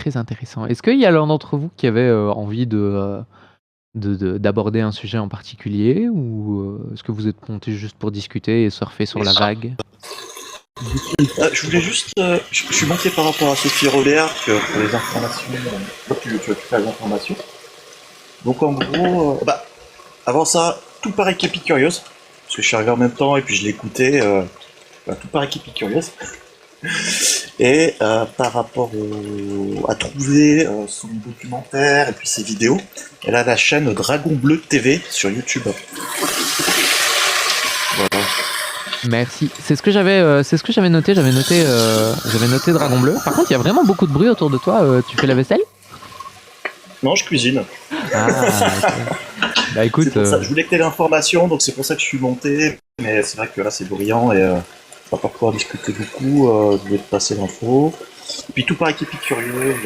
très intéressant. Est-ce qu'il y a l'un d'entre vous qui avait, envie d'aborder un sujet en particulier ou, est-ce que vous êtes montés juste pour discuter et surfer sur la vague? Je voulais juste. Je suis monté par rapport à Sophie Robert pour les informations. Tu as toutes les informations. Donc en gros, avant ça, tout paraît qu'Épicurieuse. Parce que je suis arrivé en même temps et puis je l'ai écouté. Tout paraît qu'Épicurieuse. Et par rapport à trouver son documentaire et puis ses vidéos, elle a la chaîne Dragon Bleu TV sur YouTube. Voilà. Merci. C'est ce que j'avais noté. J'avais noté Dragon Bleu. Par contre, il y a vraiment beaucoup de bruit autour de toi. Tu fais la vaisselle? Non, je cuisine. Ah, ok. Bah écoute, C'est pour ça. Je voulais que tu aies l'information, donc c'est pour ça que je suis monté. Mais c'est vrai que là, c'est bruyant et on va pas pouvoir discuter beaucoup. Je voulais te passer l'info. Et puis tout paraît qu'Épicurieuse,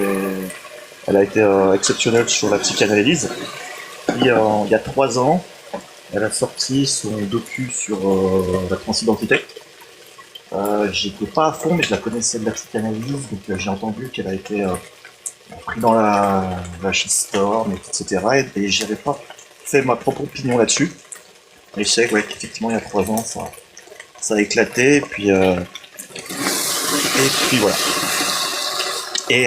elle a été exceptionnelle sur la psychanalyse. Puis il y a 3 ans, elle a sorti son docu sur la transidentité. J'étais pas à fond, mais je la connaissais de la psychanalyse, donc j'ai entendu qu'elle a été pris dans la shitstorm, etc. Et j'avais pas fait ma propre opinion là-dessus. Et je sais qu'effectivement, il y a 3 ans, ça a éclaté, et puis voilà. Et,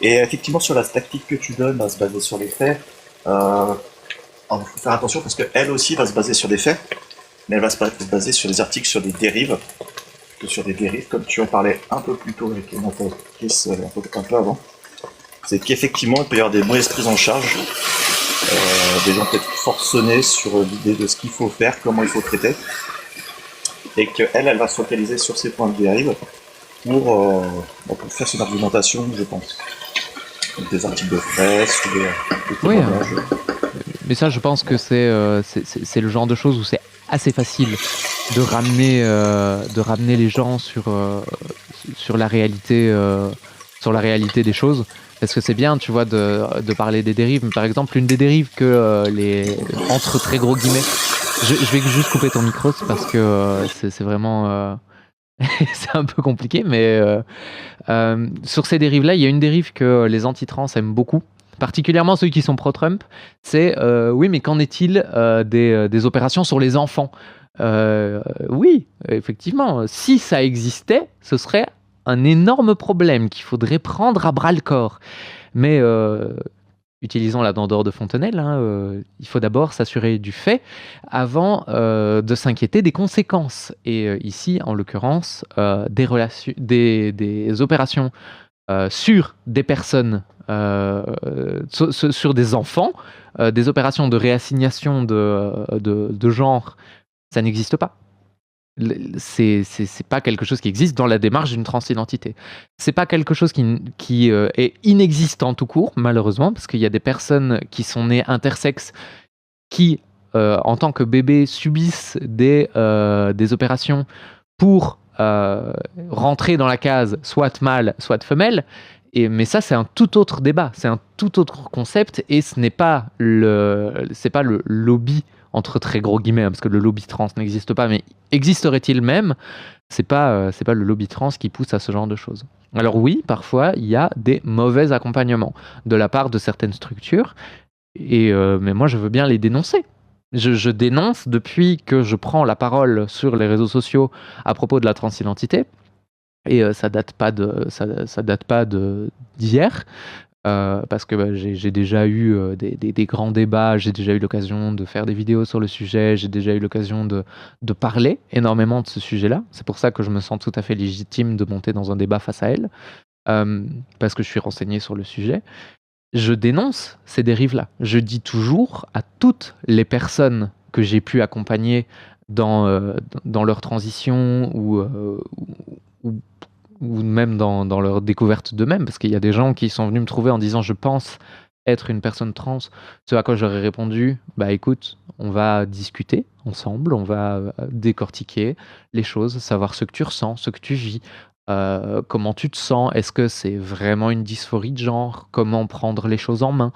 et effectivement, sur la tactique que tu donnes, à se baser sur les faits, il faut faire attention parce qu'elle aussi va se baser sur des faits, mais elle va se baser sur des articles sur des dérives, sur des dérives, comme tu en parlais un peu plus tôt avec notre Chris, un peu avant. C'est qu'effectivement, il peut y avoir des mauvaises prises en charge, des gens peut-être forcenés sur l'idée de ce qu'il faut faire, comment il faut traiter, et qu'elle va se focaliser sur ces points de dérive pour faire son argumentation, je pense. Donc des articles de presse, ou des oui, témoignages. mais ça, je pense que c'est le genre de choses où c'est assez facile de ramener les gens sur la réalité des choses. Parce que c'est bien, tu vois, de parler des dérives. Mais par exemple, une des dérives que entre très gros guillemets, je vais juste couper ton micro, c'est parce que c'est vraiment c'est un peu compliqué, mais sur ces dérives-là, il y a une dérive que les anti-trans aiment beaucoup, particulièrement ceux qui sont pro-Trump, c'est oui, mais qu'en est-il des opérations sur les enfants? Oui, effectivement, si ça existait, ce serait un énorme problème qu'il faudrait prendre à bras-le-corps. Mais utilisons la dent d'or de Fontenelle, hein, il faut d'abord s'assurer du fait avant de s'inquiéter des conséquences. Et ici, en l'occurrence, des opérations sur des personnes, sur des enfants, des opérations de réassignation de genre, ça n'existe pas. C'est pas quelque chose qui existe dans la démarche d'une transidentité. C'est pas quelque chose qui est inexistant tout court, malheureusement, parce qu'il y a des personnes qui sont nées intersexes qui, en tant que bébés, subissent des opérations pour rentrer dans la case soit mâle, soit femelle. Mais ça, c'est un tout autre débat, c'est un tout autre concept, et ce n'est pas le lobby, entre très gros guillemets, hein, parce que le lobby trans n'existe pas, mais existerait-il même? C'est pas le lobby trans qui pousse à ce genre de choses. Alors oui, parfois, il y a des mauvais accompagnements de la part de certaines structures, mais moi, je veux bien les dénoncer. Je dénonce depuis que je prends la parole sur les réseaux sociaux à propos de la transidentité, et ça date pas d'hier. Parce que j'ai déjà eu des grands débats, j'ai déjà eu l'occasion de faire des vidéos sur le sujet, j'ai déjà eu l'occasion de parler énormément de ce sujet-là. C'est pour ça que je me sens tout à fait légitime de monter dans un débat face à elle, parce que je suis renseigné sur le sujet. Je dénonce ces dérives-là. Je dis toujours à toutes les personnes que j'ai pu accompagner dans leur transition ou même dans leur découverte d'eux-mêmes, parce qu'il y a des gens qui sont venus me trouver en disant « je pense être une personne trans », ce à quoi j'aurais répondu « bah écoute, on va discuter ensemble, on va décortiquer les choses, savoir ce que tu ressens, ce que tu vis, comment tu te sens, est-ce que c'est vraiment une dysphorie de genre, comment prendre les choses en main ?»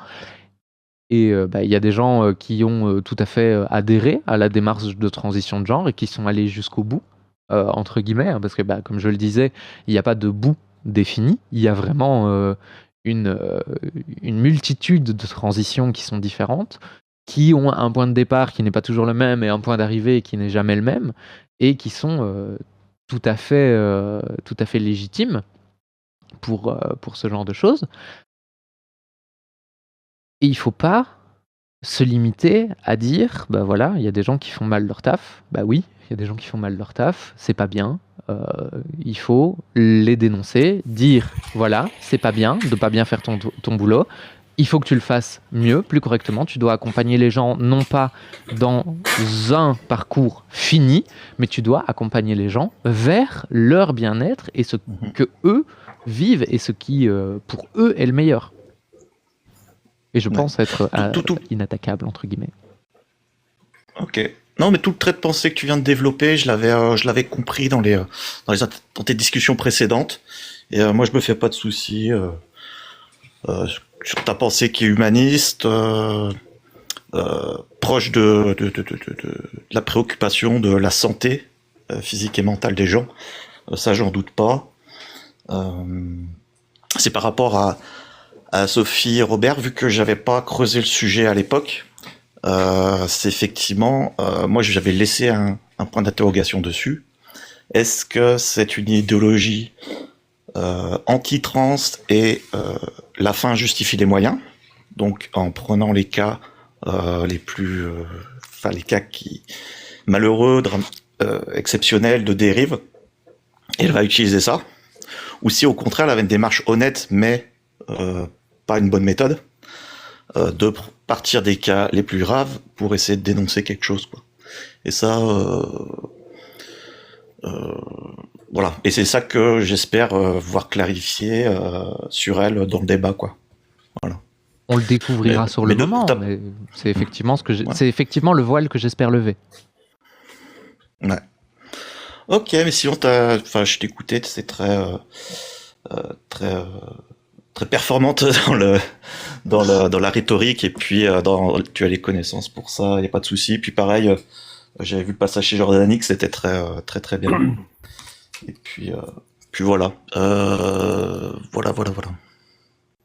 Et il y a des gens qui ont tout à fait adhéré à la démarche de transition de genre et qui sont allés jusqu'au bout, entre guillemets, hein, parce que comme je le disais, il n'y a pas de bout définies. Il y a vraiment une multitude de transitions qui sont différentes, qui ont un point de départ qui n'est pas toujours le même et un point d'arrivée qui n'est jamais le même, et qui sont tout à fait légitimes pour ce genre de choses. Et il faut pas se limiter à dire, bah voilà, il y a des gens qui font mal leur taf. Bah oui, il y a des gens qui font mal leur taf, c'est pas bien. Il faut les dénoncer, dire, voilà, c'est pas bien de pas bien faire ton boulot. Il faut que tu le fasses mieux, plus correctement. Tu dois accompagner les gens, non pas dans un parcours fini, mais tu dois accompagner les gens vers leur bien-être et ce que eux vivent et ce qui, pour eux, est le meilleur. Et je pense être inattaquable, entre guillemets. Ok. Non, mais tout le trait de pensée que tu viens de développer, je l'avais compris dans tes discussions précédentes. Et moi, je me fais pas de soucis sur ta pensée qui est humaniste, proche de la préoccupation de la santé physique et mentale des gens. Ça, j'en doute pas. C'est par rapport à Sophie Robert, vu que j'avais pas creusé le sujet à l'époque, c'est effectivement, moi j'avais laissé un point d'interrogation dessus. Est-ce que c'est une idéologie anti-trans et la fin justifie les moyens? Donc en prenant les cas les cas qui malheureux, exceptionnels de dérive, elle va utiliser ça. Ou si au contraire elle avait une démarche honnête mais pas une bonne méthode, de partir des cas les plus graves pour essayer de dénoncer quelque chose, quoi. Et ça, voilà. Et c'est ça que j'espère voir clarifier sur elle dans le débat, quoi. Voilà. On le découvrira sur le moment, mais c'est effectivement c'est effectivement le voile que j'espère lever. Ouais. Ok, mais sinon je t'écoutais, c'est très performante dans la rhétorique, et puis tu as les connaissances pour ça, il y a pas de souci. Puis pareil, j'avais vu le passage chez Jordanix, c'était très bien. Et puis voilà. Voilà.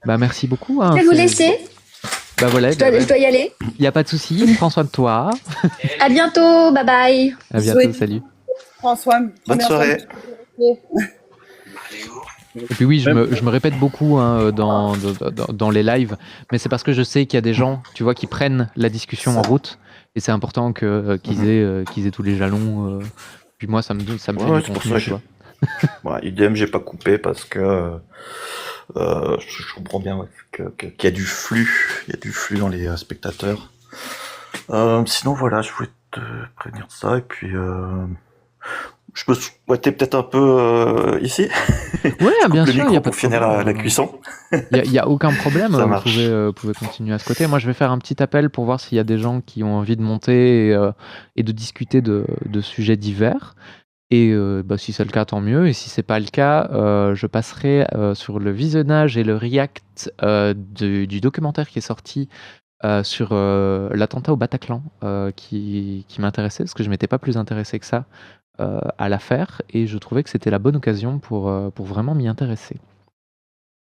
Bah merci beaucoup. Je vais vous laisser. Bah voilà. Je dois y aller. Il y a pas de souci. Prends soin de toi. À bientôt. Bye bye. À bientôt. Salut. François. Bonne soirée. Et puis oui, je me répète beaucoup dans les lives, mais c'est parce que je sais qu'il y a des gens, tu vois, qui prennent la discussion en route, et c'est important qu'ils aient tous les jalons. Puis moi, ça me fait du contenu, tu vois. Ouais, idem, j'ai pas coupé parce que je comprends bien qu'il y a du flux, dans les spectateurs. Sinon voilà, je voulais te prévenir de ça, et puis je peux souhaiter peut-être un peu ici. Ouais, bien sûr, il y a pas pour finir la cuisson. Il y a aucun problème. Ça vous pouvez continuer à ce côté. Moi, je vais faire un petit appel pour voir s'il y a des gens qui ont envie de monter et de discuter de sujets divers. Et si c'est le cas, tant mieux. Et si c'est pas le cas, je passerai sur le visionnage et le react du documentaire qui est sorti sur l'attentat au Bataclan, qui m'intéressait, parce que je m'étais pas plus intéressé que ça à l'affaire, et je trouvais que c'était la bonne occasion pour vraiment m'y intéresser.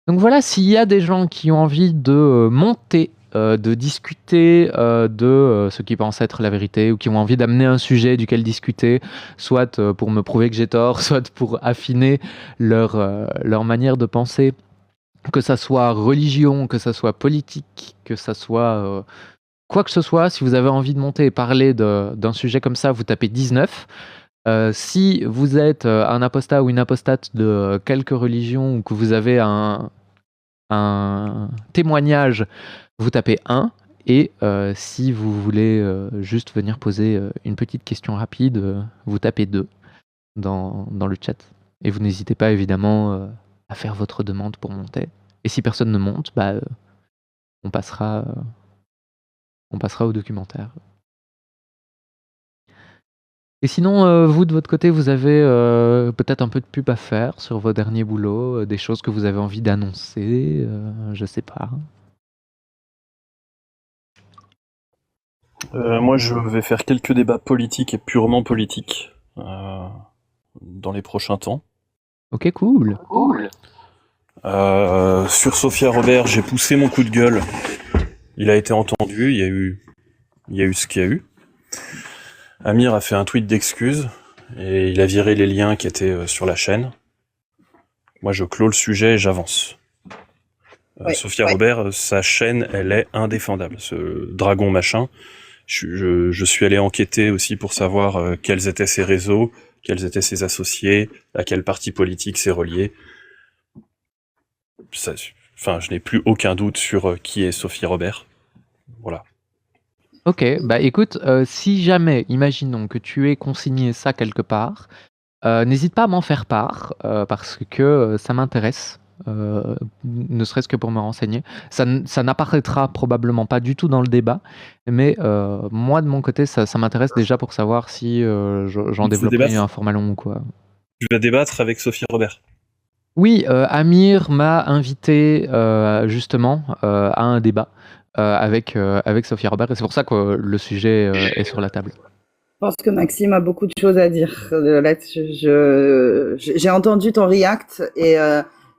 Donc voilà, s'il y a des gens qui ont envie de monter, de discuter de ce qu'ils pensent être la vérité, ou qui ont envie d'amener un sujet duquel discuter, soit pour me prouver que j'ai tort, soit pour affiner leur manière de penser, que ça soit religion, que ça soit politique, que ça soit quoi que ce soit, si vous avez envie de monter et parler d'un sujet comme ça, vous tapez 19. Si vous êtes un apostat ou une apostate de quelque religion, ou que vous avez un témoignage, vous tapez 1. Et si vous voulez juste venir poser une petite question rapide, vous tapez 2 dans le chat. Et vous n'hésitez pas évidemment à faire votre demande pour monter. Et si personne ne monte, on passera au documentaire. Et sinon, vous, de votre côté, vous avez peut-être un peu de pub à faire sur vos derniers boulots, des choses que vous avez envie d'annoncer, je sais pas. Moi, je vais faire quelques débats politiques et purement politiques dans les prochains temps. Ok, cool. Sur Sophia Robert, j'ai poussé mon coup de gueule. Il a été entendu, il y a eu ce qu'il y a eu. Amir a fait un tweet d'excuses et il a viré les liens qui étaient sur la chaîne. Moi, je clôt le sujet et j'avance. Sophia Robert, sa chaîne, elle est indéfendable. Ce dragon machin, je suis allé enquêter aussi pour savoir quels étaient ses réseaux, quels étaient ses associés, à quel parti politique c'est relié. Je n'ai plus aucun doute sur qui est Sophie Robert. Voilà. Ok, bah écoute, si jamais, imaginons que tu aies consigné ça quelque part, n'hésite pas à m'en faire part, parce que ça m'intéresse, ne serait-ce que pour me renseigner. Ça n'apparaîtra probablement pas du tout dans le débat, mais moi de mon côté, ça m'intéresse déjà pour savoir si j'en développerai un format long ou quoi. Tu vas débattre avec Sophie Robert? Oui, Amir m'a invité justement à un débat avec Sophie Robert, et c'est pour ça que le sujet est sur la table. Je pense que Maxime a beaucoup de choses à dire là-dessus. J'ai entendu ton react et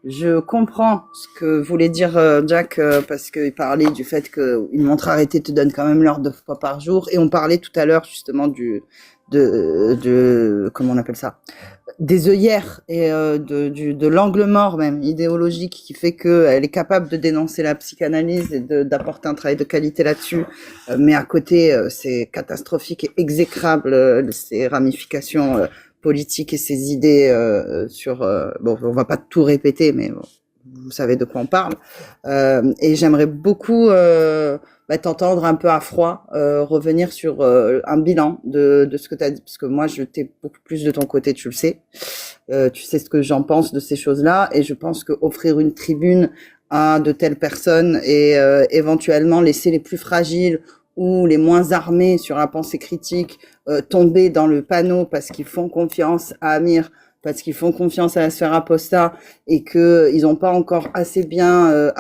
je comprends ce que voulait dire Jack parce qu'il parlait du fait qu'une montre arrêtée te donne quand même l'heure 2 fois par jour, et on parlait tout à l'heure justement de comment on appelle ça, des œillères et de l'angle mort même idéologique qui fait qu'elle est capable de dénoncer la psychanalyse et d'apporter un travail de qualité là-dessus, mais à côté c'est catastrophique et exécrable ses ramifications politiques et ses idées sur bon, on va pas tout répéter, mais bon, vous savez de quoi on parle, et j'aimerais beaucoup t'entendre un peu à froid, revenir sur un bilan de ce que tu as dit, parce que moi j'étais beaucoup plus de ton côté, tu le sais. Tu sais ce que j'en pense de ces choses-là, et je pense que offrir une tribune à de telles personnes et éventuellement laisser les plus fragiles ou les moins armés sur la pensée critique tomber dans le panneau parce qu'ils font confiance à Amir, parce qu'ils font confiance à la sphère apostat, et qu'ils n'ont pas encore assez bien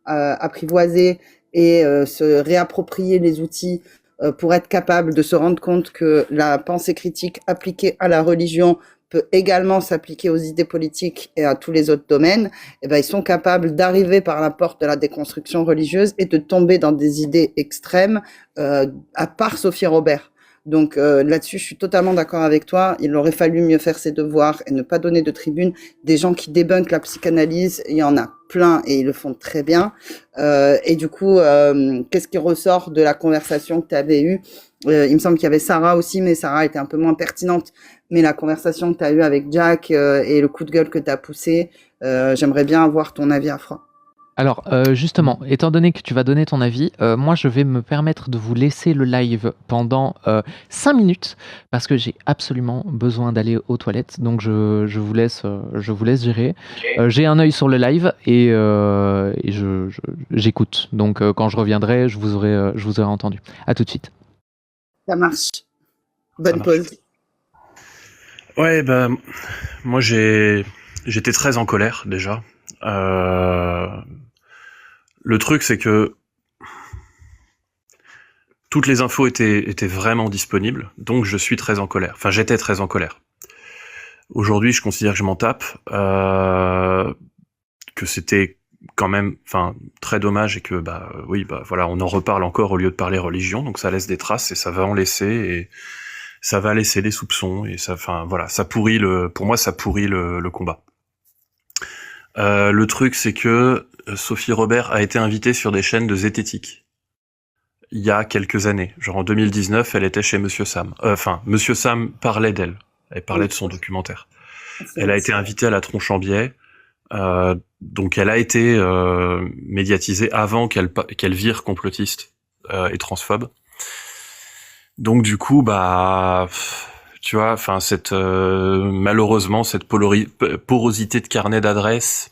apprivoisé et se réapproprier les outils pour être capable de se rendre compte que la pensée critique appliquée à la religion peut également s'appliquer aux idées politiques et à tous les autres domaines, et ben ils sont capables d'arriver par la porte de la déconstruction religieuse et de tomber dans des idées extrêmes, à part Sophie Robert. Donc là-dessus, je suis totalement d'accord avec toi. Il aurait fallu mieux faire ses devoirs et ne pas donner de tribune. Des gens qui débunkent la psychanalyse, il y en a plein et ils le font très bien. Et du coup, qu'est-ce qui ressort de la conversation que tu avais eue? Il me semble qu'il y avait Sarah aussi, mais Sarah était un peu moins pertinente. Mais la conversation que tu as eue avec Jack et le coup de gueule que tu as poussé, j'aimerais bien avoir ton avis à froid. Alors, justement, étant donné que tu vas donner ton avis, moi je vais me permettre de vous laisser le live pendant 5 minutes, parce que j'ai absolument besoin d'aller aux toilettes, donc je vous laisse gérer. J'ai un œil sur le live et j'écoute, donc quand je reviendrai, je vous aurai entendu. À tout de suite. Ça marche. Bonne pause. Ouais, bah, moi j'étais très en colère déjà. Le truc, c'est que toutes les infos étaient vraiment disponibles, donc je suis très en colère. Enfin, j'étais très en colère. Aujourd'hui, je considère que je m'en tape, que c'était quand même, enfin, très dommage, et que voilà, on en reparle encore au lieu de parler religion, donc ça laisse des traces et ça va en laisser, et ça va laisser des soupçons, et ça, enfin voilà, ça pourrit pour moi, ça pourrit le combat. Le truc, c'est que Sophie Robert a été invitée sur des chaînes de zététique il y a quelques années. Genre en 2019, elle était chez Monsieur Sam. Monsieur Sam parlait d'elle. Elle parlait de son documentaire. Elle a été invitée à la Tronche en Biais. Donc elle a été médiatisée avant qu'elle vire complotiste et transphobe. Donc du coup, tu vois, enfin malheureusement cette porosité de carnet d'adresses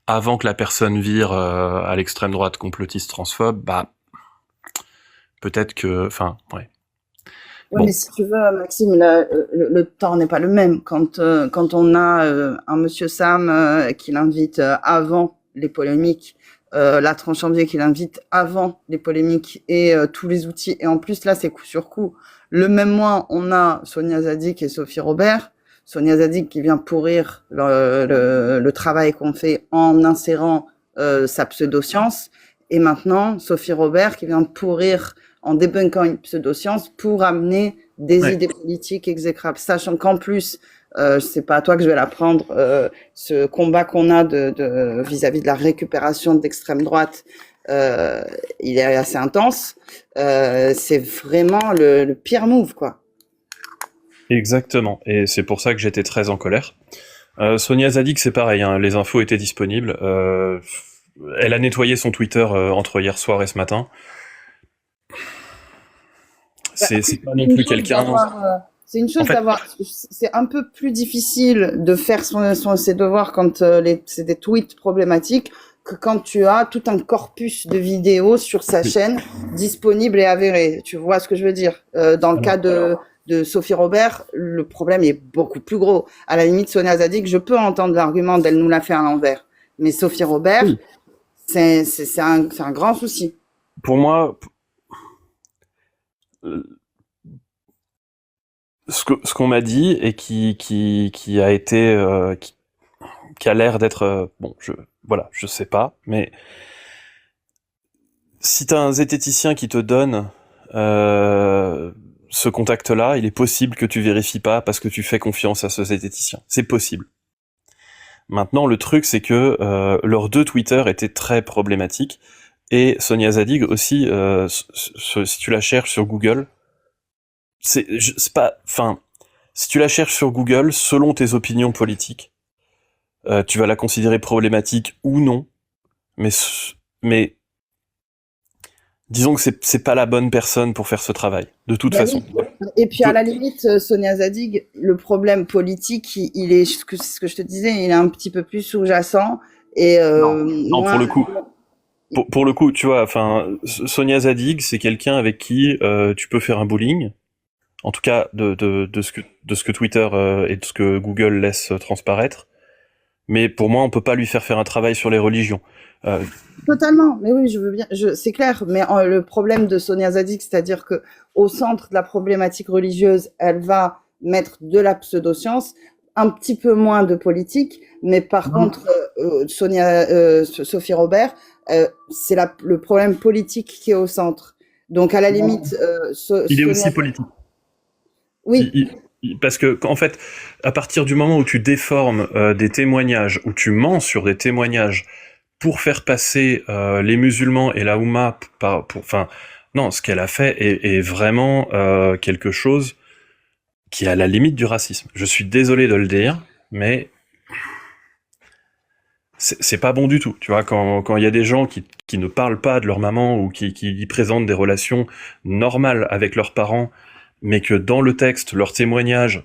avant que la personne vire à l'extrême droite complotiste transphobe, peut-être que, enfin, ouais. Oui, bon. Mais si tu veux, Maxime, le temps n'est pas le même. Quand on a un Monsieur Sam qui l'invite avant les polémiques, la Tronche en Biais qui l'invite avant les polémiques et tous les outils, et en plus là c'est coup sur coup. Le même mois, on a Sonia Zadig et Sophie Robert. Sonia Zadig qui vient pourrir le travail qu'on fait en insérant sa pseudoscience, et maintenant Sophie Robert qui vient pourrir en débunkant une pseudoscience pour amener des idées politiques exécrables, sachant qu'en plus, c'est pas à toi que je vais l'apprendre, ce combat qu'on a vis-à-vis de la récupération d'extrême droite, il est assez intense. C'est vraiment le pire move, quoi. Exactement, et c'est pour ça que j'étais très en colère. Sonia Zadig, c'est pareil, hein, les infos étaient disponibles. Elle a nettoyé son Twitter entre hier soir et ce matin. C'est pas non plus quelqu'un... C'est une chose d'avoir... C'est un peu plus difficile de faire ses devoirs quand c'est des tweets problématiques que quand tu as tout un corpus de vidéos sur sa chaîne disponible et avéré. Tu vois ce que je veux dire? Dans le cas de Sophie Robert, le problème est beaucoup plus gros. À la limite, Sonia Zadig, je peux entendre l'argument d'elle nous l'a fait à l'envers. Mais Sophie Robert, c'est un grand souci. Pour moi, ce qu'on m'a dit et qui a été, qui a l'air d'être, bon, je sais pas, mais si t'as un zététicien qui te donne ce contact-là, il est possible que tu vérifies pas parce que tu fais confiance à ce zététicien. C'est possible. Maintenant, le truc, c'est que leurs deux Twitter étaient très problématiques, et Sonia Zadig aussi, si tu la cherches sur Google, c'est pas, enfin, si tu la cherches sur Google, selon tes opinions politiques, tu vas la considérer problématique ou non, mais disons que c'est pas la bonne personne pour faire ce travail, de toute façon. Oui. Et puis à la limite, Sonia Zadig, le problème politique, il est ce que je te disais, il est un petit peu plus sous-jacent. Et non, pour le coup, tu vois, enfin, Sonia Zadig, c'est quelqu'un avec qui tu peux faire un bullying. En tout cas, de ce que Twitter et de ce que Google laisse transparaître. Mais pour moi, on peut pas lui faire un travail sur les religions. Totalement, mais oui, je veux bien, c'est clair. Mais le problème de Sonia Zadig, c'est-à-dire que au centre de la problématique religieuse, elle va mettre de la pseudoscience, un petit peu moins de politique, mais par contre, Sophie Robert, c'est le problème politique qui est au centre. Donc à la limite, il est aussi politique. Oui. Parce que, en fait, à partir du moment où tu déformes des témoignages, où tu mens sur des témoignages pour faire passer les musulmans et la Oumma enfin, non, ce qu'elle a fait est vraiment quelque chose qui est à la limite du racisme. Je suis désolé de le dire, mais c'est pas bon du tout. Tu vois, quand il y a des gens qui ne parlent pas de leur maman ou qui présentent des relations normales avec leurs parents, mais que dans le texte, leur témoignage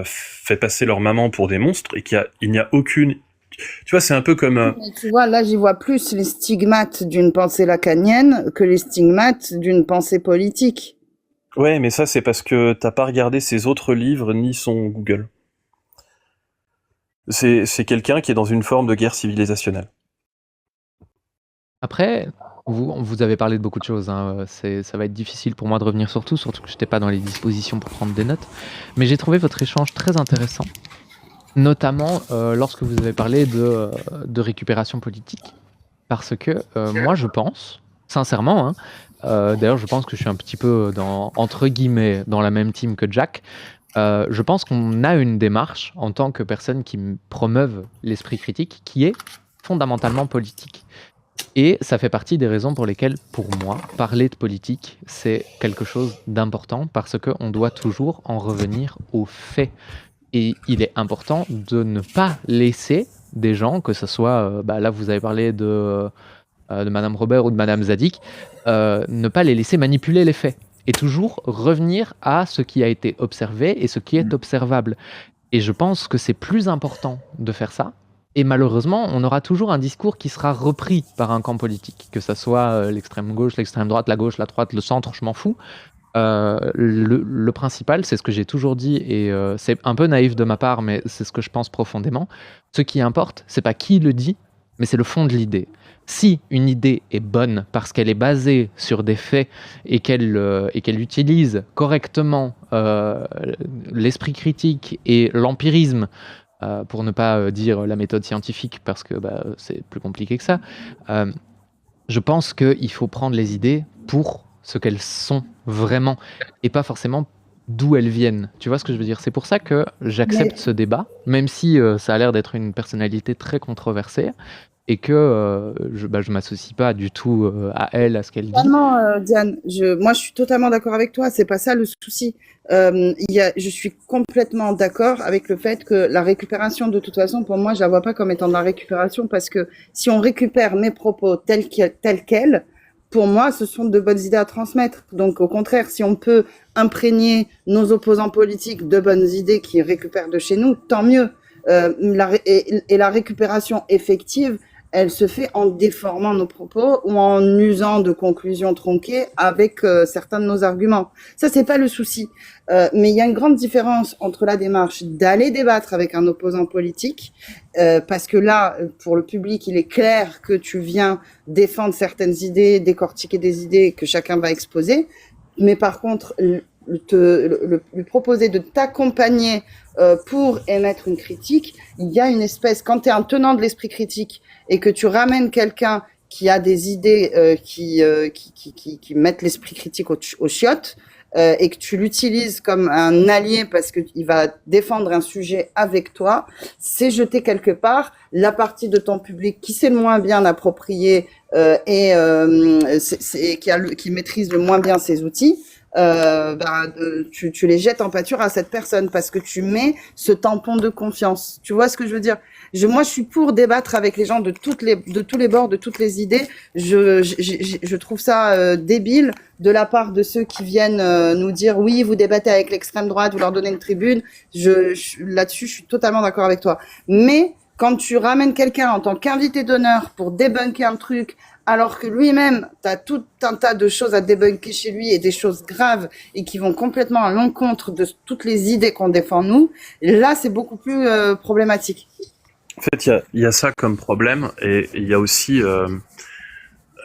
fait passer leur maman pour des monstres et qu'il n'y a aucune... Tu vois, c'est un peu comme... Mais tu vois, là, j'y vois plus les stigmates d'une pensée lacanienne que les stigmates d'une pensée politique. Ouais, mais ça, c'est parce que t'as pas regardé ses autres livres ni son Google. C'est quelqu'un qui est dans une forme de guerre civilisationnelle. Après, vous avez parlé de beaucoup de choses, hein. Ça va être difficile pour moi de revenir sur tout, surtout que je n'étais pas dans les dispositions pour prendre des notes. Mais j'ai trouvé votre échange très intéressant, notamment lorsque vous avez parlé de récupération politique. Parce que moi, je pense, sincèrement, hein, d'ailleurs, je pense que je suis un petit peu, entre guillemets, dans la même team que Jack. Je pense qu'on a une démarche en tant que personne qui promeuvent l'esprit critique qui est fondamentalement politique. Et ça fait partie des raisons pour lesquelles, pour moi, parler de politique, c'est quelque chose d'important parce qu'on doit toujours en revenir aux faits. Et il est important de ne pas laisser des gens, que ce soit, là vous avez parlé de Madame Robert ou de Madame Zadig, ne pas les laisser manipuler les faits. Et toujours revenir à ce qui a été observé et ce qui est observable. Et je pense que c'est plus important de faire ça. Et malheureusement, on aura toujours un discours qui sera repris par un camp politique, que ce soit l'extrême gauche, l'extrême droite, la gauche, la droite, le centre, je m'en fous. Le principal, c'est ce que j'ai toujours dit, et c'est un peu naïf de ma part, mais c'est ce que je pense profondément. Ce qui importe, c'est pas qui le dit, mais c'est le fond de l'idée. Si une idée est bonne parce qu'elle est basée sur des faits et qu'elle utilise correctement l'esprit critique et l'empirisme, pour ne pas dire la méthode scientifique parce que c'est plus compliqué que ça, je pense qu'il faut prendre les idées pour ce qu'elles sont vraiment et pas forcément d'où elles viennent. Tu vois ce que je veux dire? C'est pour ça que j'accepte ce débat, même si ça a l'air d'être une personnalité très controversée et que je m'associe pas du tout à elle, à ce qu'elle dit. Totalement, Diane. Moi, je suis totalement d'accord avec toi. C'est pas ça le souci. Je suis complètement d'accord avec le fait que la récupération, de toute façon, pour moi, je la vois pas comme étant de la récupération parce que si on récupère mes propos tels quels, pour moi, ce sont de bonnes idées à transmettre. Donc, au contraire, si on peut imprégner nos opposants politiques de bonnes idées qu'ils récupèrent de chez nous, tant mieux. Et la récupération effective, elle se fait en déformant nos propos ou en usant de conclusions tronquées avec certains de nos arguments. Ça, c'est pas le souci. Mais il y a une grande différence entre la démarche d'aller débattre avec un opposant politique, parce que là, pour le public, il est clair que tu viens défendre certaines idées, décortiquer des idées que chacun va exposer. Mais par contre, lui proposer de t'accompagner pour émettre une critique, il y a une espèce, quand tu es un tenant de l'esprit critique et que tu ramènes quelqu'un qui a des idées qui mettent l'esprit critique aux chiottes, et que tu l'utilises comme un allié parce qu'il va défendre un sujet avec toi, c'est jeter quelque part la partie de ton public qui sait le moins bien l'approprier et qui maîtrise le moins bien ses outils. Tu les jettes en pâture à cette personne parce que tu mets ce tampon de confiance. Tu vois ce que je veux dire? Moi, je suis pour débattre avec les gens de tous les bords, de toutes les idées. Je trouve ça débile de la part de ceux qui viennent nous dire oui, vous débattez avec l'extrême droite, vous leur donnez une tribune. Là-dessus, je suis totalement d'accord avec toi. Mais quand tu ramènes quelqu'un en tant qu'invité d'honneur pour débunker un truc, alors que lui-même, tu as tout un tas de choses à débunker chez lui et des choses graves et qui vont complètement à l'encontre de toutes les idées qu'on défend nous, là, c'est beaucoup plus problématique. En fait, il y a ça comme problème et il y a aussi,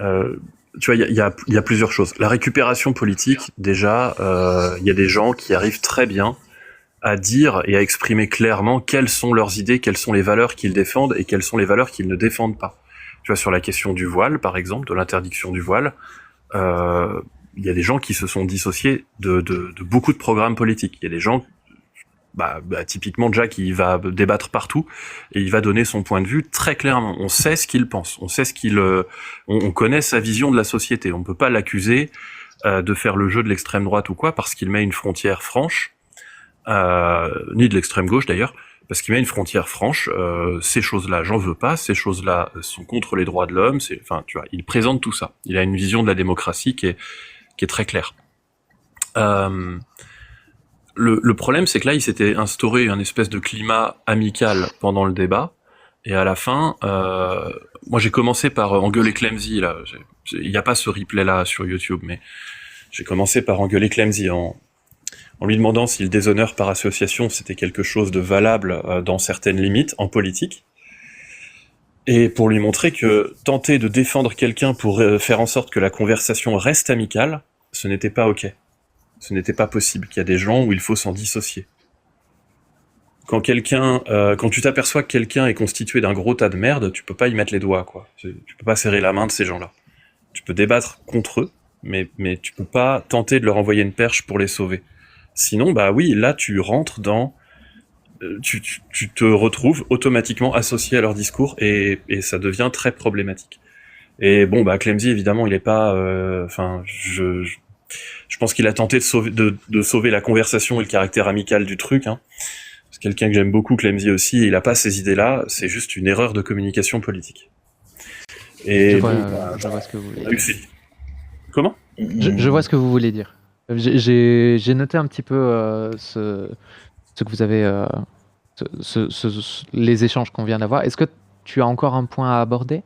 tu vois, il y a plusieurs choses. La récupération politique, déjà, il y a des gens qui arrivent très bien à dire et à exprimer clairement quelles sont leurs idées, quelles sont les valeurs qu'ils défendent et quelles sont les valeurs qu'ils ne défendent pas. Tu vois, sur la question du voile, par exemple, de l'interdiction du voile, il y a des gens qui se sont dissociés de beaucoup de programmes politiques. Il y a des gens, typiquement Jack, il va débattre partout et il va donner son point de vue très clairement. On sait ce qu'il pense, on sait on connaît sa vision de la société. On peut pas l'accuser de faire le jeu de l'extrême droite ou quoi parce qu'il met une frontière franche, ni de l'extrême gauche d'ailleurs. Parce qu'il met une frontière franche, ces choses-là, j'en veux pas, ces choses-là sont contre les droits de l'homme, enfin, tu vois, il présente tout ça. Il a une vision de la démocratie qui est très claire. Le problème, c'est que là, il s'était instauré un espèce de climat amical pendant le débat, et à la fin, moi j'ai commencé par engueuler Clemzy, là. Il n'y a pas ce replay-là sur YouTube, mais j'ai commencé par engueuler Clemzy en lui demandant si le déshonneur par association c'était quelque chose de valable dans certaines limites en politique, et pour lui montrer que tenter de défendre quelqu'un pour faire en sorte que la conversation reste amicale, ce n'était pas ok. Ce n'était pas possible, qu'il y a des gens où il faut s'en dissocier. Quand tu t'aperçois que quelqu'un est constitué d'un gros tas de merde, tu peux pas y mettre les doigts, quoi. Tu peux pas serrer la main de ces gens-là. Tu peux débattre contre eux, mais tu peux pas tenter de leur envoyer une perche pour les sauver. Sinon, oui, là, tu rentres dans... Tu te retrouves automatiquement associé à leur discours et ça devient très problématique. Et bon, Clemzy, évidemment, il est pas... je pense qu'il a tenté de sauver la conversation et le caractère amical du truc. Hein. C'est quelqu'un que j'aime beaucoup, Clemzy aussi, et il a pas ces idées-là, c'est juste une erreur de communication politique. Et je vois ce que vous voulez dire. Comment ? Je vois ce que vous voulez dire. J'ai noté un petit peu ce que vous avez, les échanges qu'on vient d'avoir. Est-ce que tu as encore un point à aborder ?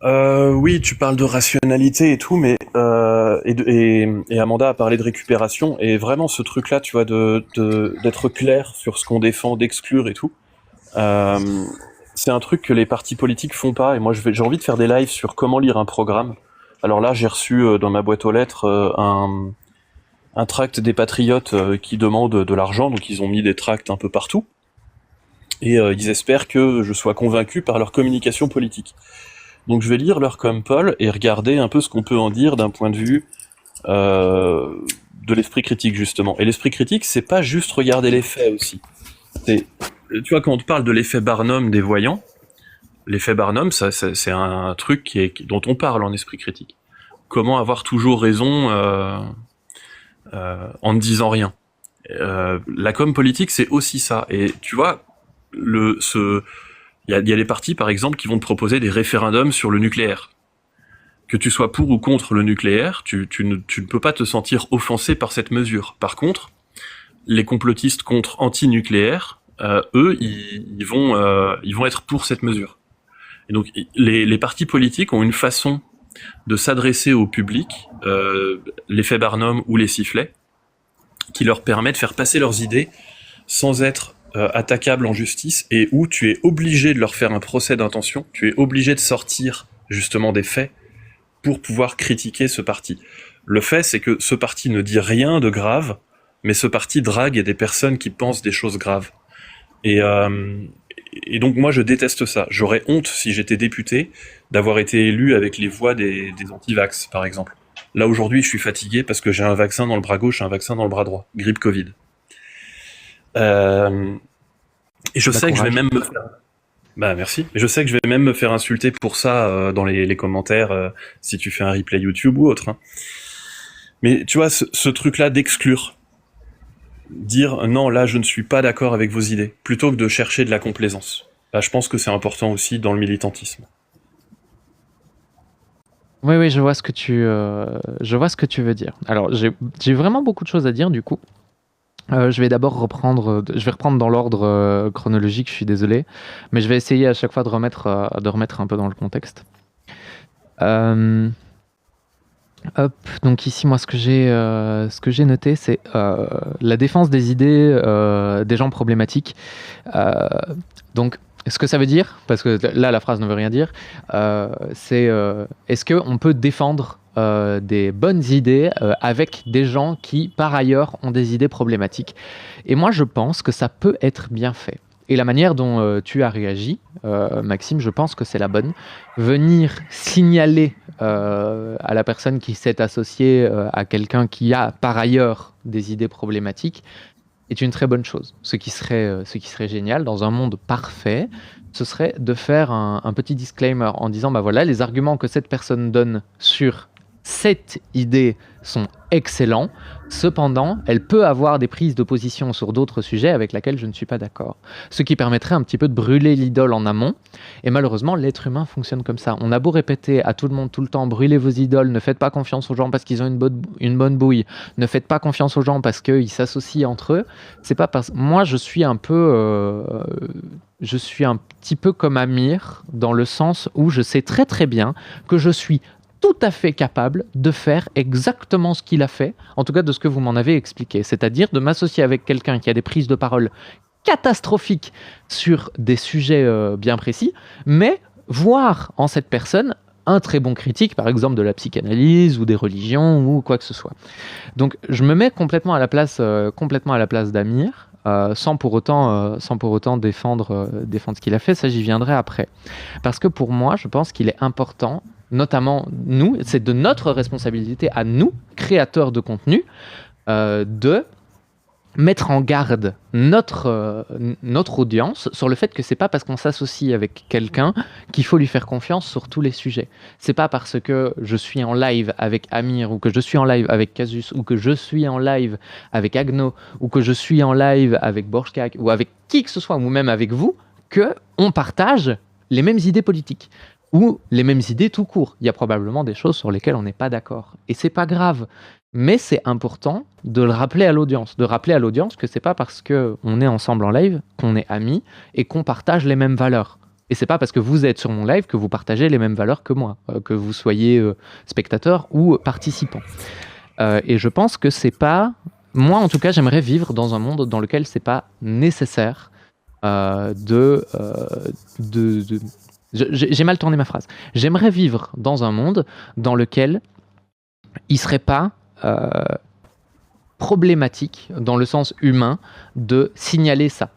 Oui, tu parles de rationalité et tout, mais et Amanda a parlé de récupération, et vraiment ce truc-là, tu vois, d'être clair sur ce qu'on défend, d'exclure et tout. c'est un truc que les partis politiques font pas, et moi j'ai envie de faire des lives sur comment lire un programme. Alors là, j'ai reçu dans ma boîte aux lettres un tract des patriotes qui demandent de l'argent, donc ils ont mis des tracts un peu partout, et ils espèrent que je sois convaincu par leur communication politique. Donc je vais lire leur com-pol et regarder un peu ce qu'on peut en dire d'un point de vue de l'esprit critique, justement. Et l'esprit critique, c'est pas juste regarder les faits aussi. Tu vois, quand on te parle de l'effet Barnum des voyants, l'effet Barnum, c'est un truc dont on parle en esprit critique. Comment avoir toujours raison en ne disant rien. La com politique, c'est aussi ça. Et tu vois, il y a des partis, par exemple, qui vont te proposer des référendums sur le nucléaire. Que tu sois pour ou contre le nucléaire, tu ne peux pas te sentir offensé par cette mesure. Par contre, les complotistes contre anti-nucléaire, eux, ils vont être pour cette mesure. Et donc, les partis politiques ont une façon de s'adresser au public, l'effet Barnum ou les sifflets, qui leur permet de faire passer leurs idées sans être attaquables en justice, et où tu es obligé de leur faire un procès d'intention, tu es obligé de sortir justement des faits pour pouvoir critiquer ce parti. Le fait, c'est que ce parti ne dit rien de grave, mais ce parti drague des personnes qui pensent des choses graves. Et donc moi je déteste ça. J'aurais honte, si j'étais député, d'avoir été élu avec les voix des anti-vax, par exemple. Là aujourd'hui je suis fatigué parce que j'ai un vaccin dans le bras gauche et un vaccin dans le bras droit. Grippe Covid. Et je sais que je vais même me faire... Bah merci. Mais je sais que je vais même me faire insulter pour ça dans les commentaires si tu fais un replay YouTube ou autre. Hein. Mais tu vois, ce truc-là d'exclure, dire non, là je ne suis pas d'accord avec vos idées, plutôt que de chercher de la complaisance. Là, je pense que c'est important aussi dans le militantisme. Oui, je vois ce que tu veux dire. Alors, j'ai vraiment beaucoup de choses à dire du coup. Je vais reprendre dans l'ordre chronologique, je suis désolé, mais je vais essayer à chaque fois de remettre un peu dans le contexte. Donc ici, moi, ce que j'ai noté, c'est la défense des idées des gens problématiques. Donc, ce que ça veut dire, parce que là, la phrase ne veut rien dire, c'est est-ce qu'on peut défendre des bonnes idées avec des gens qui, par ailleurs, ont des idées problématiques. Et moi, je pense que ça peut être bien fait. Et la manière dont tu as réagi, Maxime, je pense que c'est la bonne. Venir signaler à la personne qui s'est associée à quelqu'un qui a, par ailleurs, des idées problématiques, est une très bonne chose. Ce qui serait génial dans un monde parfait, ce serait de faire un petit disclaimer en disant, bah voilà, les arguments que cette personne donne sur cette idée sont excellents, cependant, elle peut avoir des prises de position sur d'autres sujets avec lesquels je ne suis pas d'accord. Ce qui permettrait un petit peu de brûler l'idole en amont, et malheureusement, l'être humain fonctionne comme ça. On a beau répéter à tout le monde tout le temps, brûlez vos idoles, ne faites pas confiance aux gens parce qu'ils ont une bonne bouille, ne faites pas confiance aux gens parce qu'ils s'associent entre eux, c'est pas parce... Moi, je suis un petit peu comme Amir, dans le sens où je sais très très bien que je suis tout à fait capable de faire exactement ce qu'il a fait, en tout cas de ce que vous m'en avez expliqué, c'est-à-dire de m'associer avec quelqu'un qui a des prises de parole catastrophiques sur des sujets bien précis, mais voir en cette personne un très bon critique, par exemple de la psychanalyse ou des religions ou quoi que ce soit. Donc je me mets complètement à la place d'Amir, sans pour autant défendre ce qu'il a fait, ça j'y viendrai après. Parce que pour moi, je pense qu'il est important, notamment nous, c'est de notre responsabilité à nous, créateurs de contenu, de mettre en garde notre audience sur le fait que c'est pas parce qu'on s'associe avec quelqu'un qu'il faut lui faire confiance sur tous les sujets. C'est pas parce que je suis en live avec Amir ou que je suis en live avec Casus ou que je suis en live avec Agno ou que je suis en live avec Borchkak ou avec qui que ce soit ou même avec vous que on partage les mêmes idées politiques ou les mêmes idées tout court. Il y a probablement des choses sur lesquelles on n'est pas d'accord et c'est pas grave. Mais c'est important de le rappeler à l'audience, que c'est pas parce qu'on est ensemble en live qu'on est amis et qu'on partage les mêmes valeurs. Et c'est pas parce que vous êtes sur mon live que vous partagez les mêmes valeurs que moi, que vous soyez spectateur ou participant. Et je pense que c'est pas... Moi, en tout cas, j'aimerais vivre dans un monde dans lequel c'est pas nécessaire J'ai mal tourné ma phrase. J'aimerais vivre dans un monde dans lequel il ne serait pas problématique, dans le sens humain, de signaler ça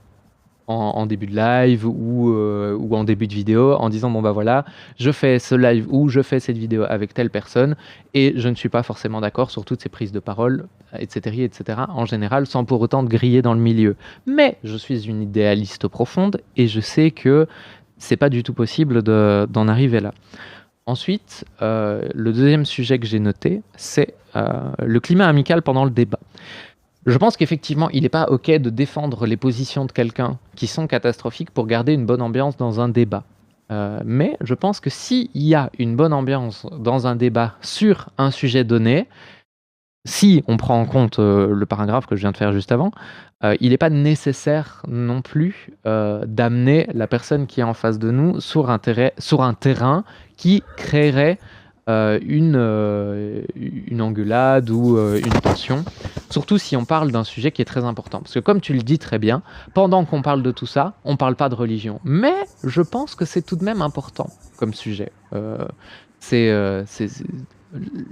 en début de live ou en début de vidéo, en disant bon bah voilà, je fais ce live ou je fais cette vidéo avec telle personne et je ne suis pas forcément d'accord sur toutes ces prises de parole, etc., en général, sans pour autant te griller dans le milieu. Mais je suis une idéaliste profonde et je sais que c'est pas du tout possible d'en arriver là. Ensuite, le deuxième sujet que j'ai noté, c'est le climat amical pendant le débat. Je pense qu'effectivement, il n'est pas OK de défendre les positions de quelqu'un qui sont catastrophiques pour garder une bonne ambiance dans un débat. Mais je pense que s'il y a une bonne ambiance dans un débat sur un sujet donné, si on prend en compte le paragraphe que je viens de faire juste avant, il n'est pas nécessaire non plus d'amener la personne qui est en face de nous sur un terrain qui créerait une engueulade ou une tension, surtout si on parle d'un sujet qui est très important. Parce que comme tu le dis très bien, pendant qu'on parle de tout ça, on ne parle pas de religion. Mais je pense que c'est tout de même important comme sujet. C'est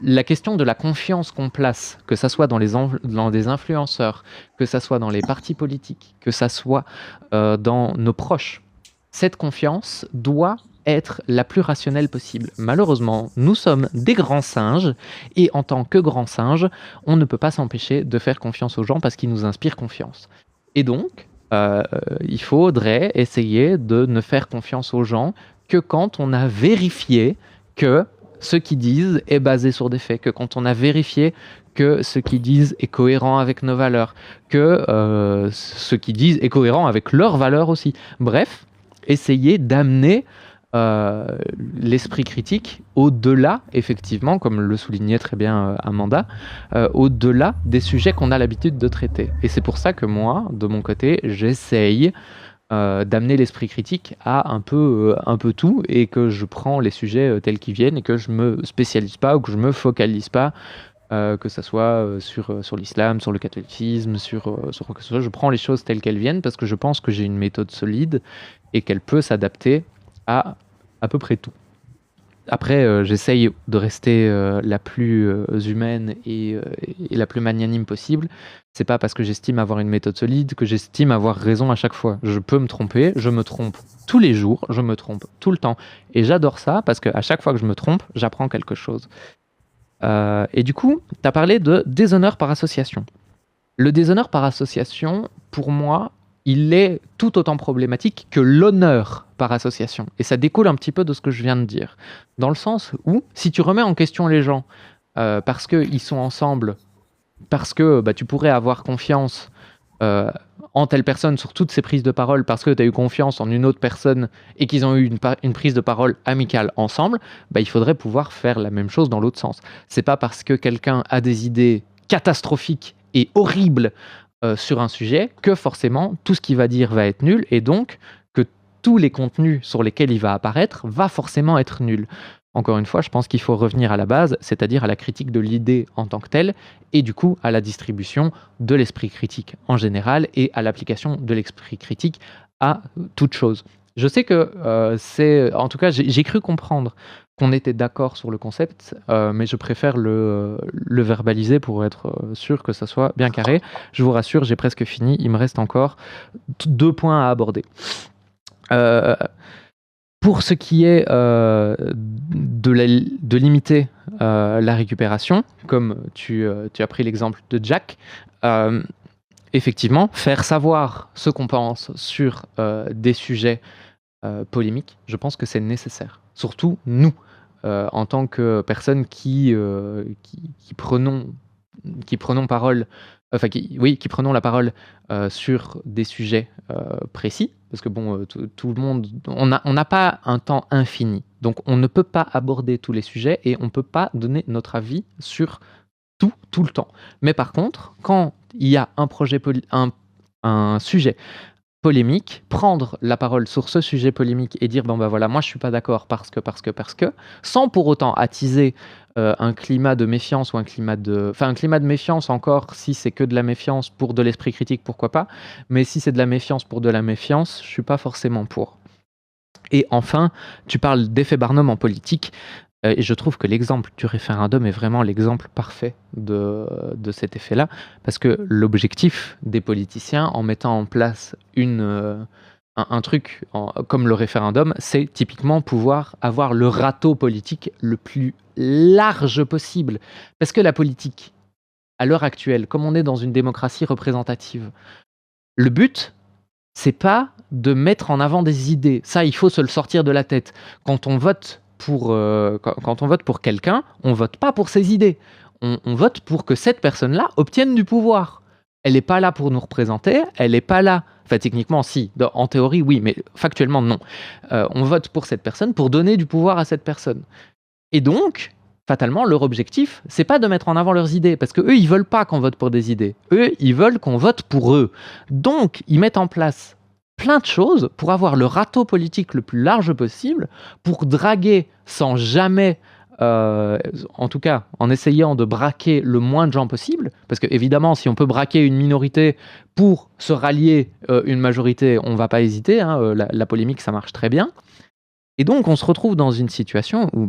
la question de la confiance qu'on place, que ça soit dans des influenceurs, que ça soit dans les partis politiques, que ça soit dans nos proches. Cette confiance doit être la plus rationnelle possible. Malheureusement, nous sommes des grands singes et en tant que grands singes, on ne peut pas s'empêcher de faire confiance aux gens parce qu'ils nous inspirent confiance. Et donc, il faudrait essayer de ne faire confiance aux gens que quand on a vérifié que ce qu'ils disent est basé sur des faits, que quand on a vérifié que ce qu'ils disent est cohérent avec nos valeurs, que ce qu'ils disent est cohérent avec leurs valeurs aussi. Bref, essayer d'amener l'esprit critique au-delà, effectivement, comme le soulignait très bien Amanda, au-delà des sujets qu'on a l'habitude de traiter. Et c'est pour ça que moi, de mon côté, j'essaye d'amener l'esprit critique à un peu tout et que je prends les sujets tels qu'ils viennent et que je me spécialise pas ou que je me focalise pas, que ça soit sur l'islam, sur le catholicisme, sur quoi que ce soit. Je prends les choses telles qu'elles viennent parce que je pense que j'ai une méthode solide et qu'elle peut s'adapter à peu près tout. Après, j'essaye de rester la plus humaine et la plus magnanime possible. C'est pas parce que j'estime avoir une méthode solide que j'estime avoir raison à chaque fois. Je peux me tromper, je me trompe tous les jours, je me trompe tout le temps. Et j'adore ça parce qu'à chaque fois que je me trompe, j'apprends quelque chose. Et du coup, tu as parlé de déshonneur par association. Le déshonneur par association, pour moi, il est tout autant problématique que l'honneur par association. Et ça découle un petit peu de ce que je viens de dire. Dans le sens où, si tu remets en question les gens parce qu'ils sont ensemble, parce que tu pourrais avoir confiance en telle personne sur toutes ces prises de parole, parce que tu as eu confiance en une autre personne et qu'ils ont eu une prise de parole amicale ensemble, il faudrait pouvoir faire la même chose dans l'autre sens. C'est pas parce que quelqu'un a des idées catastrophiques et horribles sur un sujet que forcément tout ce qu'il va dire va être nul et donc que tous les contenus sur lesquels il va apparaître va forcément être nul. Encore une fois, je pense qu'il faut revenir à la base, c'est-à-dire à la critique de l'idée en tant que telle et du coup à la distribution de l'esprit critique en général et à l'application de l'esprit critique à toute chose. Je sais que en tout cas, j'ai cru comprendre qu'on était d'accord sur le concept, mais je préfère le verbaliser pour être sûr que ça soit bien carré. Je vous rassure, j'ai presque fini. Il me reste encore 2 points à aborder. Pour ce qui est de limiter la récupération, comme tu as pris l'exemple de Jack, effectivement, faire savoir ce qu'on pense sur des sujets polémiques, je pense que c'est nécessaire. Surtout nous, en tant que personnes qui prenons parole, qui prenons la parole sur des sujets précis, parce que tout le monde, on n'a pas un temps infini, donc on ne peut pas aborder tous les sujets et on ne peut pas donner notre avis sur tout le temps. Mais par contre, quand il y a un sujet polémique, prendre la parole sur ce sujet polémique et dire bon bah voilà, moi je suis pas d'accord parce que, sans pour autant attiser un climat de méfiance ou un climat de méfiance encore, si c'est que de la méfiance pour de l'esprit critique, pourquoi pas, mais si c'est de la méfiance pour de la méfiance, je suis pas forcément pour. Et enfin, tu parles d'effet Barnum en politique, et je trouve que l'exemple du référendum est vraiment l'exemple parfait de cet effet-là, parce que l'objectif des politiciens en mettant en place un truc comme le référendum, c'est typiquement pouvoir avoir le râteau politique le plus large possible. Parce que la politique, à l'heure actuelle, comme on est dans une démocratie représentative, le but, c'est pas de mettre en avant des idées. Ça, il faut se le sortir de la tête. Quand on vote pour quelqu'un, on vote pas pour ses idées. On vote pour que cette personne-là obtienne du pouvoir. Elle n'est pas là pour nous représenter, elle n'est pas là... Enfin, techniquement, si. En théorie, oui, mais factuellement, non. On vote pour cette personne pour donner du pouvoir à cette personne. Et donc, fatalement, leur objectif, c'est pas de mettre en avant leurs idées, parce qu'eux, ils veulent pas qu'on vote pour des idées. Eux, ils veulent qu'on vote pour eux. Donc, ils mettent en place plein de choses pour avoir le râteau politique le plus large possible, pour draguer sans jamais... en tout cas, en essayant de braquer le moins de gens possible, parce que évidemment, si on peut braquer une minorité pour se rallier une majorité, on va pas hésiter, hein, la polémique, ça marche très bien. Et donc, on se retrouve dans une situation où,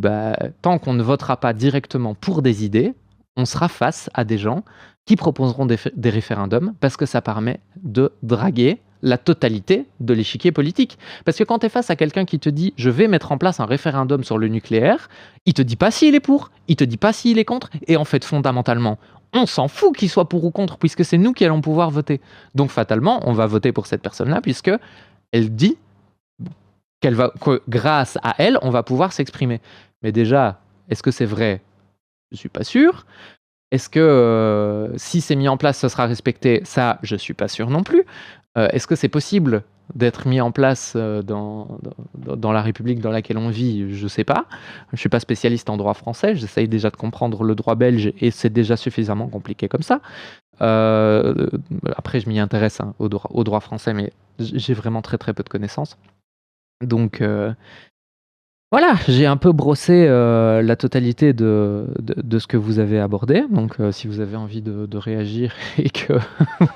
tant qu'on ne votera pas directement pour des idées, on sera face à des gens qui proposeront des référendums, parce que ça permet de draguer la totalité de l'échiquier politique. Parce que quand tu es face à quelqu'un qui te dit « je vais mettre en place un référendum sur le nucléaire », il te dit pas s'il est pour, il te dit pas s'il est contre, et en fait, fondamentalement, on s'en fout qu'il soit pour ou contre, puisque c'est nous qui allons pouvoir voter. Donc, fatalement, on va voter pour cette personne-là, puisque elle dit que grâce à elle, on va pouvoir s'exprimer. Mais déjà, est-ce que c'est vrai ? Je suis pas sûr. Est-ce que si c'est mis en place, ce sera respecté ? Ça, je suis pas sûr non plus. Est-ce que c'est possible d'être mis en place dans la République dans laquelle on vit ? Je sais pas. Je suis pas spécialiste en droit français. J'essaye déjà de comprendre le droit belge et c'est déjà suffisamment compliqué comme ça. Après, je m'y intéresse au droit français, mais j'ai vraiment très très peu de connaissances. Donc voilà, j'ai un peu brossé la totalité de ce que vous avez abordé. Donc si vous avez envie de réagir et que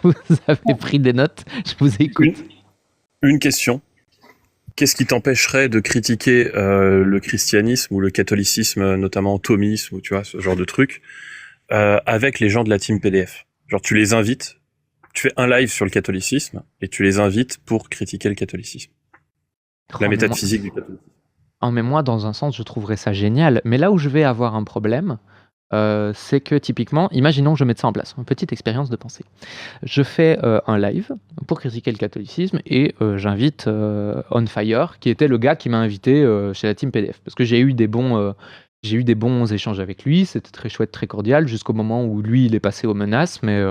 vous avez pris des notes, je vous écoute. Une question. Qu'est-ce qui t'empêcherait de critiquer le christianisme ou le catholicisme, notamment thomisme ou tu vois, ce genre de truc, avec les gens de la team PDF ? Genre tu les invites, tu fais un live sur le catholicisme et tu les invites pour critiquer le catholicisme. La métaphysique du catholicisme. Mais moi, dans un sens, je trouverais ça génial. Mais là où je vais avoir un problème, c'est que typiquement, imaginons que je mette ça en place, une petite expérience de pensée. Je fais un live pour critiquer le catholicisme et j'invite On Fire, qui était le gars qui m'a invité chez la team PDF. Parce que j'ai eu des bons échanges avec lui, c'était très chouette, très cordial, jusqu'au moment où lui, il est passé aux menaces, mais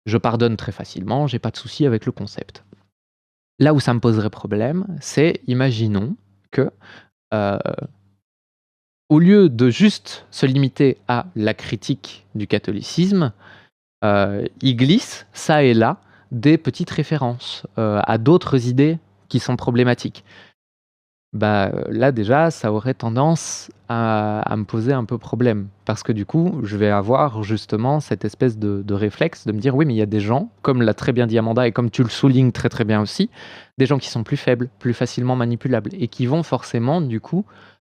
je pardonne très facilement, j'ai pas de souci avec le concept. Là où ça me poserait problème, c'est, imaginons que, au lieu de juste se limiter à la critique du catholicisme, il glisse, ça et là, des petites références à d'autres idées qui sont problématiques. Là, déjà, ça aurait tendance à me poser un peu problème. Parce que du coup, je vais avoir justement cette espèce de réflexe de me dire, oui, mais il y a des gens, comme l'a très bien dit Amanda, et comme tu le soulignes très très bien aussi, des gens qui sont plus faibles, plus facilement manipulables, et qui vont forcément, du coup,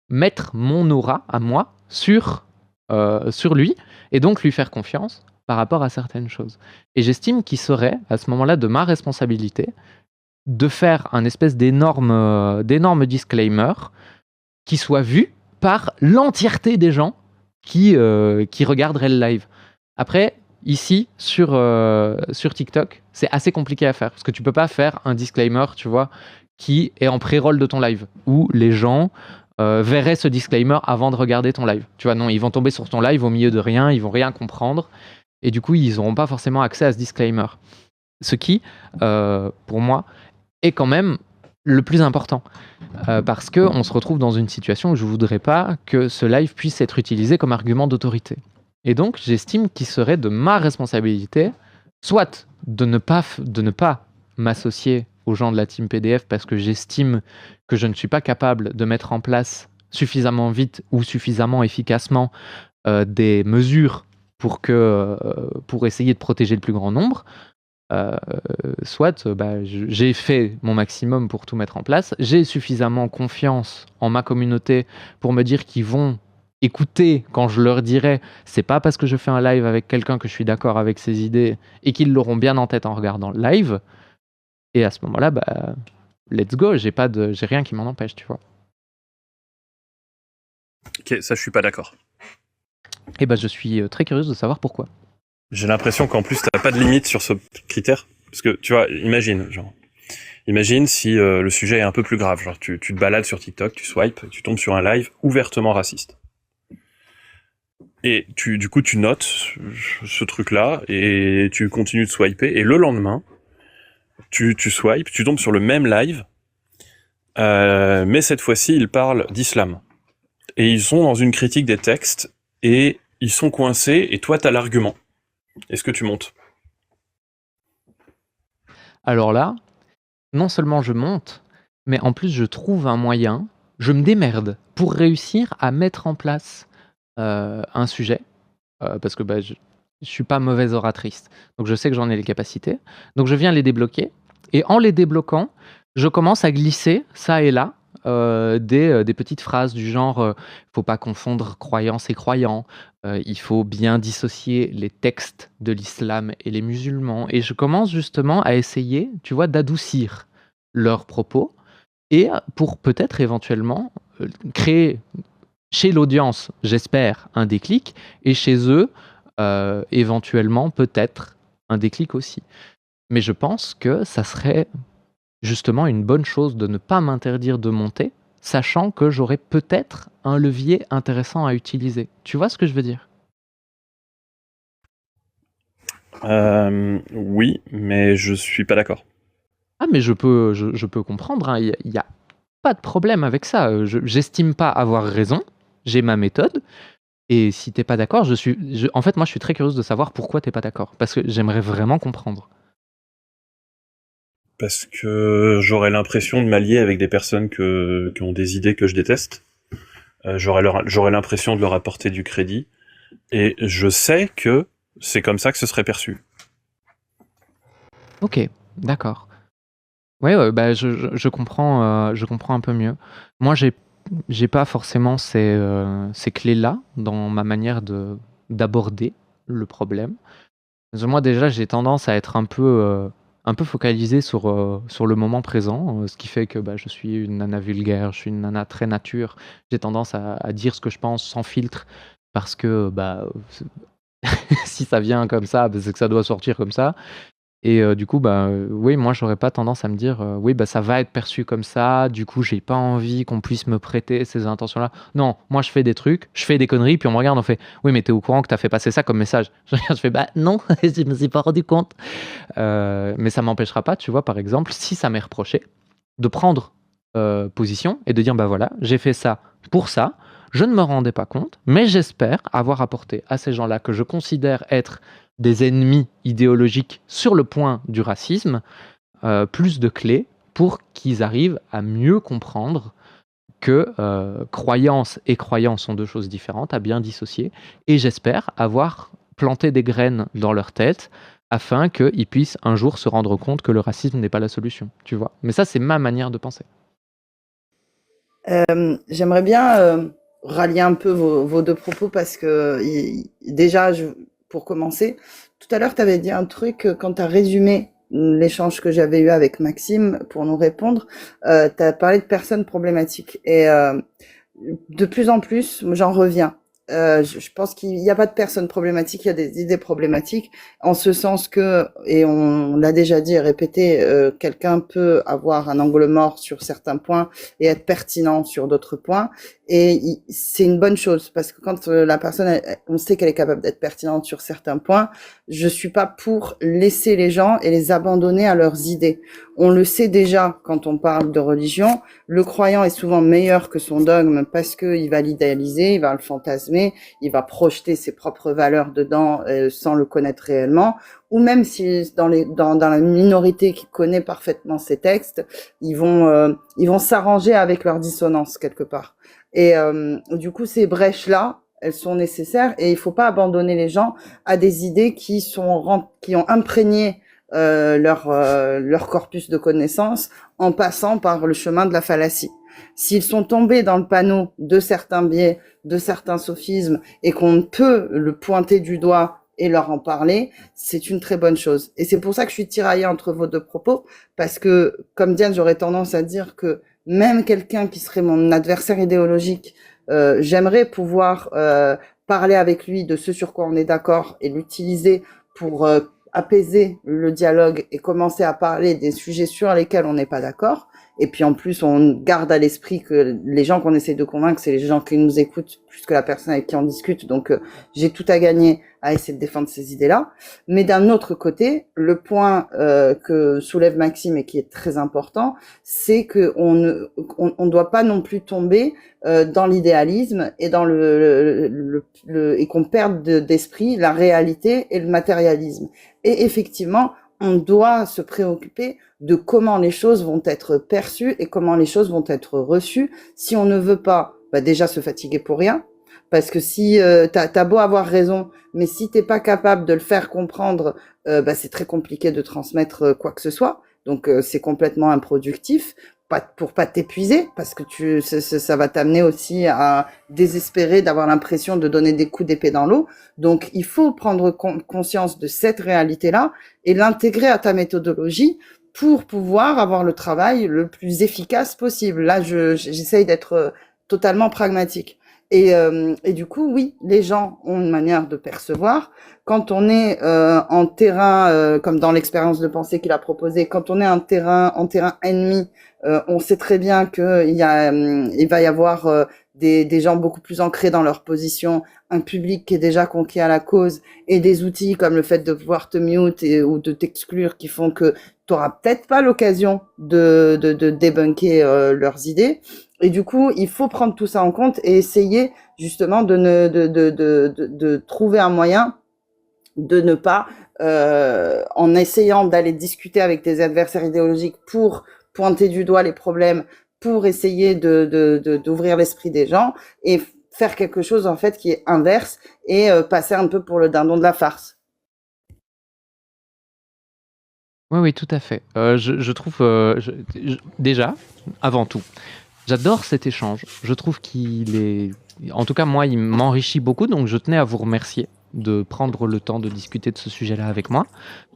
mettre mon aura à moi sur lui, et donc lui faire confiance par rapport à certaines choses. Et j'estime qu'il serait, à ce moment-là, de ma responsabilité, de faire un espèce d'énorme disclaimer qui soit vu par l'entièreté des gens qui regarderaient le live. Après, ici, sur TikTok, c'est assez compliqué à faire, parce que tu peux pas faire un disclaimer, tu vois, qui est en pré-roll de ton live, où les gens verraient ce disclaimer avant de regarder ton live. Tu vois, non, ils vont tomber sur ton live au milieu de rien, ils vont rien comprendre, et du coup, ils n'auront pas forcément accès à ce disclaimer. Ce qui, pour moi, est quand même le plus important. Parce qu'on se retrouve dans une situation où je ne voudrais pas que ce live puisse être utilisé comme argument d'autorité. Et donc, j'estime qu'il serait de ma responsabilité, soit de ne pas m'associer aux gens de la team PDF parce que j'estime que je ne suis pas capable de mettre en place suffisamment vite ou suffisamment efficacement des mesures pour essayer de protéger le plus grand nombre, j'ai fait mon maximum pour tout mettre en place, j'ai suffisamment confiance en ma communauté pour me dire qu'ils vont écouter quand je leur dirai c'est pas parce que je fais un live avec quelqu'un que je suis d'accord avec ses idées et qu'ils l'auront bien en tête en regardant le live, et à ce moment-là, let's go, j'ai rien qui m'en empêche, tu vois. Ok, ça je suis pas d'accord. Et je suis très curieuse de savoir pourquoi. J'ai l'impression qu'en plus t'as pas de limite sur ce critère, parce que tu vois, imagine si le sujet est un peu plus grave, genre tu te balades sur TikTok, tu swipes, tu tombes sur un live ouvertement raciste. Et du coup tu notes ce truc-là et tu continues de swiper, et le lendemain tu swipes, tu tombes sur le même live, mais cette fois-ci ils parlent d'islam. Et ils sont dans une critique des textes, et ils sont coincés, et toi t'as l'argument. Est-ce que tu montes ? Alors là, non seulement je monte, mais en plus je trouve un moyen, je me démerde pour réussir à mettre en place un sujet, parce que je suis pas mauvaise oratrice, donc je sais que j'en ai les capacités, donc je viens les débloquer, et en les débloquant, je commence à glisser, ça et là, des petites phrases du genre faut pas confondre croyance et croyant, il faut bien dissocier les textes de l'islam et les musulmans, et je commence justement à essayer, tu vois, d'adoucir leurs propos, et pour peut-être éventuellement créer chez l'audience, j'espère, un déclic, et chez eux, éventuellement, peut-être un déclic aussi. Mais je pense que ça serait justement une bonne chose de ne pas m'interdire de monter, sachant que j'aurais peut-être un levier intéressant à utiliser. Tu vois ce que je veux dire ? Oui, mais je suis pas d'accord. Ah, mais je peux comprendre, hein. Il y a pas de problème avec ça. J'estime pas avoir raison, j'ai ma méthode, et si t'es pas d'accord, en fait, moi, je suis très curieuse de savoir pourquoi t'es pas d'accord, parce que j'aimerais vraiment comprendre. Parce que j'aurais l'impression de m'allier avec des personnes qui ont des idées que je déteste. J'aurais l'impression de leur apporter du crédit. Et je sais que c'est comme ça que ce serait perçu. Ok, d'accord. Ouais, je comprends un peu mieux. Moi, j'ai pas forcément ces clés-là dans ma manière d'aborder le problème. Parce que moi, déjà, j'ai tendance à être un peu focalisé sur le moment présent, ce qui fait que je suis une nana vulgaire, je suis une nana très nature. J'ai tendance à dire ce que je pense sans filtre, parce que si ça vient comme ça, c'est que ça doit sortir comme ça. Et du coup, oui, moi, j'aurais pas tendance à me dire oui, ça va être perçu comme ça, du coup, j'ai pas envie qu'on puisse me prêter ces intentions-là. Non, moi, je fais des trucs, je fais des conneries, puis on me regarde, on fait oui, mais t'es au courant que t'as fait passer ça comme message. Je regarde, je fais non, je me suis pas rendu compte. Mais ça m'empêchera pas, tu vois, par exemple, si ça m'est reproché, de prendre position et de dire voilà, j'ai fait ça pour ça, je ne me rendais pas compte, mais j'espère avoir apporté à ces gens-là que je considère être des ennemis idéologiques sur le point du racisme, plus de clés pour qu'ils arrivent à mieux comprendre que croyance et croyance sont deux choses différentes, à bien dissocier, et j'espère avoir planté des graines dans leur tête afin qu'ils puissent un jour se rendre compte que le racisme n'est pas la solution, tu vois. Mais ça, c'est ma manière de penser. J'aimerais bien rallier un peu vos deux propos parce que déjà, pour commencer, tout à l'heure, tu avais dit un truc quand tu as résumé l'échange que j'avais eu avec Maxime pour nous répondre. Tu as parlé de personnes problématiques et de plus en plus, j'en reviens. Je pense qu'il n'y a pas de personnes problématiques, il y a des idées problématiques, en ce sens que, et on l'a déjà dit et répété, quelqu'un peut avoir un angle mort sur certains points et être pertinent sur d'autres points, et c'est une bonne chose, parce que quand la personne, on sait qu'elle est capable d'être pertinente sur certains points, je suis pas pour laisser les gens et les abandonner à leurs idées. On le sait déjà quand on parle de religion, le croyant est souvent meilleur que son dogme parce que il va l'idéaliser, il va le fantasmer, fantasmer, il va projeter ses propres valeurs dedans sans le connaître réellement, ou même si dans la minorité qui connaît parfaitement ces textes, ils vont s'arranger avec leur dissonance quelque part. Et du coup, ces brèches-là, elles sont nécessaires et il faut pas abandonner les gens à des idées qui ont imprégné leur corpus de connaissances en passant par le chemin de la fallacie. S'ils sont tombés dans le panneau de certains biais, de certains sophismes et qu'on peut le pointer du doigt et leur en parler, c'est une très bonne chose. Et c'est pour ça que je suis tiraillée entre vos deux propos, parce que, comme Diane, j'aurais tendance à dire que même quelqu'un qui serait mon adversaire idéologique, j'aimerais pouvoir parler avec lui de ce sur quoi on est d'accord et l'utiliser pour apaiser le dialogue et commencer à parler des sujets sur lesquels on n'est pas d'accord. Et puis en plus, on garde à l'esprit que les gens qu'on essaie de convaincre, c'est les gens qui nous écoutent plus que la personne avec qui on discute. Donc j'ai tout à gagner à essayer de défendre ces idées-là. Mais d'un autre côté, le point que soulève Maxime et qui est très important, c'est que on doit pas non plus tomber dans l'idéalisme et dans et qu'on perde d'esprit la réalité et le matérialisme. Et effectivement, on doit se préoccuper de comment les choses vont être perçues et comment les choses vont être reçues si on ne veut pas déjà se fatiguer pour rien. Parce que si t'as beau avoir raison, mais si t'es pas capable de le faire comprendre, c'est très compliqué de transmettre quoi que ce soit. Donc c'est complètement improductif. Pour pas t'épuiser, parce que ça va t'amener aussi à désespérer d'avoir l'impression de donner des coups d'épée dans l'eau. Donc, il faut prendre conscience de cette réalité-là et l'intégrer à ta méthodologie pour pouvoir avoir le travail le plus efficace possible. Là, j'essaye d'être totalement pragmatique. Et du coup, oui, les gens ont une manière de percevoir. Quand on est en terrain, comme dans l'expérience de pensée qu'il a proposé, quand on est en terrain ennemi, on sait très bien que il va y avoir des gens beaucoup plus ancrés dans leur position, un public qui est déjà conquis à la cause, et des outils comme le fait de pouvoir te mute ou de t'exclure qui font que tu auras peut-être pas l'occasion de débunker leurs idées. Et du coup, il faut prendre tout ça en compte et essayer justement de trouver un moyen de ne pas, en essayant d'aller discuter avec des adversaires idéologiques pour pointer du doigt les problèmes, pour essayer d'ouvrir l'esprit des gens et faire quelque chose en fait qui est inverse et passer un peu pour le dindon de la farce. Oui, oui, tout à fait. Je trouve, déjà, avant tout, j'adore cet échange. Je trouve qu'il est... En tout cas, moi, il m'enrichit beaucoup, donc je tenais à vous remercier de prendre le temps de discuter de ce sujet-là avec moi.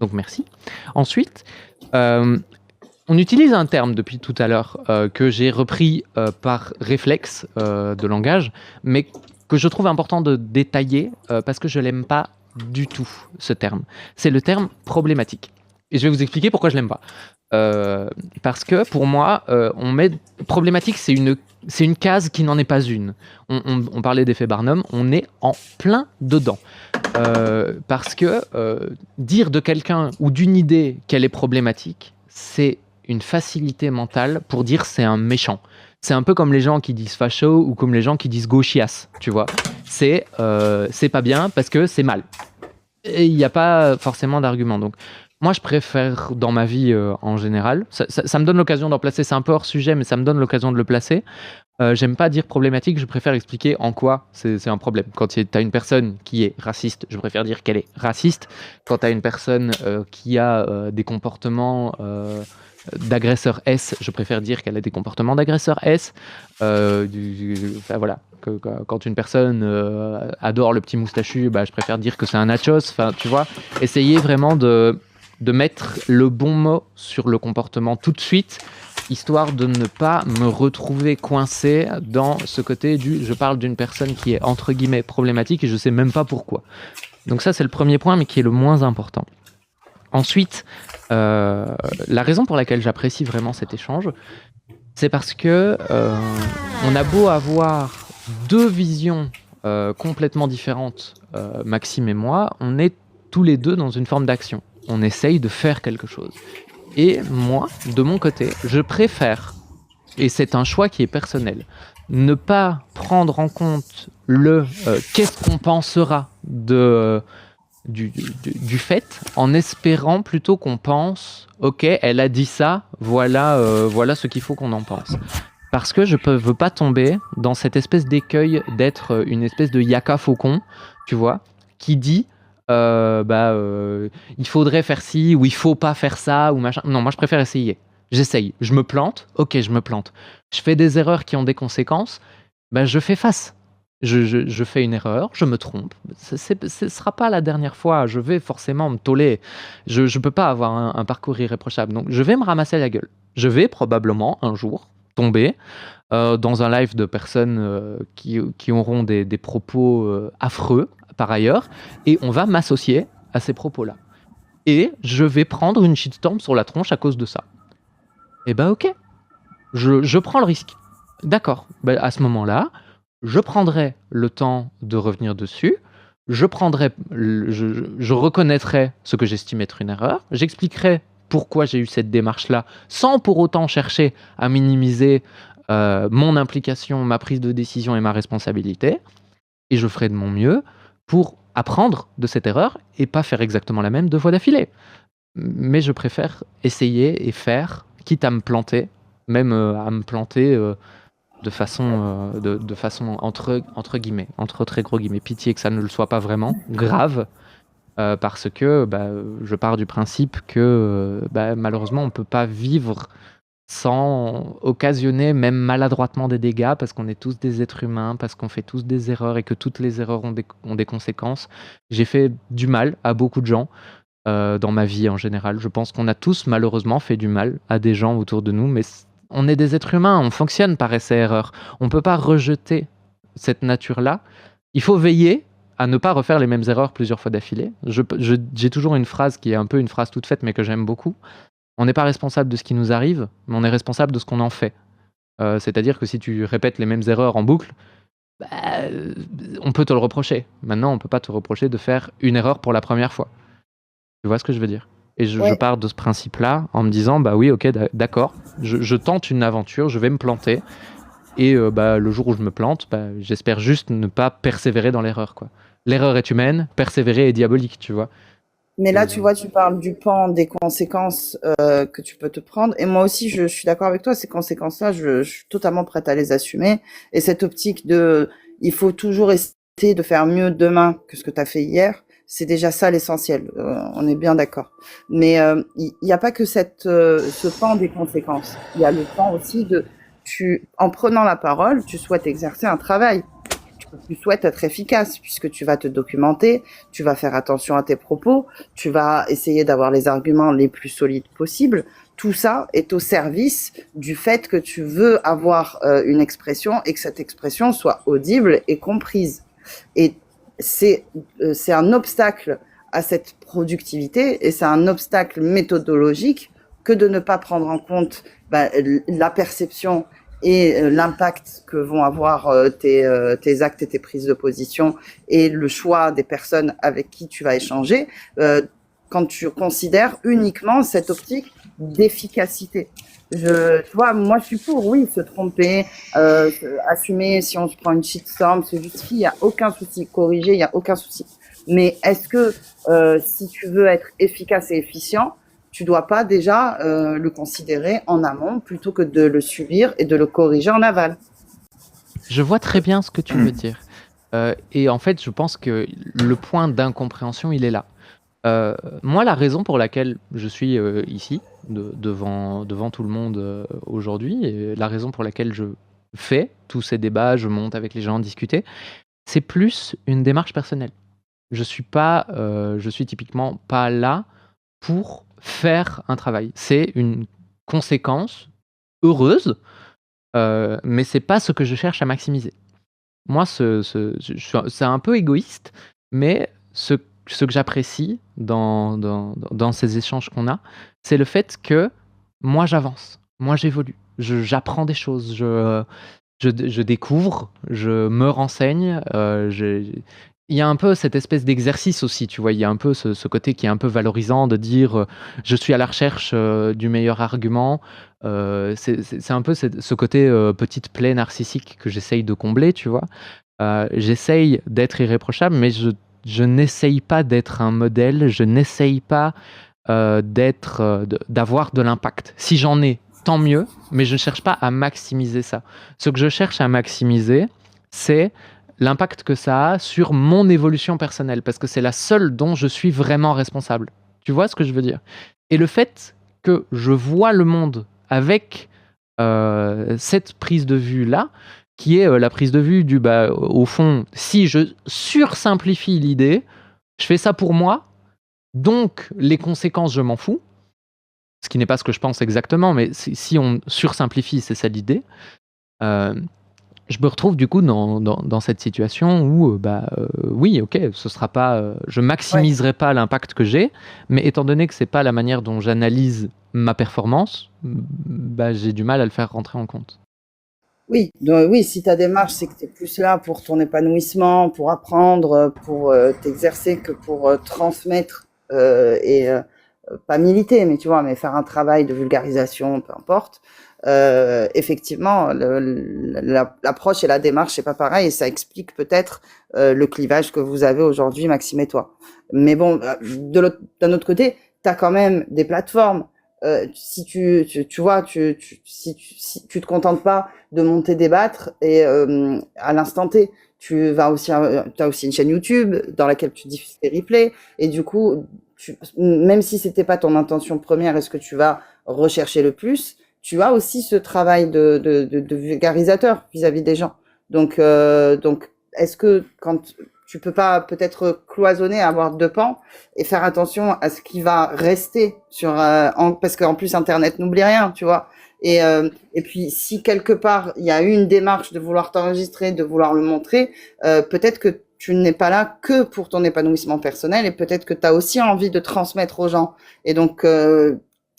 Donc, merci. Ensuite, on utilise un terme depuis tout à l'heure que j'ai repris par réflexe de langage, mais que je trouve important de détailler parce que je l'aime pas du tout, ce terme. C'est le terme problématique. Et je vais vous expliquer pourquoi je l'aime pas. Parce que pour moi, on met problématique, c'est une case qui n'en est pas une. On parlait d'effet Barnum, on est en plein dedans. Parce que dire de quelqu'un ou d'une idée qu'elle est problématique, c'est une facilité mentale pour dire c'est un méchant. C'est un peu comme les gens qui disent facho ou comme les gens qui disent gauchias, tu vois. C'est pas bien parce que c'est mal. Et il n'y a pas forcément d'argument. Donc, moi, je préfère dans ma vie en général, ça me donne l'occasion d'en placer, c'est un peu hors sujet, mais ça me donne l'occasion de le placer. J'aime pas dire problématique, je préfère expliquer en quoi c'est un problème. Quand tu as une personne qui est raciste, je préfère dire qu'elle est raciste. Quand tu as une personne qui a des comportements d'agresseur S, je préfère dire qu'elle a des comportements d'agresseur S. Enfin, voilà. Quand une personne adore le petit moustachu, je préfère dire que c'est un nachos. Enfin, tu vois, essayer vraiment de mettre le bon mot sur le comportement tout de suite, histoire de ne pas me retrouver coincé dans ce côté je parle d'une personne qui est entre guillemets problématique et je sais même pas pourquoi. Donc ça, c'est le premier point, mais qui est le moins important. Ensuite, la raison pour laquelle j'apprécie vraiment cet échange, c'est parce que on a beau avoir deux visions complètement différentes, Maxime et moi, on est tous les deux dans une forme d'action. On essaye de faire quelque chose. Et moi, de mon côté, je préfère, et c'est un choix qui est personnel, ne pas prendre en compte qu'est-ce qu'on pensera du fait, en espérant plutôt qu'on pense ok, elle a dit ça, voilà ce qu'il faut qu'on en pense. Parce que je veux pas tomber dans cette espèce d'écueil d'être une espèce de yaka faucon, tu vois, qui dit il faudrait faire ci ou il faut pas faire ça ou machin. Non, moi je préfère essayer. J'essaye. Je me plante. Ok, je me plante. Je fais des erreurs qui ont des conséquences. Je fais face. Je fais une erreur, je me trompe. Ce sera pas la dernière fois. Je vais forcément me toller. Je peux pas avoir un parcours irréprochable. Donc je vais me ramasser la gueule. Je vais probablement un jour tomber dans un live de personnes qui auront des propos affreux par ailleurs, et on va m'associer à ces propos-là. Et je vais prendre une shitstorm sur la tronche à cause de ça. Et ok, je prends le risque. D'accord, à ce moment-là, je prendrai le temps de revenir dessus, je reconnaîtrai ce que j'estime être une erreur, j'expliquerai pourquoi j'ai eu cette démarche-là, sans pour autant chercher à minimiser mon implication, ma prise de décision et ma responsabilité, et je ferai de mon mieux pour apprendre de cette erreur et pas faire exactement la même 2 fois d'affilée. Mais je préfère essayer et faire, quitte à me planter, même à me planter de façon entre guillemets, entre très gros guillemets, pitié que ça ne le soit pas vraiment, grave, parce que je pars du principe que malheureusement on ne peut pas vivre sans occasionner même maladroitement des dégâts, parce qu'on est tous des êtres humains, parce qu'on fait tous des erreurs et que toutes les erreurs ont des conséquences. J'ai fait du mal à beaucoup de gens dans ma vie en général. Je pense qu'on a tous malheureusement fait du mal à des gens autour de nous, mais on est des êtres humains, on fonctionne par essai-erreur. On ne peut pas rejeter cette nature-là. Il faut veiller à ne pas refaire les mêmes erreurs plusieurs fois d'affilée. J'ai toujours une phrase qui est un peu une phrase toute faite, mais que j'aime beaucoup. On n'est pas responsable de ce qui nous arrive, mais on est responsable de ce qu'on en fait. C'est-à-dire que si tu répètes les mêmes erreurs en boucle, on peut te le reprocher. Maintenant, on ne peut pas te reprocher de faire une erreur pour la première fois. Tu vois ce que je veux dire ? Et je pars de ce principe-là en me disant, oui, ok, d'accord, je tente une aventure, je vais me planter. Et le jour où je me plante, j'espère juste ne pas persévérer dans l'erreur, quoi. L'erreur est humaine, persévérer est diabolique, tu vois. Mais là, tu vois, tu parles du pan des conséquences que tu peux te prendre. Et moi aussi, je suis d'accord avec toi. Ces conséquences-là, je suis totalement prête à les assumer. Et cette optique il faut toujours essayer de faire mieux demain que ce que tu as fait hier, c'est déjà ça l'essentiel. On est bien d'accord. Mais il n'y a pas que ce pan des conséquences. Il y a le pan aussi en prenant la parole, tu souhaites exercer un travail. Tu souhaites être efficace puisque tu vas te documenter, tu vas faire attention à tes propos, tu vas essayer d'avoir les arguments les plus solides possibles. Tout ça est au service du fait que tu veux avoir une expression et que cette expression soit audible et comprise. Et c'est un obstacle à cette productivité et c'est un obstacle méthodologique que de ne pas prendre en compte la perception et l'impact que vont avoir tes actes et tes prises de position et le choix des personnes avec qui tu vas échanger quand tu considères uniquement cette optique d'efficacité. Tu vois, moi je suis pour, oui, se tromper, assumer si on se prend une shitstorm, se justifier, il n'y a aucun souci, corriger, il n'y a aucun souci. Mais est-ce que si tu veux être efficace et efficient, tu dois pas déjà le considérer en amont plutôt que de le subir et de le corriger en aval? Je vois très bien ce que tu veux dire. Et en fait, je pense que le point d'incompréhension, il est là. Moi, la raison pour laquelle je suis ici, devant tout le monde aujourd'hui, et la raison pour laquelle je fais tous ces débats, je monte avec les gens discuter, c'est plus une démarche personnelle. Je suis typiquement pas là pour faire un travail. C'est une conséquence heureuse, mais c'est pas ce que je cherche à maximiser. Moi, c'est un peu égoïste, mais ce que j'apprécie dans ces échanges qu'on a, c'est le fait que moi j'avance, moi j'évolue, j'apprends des choses, je découvre, je me renseigne, il y a un peu cette espèce d'exercice aussi, tu vois. Il y a un peu ce côté qui est un peu valorisant de dire je suis à la recherche du meilleur argument. C'est un peu ce côté petite plaie narcissique que j'essaye de combler, tu vois. J'essaye d'être irréprochable, mais je n'essaye pas d'être un modèle, je n'essaye pas d'avoir de l'impact. Si j'en ai, tant mieux, mais je ne cherche pas à maximiser ça. Ce que je cherche à maximiser, c'est l'impact que ça a sur mon évolution personnelle, parce que c'est la seule dont je suis vraiment responsable. Tu vois ce que je veux dire? Et le fait que je vois le monde avec cette prise de vue-là, qui est la prise de vue du, au fond, si je sursimplifie l'idée, je fais ça pour moi, donc les conséquences, je m'en fous, ce qui n'est pas ce que je pense exactement, mais si on sursimplifie, c'est ça l'idée. Je me retrouve du coup dans cette situation où, oui, ok, ce sera pas, je maximiserai pas l'impact que j'ai, mais étant donné que c'est pas la manière dont j'analyse ma performance, j'ai du mal à le faire rentrer en compte. Oui, donc, oui, si ta démarche, c'est que tu es plus là pour ton épanouissement, pour apprendre, pour t'exercer que pour transmettre et pas militer, mais tu vois, mais faire un travail de vulgarisation, peu importe. Effectivement, l'approche et la démarche, c'est pas pareil, et ça explique peut-être le clivage que vous avez aujourd'hui, Maxime et toi. Mais bon, d'un autre côté, tu as quand même des plateformes. Si tu vois, si tu te contentes pas de monter débattre et à l'instant T, tu as aussi une chaîne YouTube dans laquelle tu diffuses tes replays, et du coup, même si c'était pas ton intention première, est-ce que tu vas rechercher le plus, tu as aussi ce travail de vulgarisateur vis-à-vis des gens. Donc, est-ce que quand tu peux pas peut-être cloisonner, avoir deux pans et faire attention à ce qui va rester sur, parce qu'en plus Internet n'oublie rien, tu vois. Et puis si quelque part il y a eu une démarche de vouloir t'enregistrer, de vouloir le montrer, peut-être que tu n'es pas là que pour ton épanouissement personnel, et peut-être que tu as aussi envie de transmettre aux gens. Et donc tu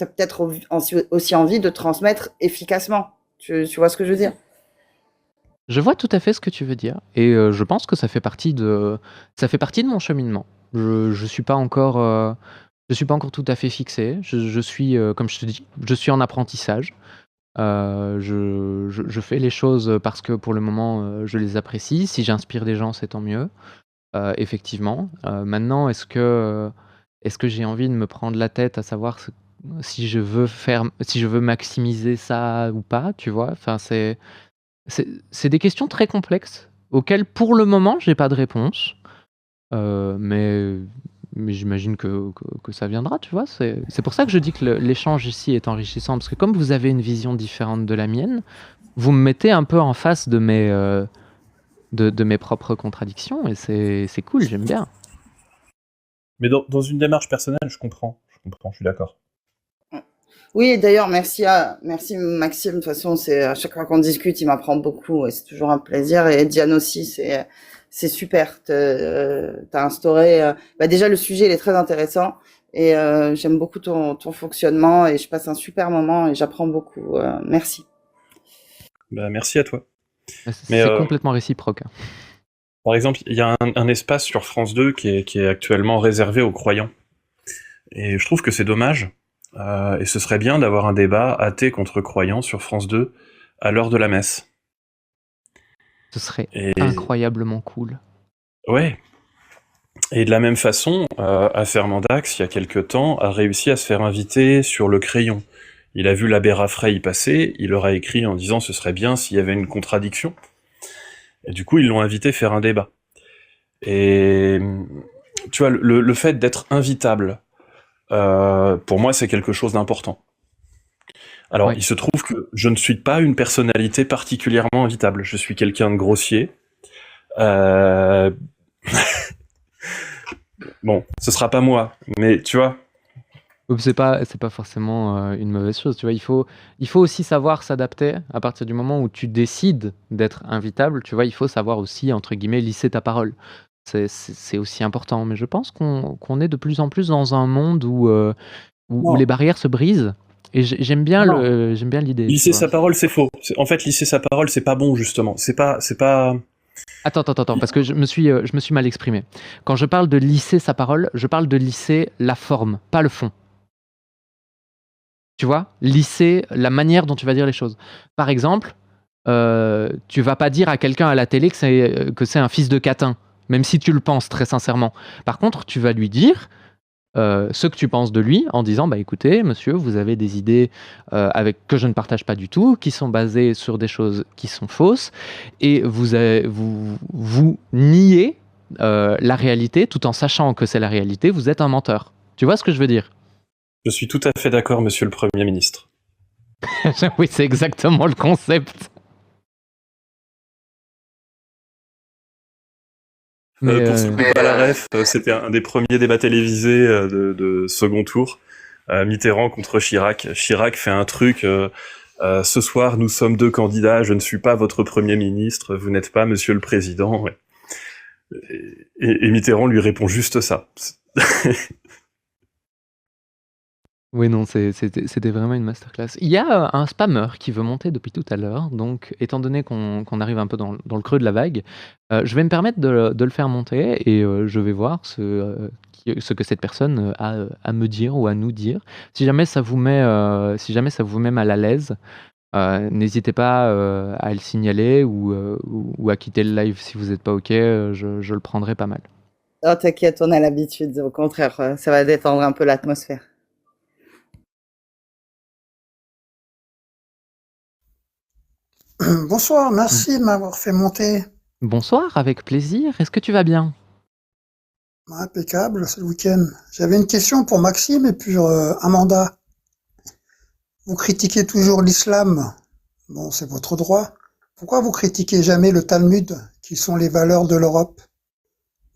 as peut-être aussi envie de transmettre efficacement. Tu vois ce que je veux dire? Je vois tout à fait ce que tu veux dire, et je pense que ça fait partie de mon cheminement. Je suis pas encore tout à fait fixé. Je suis, comme je te dis, je suis en apprentissage. Je fais les choses parce que pour le moment, je les apprécie. Si j'inspire des gens, c'est tant mieux. Effectivement. Maintenant, est-ce que j'ai envie de me prendre la tête à savoir si je veux maximiser ça ou pas, tu vois? Enfin, c'est des questions très complexes auxquelles, pour le moment, j'ai pas de réponse. Mais j'imagine que ça viendra, tu vois. C'est pour ça que je dis que l'échange ici est enrichissant, parce que comme vous avez une vision différente de la mienne, vous me mettez un peu en face de mes propres contradictions, et c'est cool, j'aime bien. Mais dans une démarche personnelle, je comprends, je suis d'accord. Oui, d'ailleurs, merci Maxime. De toute façon, c'est à chaque fois qu'on discute, il m'apprend beaucoup et c'est toujours un plaisir. Et Diane aussi, c'est super. T'as instauré. Déjà, le sujet il est très intéressant et j'aime beaucoup ton fonctionnement, et je passe un super moment et j'apprends beaucoup. Merci. Merci à toi. C'est complètement réciproque. Par exemple, il y a un espace sur France 2 qui est actuellement réservé aux croyants. Et je trouve que c'est dommage. Et ce serait bien d'avoir un débat athée contre croyants sur France 2 à l'heure de la messe. Ce serait incroyablement cool. Ouais. Et de la même façon, Affaire Mandax, il y a quelque temps, a réussi à se faire inviter sur Le Crayon. Il a vu l'abbé Raffray y passer, il leur a écrit en disant ce serait bien s'il y avait une contradiction. Et du coup, ils l'ont invité faire un débat. Et tu vois, le fait d'être invitable, pour moi, c'est quelque chose d'important. Alors, il se trouve que je ne suis pas une personnalité particulièrement invitable. Je suis quelqu'un de grossier. Bon, ce sera pas moi, mais tu vois. C'est pas forcément une mauvaise chose, tu vois. Il faut aussi savoir s'adapter à partir du moment où tu décides d'être invitable, tu vois. Il faut savoir aussi, entre guillemets, lisser ta parole. C'est aussi important. Mais je pense qu'on est de plus en plus dans un monde où les barrières se brisent. Et j'aime bien l'idée. Lisser sa parole, c'est faux. En fait, lisser sa parole, c'est pas bon, justement. C'est pas Attends, parce que je me suis mal exprimé. Quand je parle de lisser sa parole, je parle de lisser la forme, pas le fond. Tu vois? Lisser la manière dont tu vas dire les choses. Par exemple, tu vas pas dire à quelqu'un à la télé que c'est un fils de catin, même si tu le penses très sincèrement. Par contre, tu vas lui dire ce que tu penses de lui en disant bah écoutez monsieur, vous avez des idées que je ne partage pas du tout, qui sont basées sur des choses qui sont fausses, et vous niez la réalité tout en sachant que c'est la réalité. Vous êtes un menteur. Tu vois ce que je veux dire? Je suis tout à fait d'accord, monsieur le Premier ministre. Oui, c'est exactement le concept. Mais Pour ceux qui n'ont pas la ref, c'était un des premiers débats télévisés de second tour. Mitterrand contre Chirac. Chirac fait un truc. Ce soir, nous sommes 2 candidats. Je ne suis pas votre Premier ministre. Vous n'êtes pas Monsieur le Président. Ouais. Et Mitterrand lui répond juste ça. oui, non, c'était vraiment une masterclass. Il y a un spammer qui veut monter depuis tout à l'heure, donc étant donné qu'on arrive un peu dans le creux de la vague, je vais me permettre de le faire monter et je vais voir ce que cette personne a à me dire ou à nous dire. Si jamais ça vous met mal à l'aise, n'hésitez pas à le signaler ou à quitter le live si vous n'êtes pas OK, je le prendrai pas mal. Oh, t'inquiète, on a l'habitude. Au contraire, ça va détendre un peu l'atmosphère. Bonsoir, merci de m'avoir fait monter. Bonsoir, avec plaisir. Est-ce que tu vas bien? Impeccable, c'est le week-end. J'avais une question pour Maxime et puis Amanda. Vous critiquez toujours l'islam. Bon, c'est votre droit. Pourquoi vous critiquez jamais le Talmud, qui sont les valeurs de l'Europe?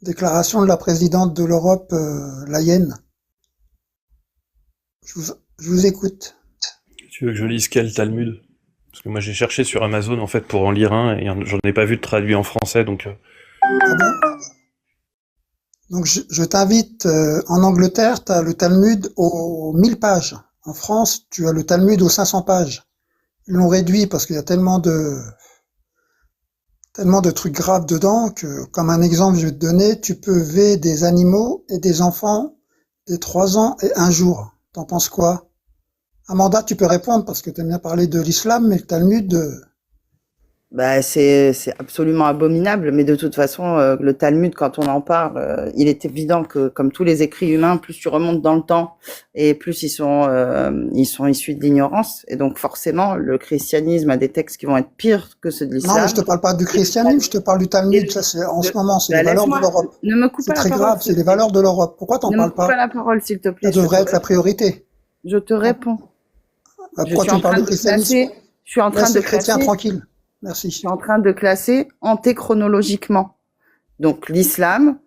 Déclaration de la présidente de l'Europe, Leyen. Je vous écoute. Tu veux que je lise quel Talmud? Parce que moi j'ai cherché sur Amazon en fait pour en lire un et j'en ai pas vu de traduit en français donc. Ah bon? Donc je t'invite, en Angleterre, tu as le Talmud aux 1000 pages. En France, tu as le Talmud aux 500 pages. Ils l'ont réduit parce qu'il y a tellement de trucs graves dedans que, comme un exemple, je vais te donner, tu peux véler des animaux et des enfants des 3 ans et 1 jour. T'en penses quoi? Amanda, tu peux répondre parce que tu aimes bien parler de l'islam, mais le Talmud... Bah, c'est absolument abominable, mais de toute façon, le Talmud, quand on en parle, il est évident que, comme tous les écrits humains, plus tu remontes dans le temps et plus ils sont issus de l'ignorance. Et donc, forcément, le christianisme a des textes qui vont être pires que ceux de l'islam. Non, mais je te parle pas du christianisme, je te parle du Talmud. Ça, c'est en ce moment, c'est les valeurs de l'Europe. Ne me coupe pas la parole. C'est très grave, c'est les valeurs de l'Europe. Pourquoi t'en parles pas? Ne me coupe pas la parole, s'il te plaît. Ça devrait être la priorité. Je te réponds. Pourquoi tu me parles de christianisme? Je suis en train de chrétien tranquille. Merci. Je suis en train de classer antéchronologiquement. Donc l'islam,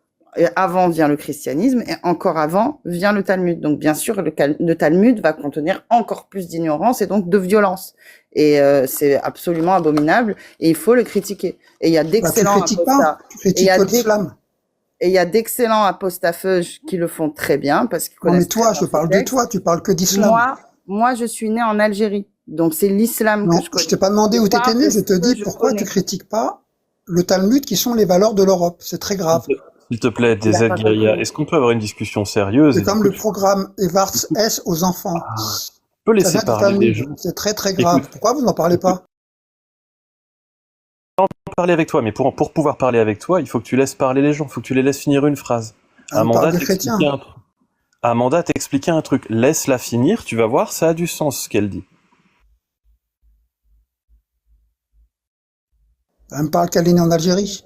avant vient le christianisme et encore avant vient le Talmud. Donc bien sûr, le Talmud va contenir encore plus d'ignorance et donc de violence. Et c'est absolument abominable et il faut le critiquer. Et il y a d'excellents apostats. Tu critiques pas l'islam. Et il y a d'excellents apostafeuges qui le font très bien parce qu'ils connaissent. Non mais toi, je parle de toi, tu parles que d'islam. Moi, je suis née en Algérie. Donc c'est l'islam que je connais. Je t'ai pas demandé où t'étais né, je te dis pourquoi tu critiques pas le Talmud qui sont les valeurs de l'Europe. C'est très grave. S'il te plaît, DZ Guérilla, est-ce qu'on peut avoir une discussion sérieuse? C'est comme le programme Evars S aux enfants. On peut laisser parler les gens. C'est très très grave. Écoute, pourquoi vous n'en parlez pas? On peut parler avec toi, mais pour pouvoir parler avec toi, il faut que tu laisses parler les gens, il faut que tu les laisses finir une phrase. Amanda t'expliquait un truc. Laisse-la finir, tu vas voir, ça a du sens ce qu'elle dit. Elle me parle qu'elle est née en Algérie.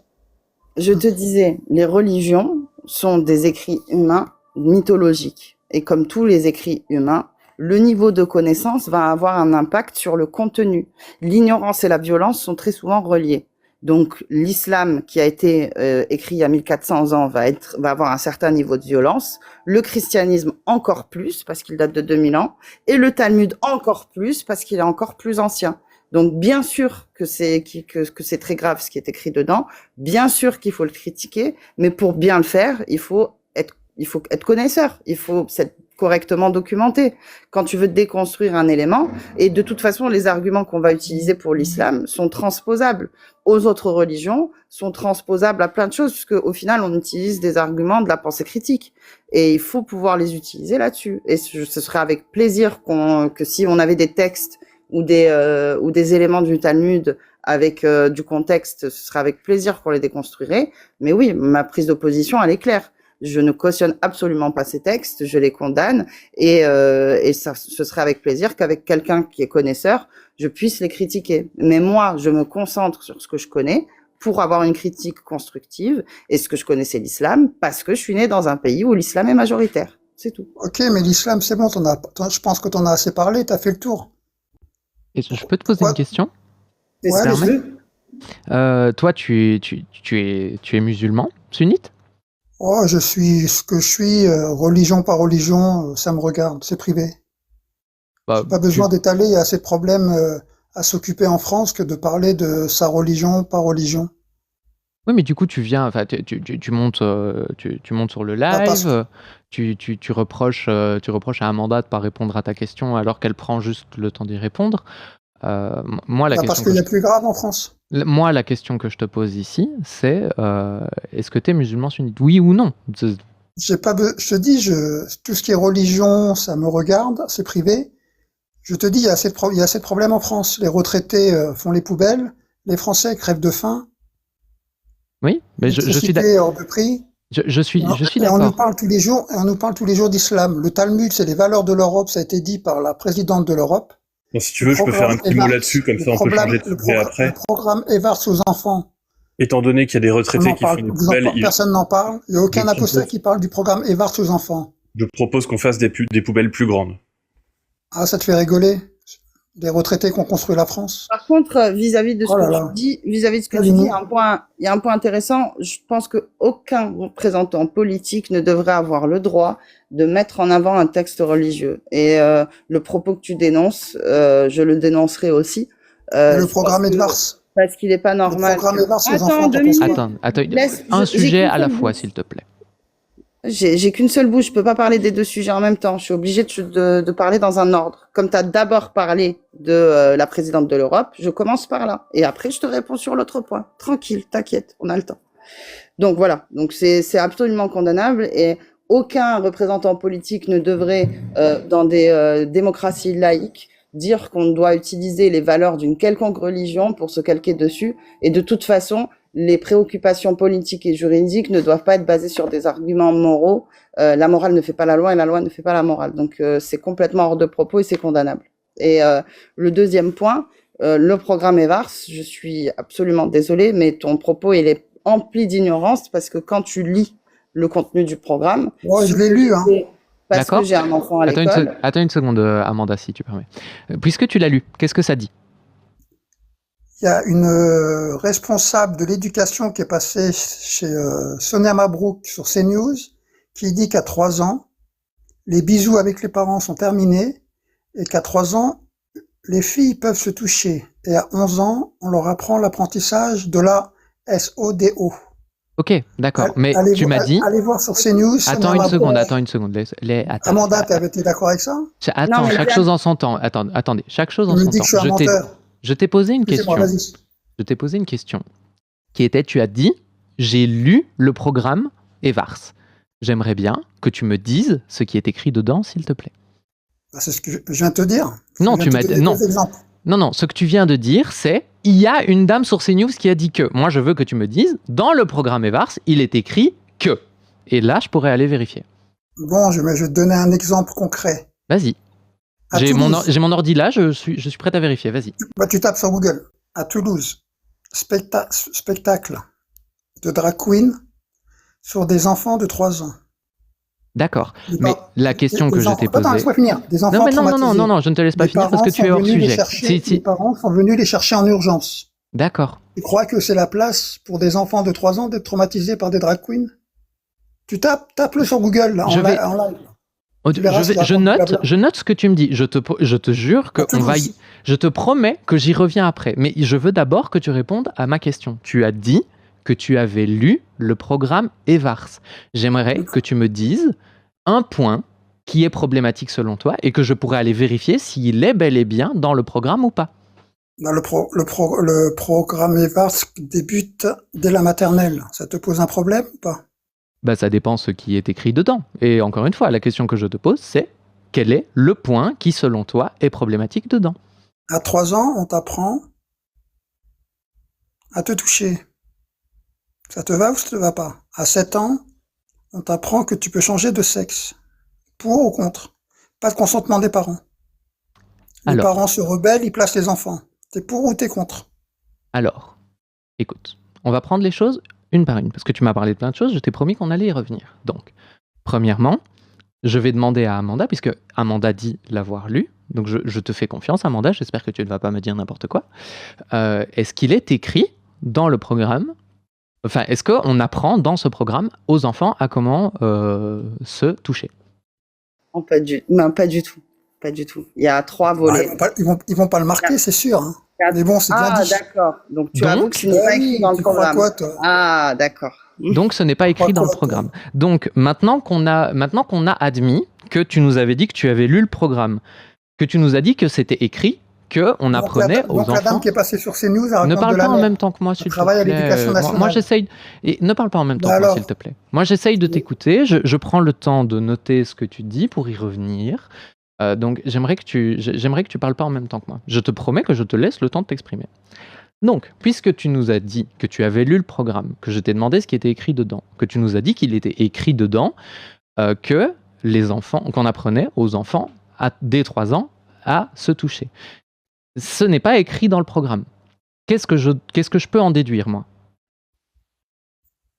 Je te disais, les religions sont des écrits humains mythologiques. Et comme tous les écrits humains, le niveau de connaissance va avoir un impact sur le contenu. L'ignorance et la violence sont très souvent reliées. Donc l'islam qui a été écrit il y a 1400 ans va avoir un certain niveau de violence, le christianisme encore plus parce qu'il date de 2000 ans et le Talmud encore plus parce qu'il est encore plus ancien. Donc bien sûr que c'est très grave ce qui est écrit dedans, bien sûr qu'il faut le critiquer, mais pour bien le faire, il faut être connaisseur, il faut correctement documenté. Quand tu veux déconstruire un élément, et de toute façon, les arguments qu'on va utiliser pour l'islam sont transposables aux autres religions, sont transposables à plein de choses, puisque au final, on utilise des arguments de la pensée critique. Et il faut pouvoir les utiliser là-dessus. Et ce serait avec plaisir que si on avait des textes ou des éléments du Talmud avec du contexte, ce serait avec plaisir qu'on les déconstruirait. Mais oui, ma prise d'opposition, elle est claire. Je ne cautionne absolument pas ces textes, je les condamne, et ce serait avec plaisir qu'avec quelqu'un qui est connaisseur, je puisse les critiquer. Mais moi, je me concentre sur ce que je connais pour avoir une critique constructive, et ce que je connais, c'est l'islam, parce que je suis né dans un pays où l'islam est majoritaire. C'est tout. Ok, mais l'islam, c'est bon, je pense que t'en as assez parlé, t'as fait le tour. Et je peux te poser une question? C'est Ouais, ce que je allez-y. veux. Toi, tu es musulman, sunnite? Oh, je suis ce que je suis, religion par religion, ça me regarde, c'est privé. Bah, Pas besoin d'étaler, il y a assez de problèmes à s'occuper en France que de parler de sa religion par religion. Oui, mais du coup, tu viens, enfin, tu montes, tu montes sur le Bah, parce live, tu reproches à Amanda de pas répondre à ta question alors qu'elle prend juste le temps d'y répondre. Moi, la parce question qu'il que y a plus grave en France. moi, la question que je te pose ici, c'est est-ce que tu es musulman sunnite? Oui ou non? Je te dis, tout ce qui est religion, ça me regarde, c'est privé. Je te dis, il y a assez de problèmes en France. Les retraités font les poubelles, les Français crèvent de faim, Oui, mais je suis l'électricité hors de prix. je suis Et on nous d'accord. parle tous les jours, d'islam. Le Talmud, c'est les valeurs de l'Europe, ça a été dit par la présidente de l'Europe. Bon, si tu veux, je peux faire un petit mot là-dessus, comme ça on peut changer de sujet après. Le programme Evars aux enfants. Étant donné qu'il y a des retraités qui font des poubelles, personne n'en parle. Il n'y a aucun Je apostat propose- qui parle du programme Evars aux enfants. je propose qu'on fasse des poubelles plus grandes. Ah, ça te fait rigoler? Des retraités qui ont construit la France? Par contre, vis-à-vis de ce Oh là que là. tu dis, vis-à-vis de ce que tu Vas-y. dis, il y a un point intéressant. Je pense que aucun représentant politique ne devrait avoir le droit de mettre en avant un texte religieux. Et le propos que tu dénonces, je le dénoncerai aussi. Et le programme Evars? Parce qu'il n'est pas normal. Le programme Evars aux Attends, enfants, 2 t'en penses minutes. quoi? Attends, Laisse- un j'ai sujet qu'une à la seule fois, bouche. s'il te plaît. J'ai qu'une seule bouche, je peux pas parler des deux sujets en même temps. Je suis obligée de parler dans un ordre. Comme tu as d'abord parlé de la présidente de l'Europe, je commence par là. Et après, je te réponds sur l'autre point. Tranquille, t'inquiète, on a le temps. Donc voilà, donc c'est absolument condamnable et aucun représentant politique ne devrait, dans des démocraties laïques, dire qu'on doit utiliser les valeurs d'une quelconque religion pour se calquer dessus. Et de toute façon, les préoccupations politiques et juridiques ne doivent pas être basées sur des arguments moraux. La morale ne fait pas la loi et la loi ne fait pas la morale. Donc c'est complètement hors de propos et c'est condamnable. Et le deuxième point, le programme Evars, je suis absolument désolée, mais ton propos il est empli d'ignorance parce que quand tu lis le contenu du programme, Ouais, je l'ai lu, hein. parce D'accord. que j'ai un enfant à l'école. Attends une seconde, Amanda, si tu permets. Puisque tu l'as lu, qu'est-ce que ça dit? Il y a une responsable de l'éducation qui est passée chez Sonia Mabrouk sur CNews qui dit qu'à 3 ans, les bisous avec les parents sont terminés et qu'à 3 ans, les filles peuvent se toucher. Et à 11 ans, on leur apprend l'apprentissage de la SODO. Ok, d'accord. Mais tu m'as dit. Allez voir sur CNews. Attends une seconde. Attends. Amanda, t'avais été d'accord avec ça? Attends, Non, mais chaque chose en son temps. Attendez, chaque chose en Tu me son dis temps. que je suis un menteur. Je t'ai posé une question. Excusez-moi, vas-y. Je t'ai posé une question qui était, tu as dit, j'ai lu le programme Evars. J'aimerais bien que tu me dises ce qui est écrit dedans, s'il te plaît. Bah, c'est ce que je viens de te dire. Non, Je viens tu de m'as te dit donner non. deux exemples. Non, ce que tu viens de dire, c'est il y a une dame sur CNews qui a dit que. Moi, je veux que tu me dises, dans le programme Evars, il est écrit que. Et là, je pourrais aller vérifier. Bon, je vais te donner un exemple concret. Vas-y. À J'ai Toulouse, mon ordi là, je suis prête à vérifier. Vas-y. tu tapes sur Google. À Toulouse, spectacle de drag queen sur des enfants de 3 ans. D'accord. Les Mais par- la question les que je enfants- t'ai Attends, posée. laisse-moi finir. Des enfants Non, mais traumatisés. non, je ne te laisse pas Les finir parce que parents tu es sont hors venus les sujet. chercher- Les parents sont venus les chercher en urgence. D'accord. Tu crois que c'est la place pour des enfants de 3 ans d'être traumatisés par des drag queens? Tu tape-le sur Google, là, Je vais- en live. Oh, Tu verras, je note ce que tu me dis. Je te jure que À Toulouse. je te promets que j'y reviens après. Mais je veux d'abord que tu répondes à ma question. Tu as dit que tu avais lu le programme Evars. J'aimerais que tu me dises un point qui est problématique selon toi et que je pourrais aller vérifier s'il est bel et bien dans le programme ou pas. Dans le programme EVASC débute dès la maternelle. Ça te pose un problème ou pas? Bah, ça dépend ce qui est écrit dedans. Et encore une fois, la question que je te pose, c'est quel est le point qui, selon toi, est problématique dedans? À 3 ans, on t'apprend à te toucher. Ça te va ou ça te va pas? À 7 ans, on t'apprend que tu peux changer de sexe. Pour ou contre? Pas de consentement des parents. Les Alors. parents se rebellent, ils placent les enfants. T'es pour ou t'es contre? Alors, écoute, on va prendre les choses une par une, parce que tu m'as parlé de plein de choses, je t'ai promis qu'on allait y revenir. Donc, premièrement, je vais demander à Amanda, puisque Amanda dit l'avoir lu, donc je te fais confiance, Amanda, j'espère que tu ne vas pas me dire n'importe quoi. Est-ce qu'il est écrit dans le programme, enfin, est-ce qu'on apprend dans ce programme aux enfants à comment se toucher? Non, pas du tout. Pas du tout. Il y a 3 volets. Ils vont pas le marquer, c'est sûr. Hein. Mais bon, c'est bien Ah, dit. d'accord. Donc, tu Donc, avoues que ce n'est pas écrit dans le Tu crois programme. quoi, toi? Ah, d'accord. Donc ce n'est pas écrit dans le programme. Donc maintenant qu'on a admis que tu nous avais dit que tu avais lu le programme, que tu nous as dit que c'était écrit, que on apprenait aux donc la dame enfants. qui est passée sur CNews, elle Ne raconte parle de la pas en merde. même temps que moi, s'il te travaille à plaît. l'éducation nationale. Moi j'essaye. Et ne parle pas en même temps Bah que moi, alors. s'il te plaît. Moi j'essaye de t'écouter. Je prends le temps de noter ce que tu dis pour y revenir. Donc j'aimerais que tu parles pas en même temps que moi. Je te promets que je te laisse le temps de t'exprimer. Donc, puisque tu nous as dit que tu avais lu le programme, que je t'ai demandé ce qui était écrit dedans, que tu nous as dit qu'il était écrit dedans que les enfants, qu'on apprenait aux enfants dès 3 ans à se toucher. Ce n'est pas écrit dans le programme. Qu'est-ce que je peux en déduire, moi?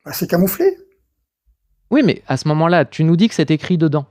Bah, c'est camouflé. Oui, mais à ce moment-là, tu nous dis que c'est écrit dedans.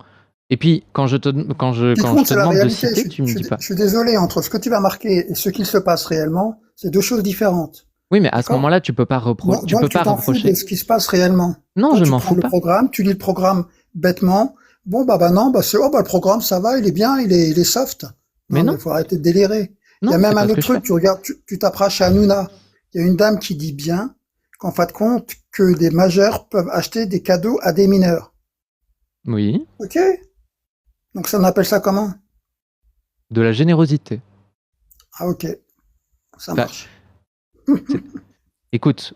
Et puis, quand je te Ce qui compte, c'est la demande de réalité. citer, tu me dis pas. Je suis désolé, entre ce que tu vas marquer et ce qu'il se passe réellement, c'est 2 choses différentes. Oui, mais à ce D'accord. moment-là, tu peux pas Donc, tu t'en fous reprocher. de ce qui se passe réellement. Non, Toi, je tu m'en prends fous le pas. programme, tu lis le programme bêtement. Bon, bah non, le programme, ça va, il est bien, il est soft. Mais non. Il faut arrêter de délirer. Non, Il y a c'est même pas un ce autre que je truc, tu regardes, tu t'approches à Hanouna. Il y a une dame qui dit bien qu'en fin de compte, que des majeurs peuvent acheter des cadeaux à des mineurs. Oui, Ok? Donc ça, on appelle ça comment? de la générosité. Ah, ok. Ça Bah, marche. Écoute,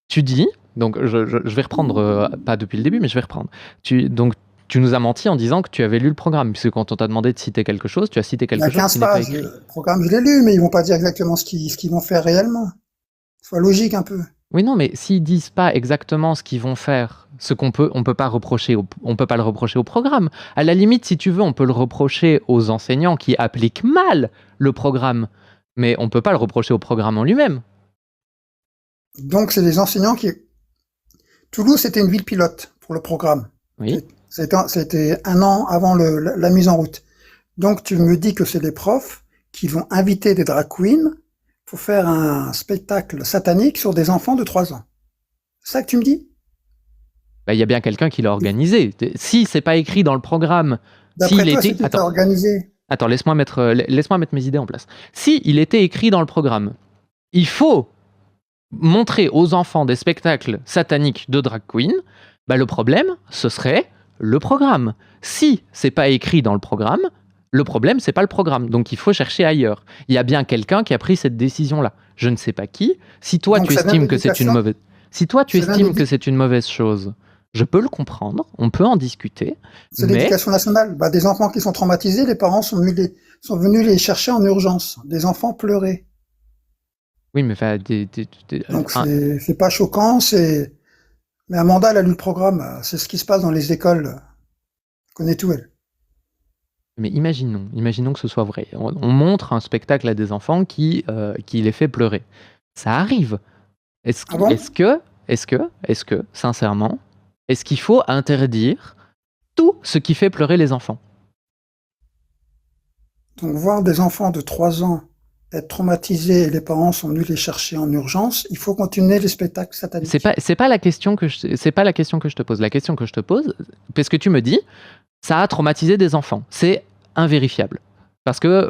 tu dis, donc je vais reprendre, pas depuis le début, mais je vais reprendre. Donc tu nous as menti en disant que tu avais lu le programme, puisque quand on t'a demandé de citer quelque chose, tu as cité Il y quelque a chose 15 qui n'est pas pages. écrit. Le programme, je l'ai lu, mais ils vont pas dire exactement ce qu'ils vont faire réellement. Sois logique un peu. Oui, non, mais s'ils disent pas exactement ce qu'ils vont faire, on peut pas le reprocher au programme. À la limite, si tu veux, on peut le reprocher aux enseignants qui appliquent mal le programme, mais on peut pas le reprocher au programme en lui-même. Donc, c'est des enseignants qui... Toulouse, c'était une ville pilote pour le programme. Oui. C'était 1 an avant la mise en route. Donc, tu me dis que c'est des profs qui vont inviter des drag queens pour faire un spectacle satanique sur des enfants de 3 ans. C'est ça que tu me dis? Bah, il y a bien quelqu'un qui l'a organisé. Si c'est pas écrit dans le programme, D'après s'il toi, était... c'est qui t'a organisé? Attends, laisse-moi mettre mes idées en place. Si il était écrit dans le programme, il faut montrer aux enfants des spectacles sataniques de drag queen, bah le problème, ce serait le programme. Si c'est pas écrit dans le programme, le problème, c'est pas le programme. Donc il faut chercher ailleurs. Il y a bien quelqu'un qui a pris cette décision-là. Je ne sais pas qui. Si toi, Donc, tu ça vient estimes de que c'est une l'éducation. mauvaise... Si toi, tu Ça vient estimes de- que c'est une mauvaise chose, je peux le comprendre, on peut en discuter, C'est mais... l'éducation nationale. Bah, des enfants qui sont traumatisés, les parents sont venus les chercher en urgence. Des enfants pleurés. Oui, mais enfin, Donc, c'est pas choquant, mais Amanda, elle a lu le programme. C'est ce qui se passe dans les écoles. Elle connaît tout, elle. Mais imaginons que ce soit vrai. On montre un spectacle à des enfants qui les fait pleurer. Ça arrive. Ah bon? Est-ce que, sincèrement, est-ce qu'il faut interdire tout ce qui fait pleurer les enfants? Donc, voir des enfants de 3 ans être traumatisés et les parents sont venus les chercher en urgence, il faut continuer les spectacles sataniques. C'est pas la question que je te pose. La question que je te pose, parce que tu me dis, ça a traumatisé des enfants. C'est invérifiable. Parce que,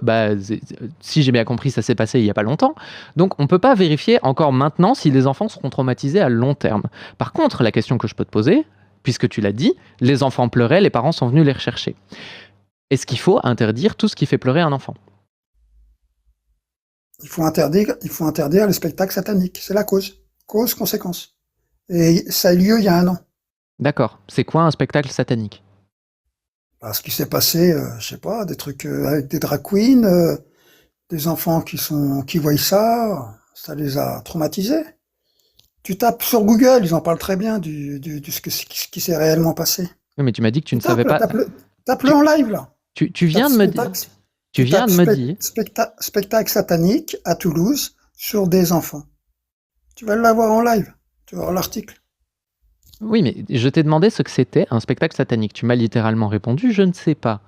si j'ai bien compris, ça s'est passé il n'y a pas longtemps. Donc, on ne peut pas vérifier encore maintenant si les enfants seront traumatisés à long terme. Par contre, la question que je peux te poser, puisque tu l'as dit, les enfants pleuraient, les parents sont venus les rechercher. Est-ce qu'il faut interdire tout ce qui fait pleurer un enfant? Il faut interdire les spectacles sataniques. C'est la cause. Cause, conséquence. Et ça a eu lieu il y a 1 an. D'accord. C'est quoi un spectacle satanique? Ce qui s'est passé, je sais pas, des trucs avec des drag queens, des enfants qui voient ça les a traumatisés. Tu tapes sur Google, ils en parlent très bien ce qui s'est réellement passé. Oui, mais tu m'as dit que tu ne savais pas. Tape-le en live, là. Tu viens de me dire. Tu viens de me dire. Spectacle satanique à Toulouse sur des enfants. Tu vas l'avoir en live. Tu vas voir l'article. Oui, mais je t'ai demandé ce que c'était un spectacle satanique. Tu m'as littéralement répondu, je ne sais pas.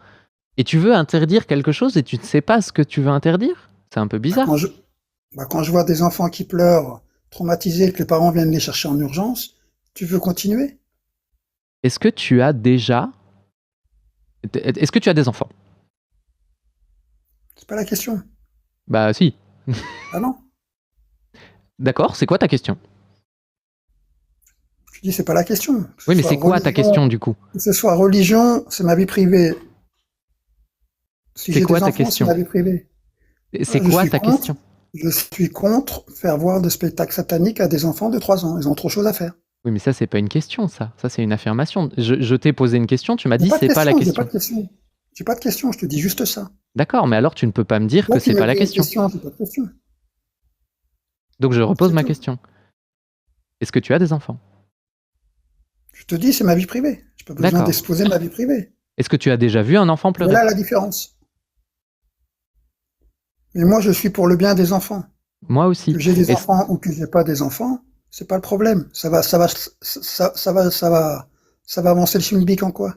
Et tu veux interdire quelque chose et tu ne sais pas ce que tu veux interdire? C'est un peu bizarre. Quand je vois des enfants qui pleurent, traumatisés, que les parents viennent les chercher en urgence, tu veux continuer? Est-ce que tu as déjà... Est-ce que tu as des enfants? C'est pas la question. Bah si. Ah non? D'accord, c'est quoi ta question? Je dis c'est pas la question. Oui, mais c'est quoi ta question du coup? Que ce soit religion, c'est ma vie privée. Si c'est j'ai quoi des ta enfants, question? c'est ma vie privée. C'est quoi ta question? Je suis contre faire voir des spectacles sataniques à des enfants de 3 ans. Ils ont trop de choses à faire. Oui, mais ça, c'est pas une question, ça. Ça, c'est une affirmation. Je t'ai posé une question, tu m'as dit J'ai c'est pas la J'ai question. pas de question. J'ai pas de question, je te dis juste ça. D'accord, mais alors tu ne peux pas me dire Toi, que c'est tu pas m'as la dit une question. j'ai pas de question. Donc je repose C'est ma tout. question. Est-ce que tu as des enfants? Je te dis, c'est ma vie privée. J'ai pas besoin D'accord. d'exposer ma vie privée. Est-ce que tu as déjà vu un enfant pleurer? Voilà la différence. Mais moi, je suis pour le bien des enfants. Moi aussi. Que j'ai des Est-ce- enfants ou que j'ai pas des enfants, c'est pas le problème. Ça va avancer le schmilblick en quoi?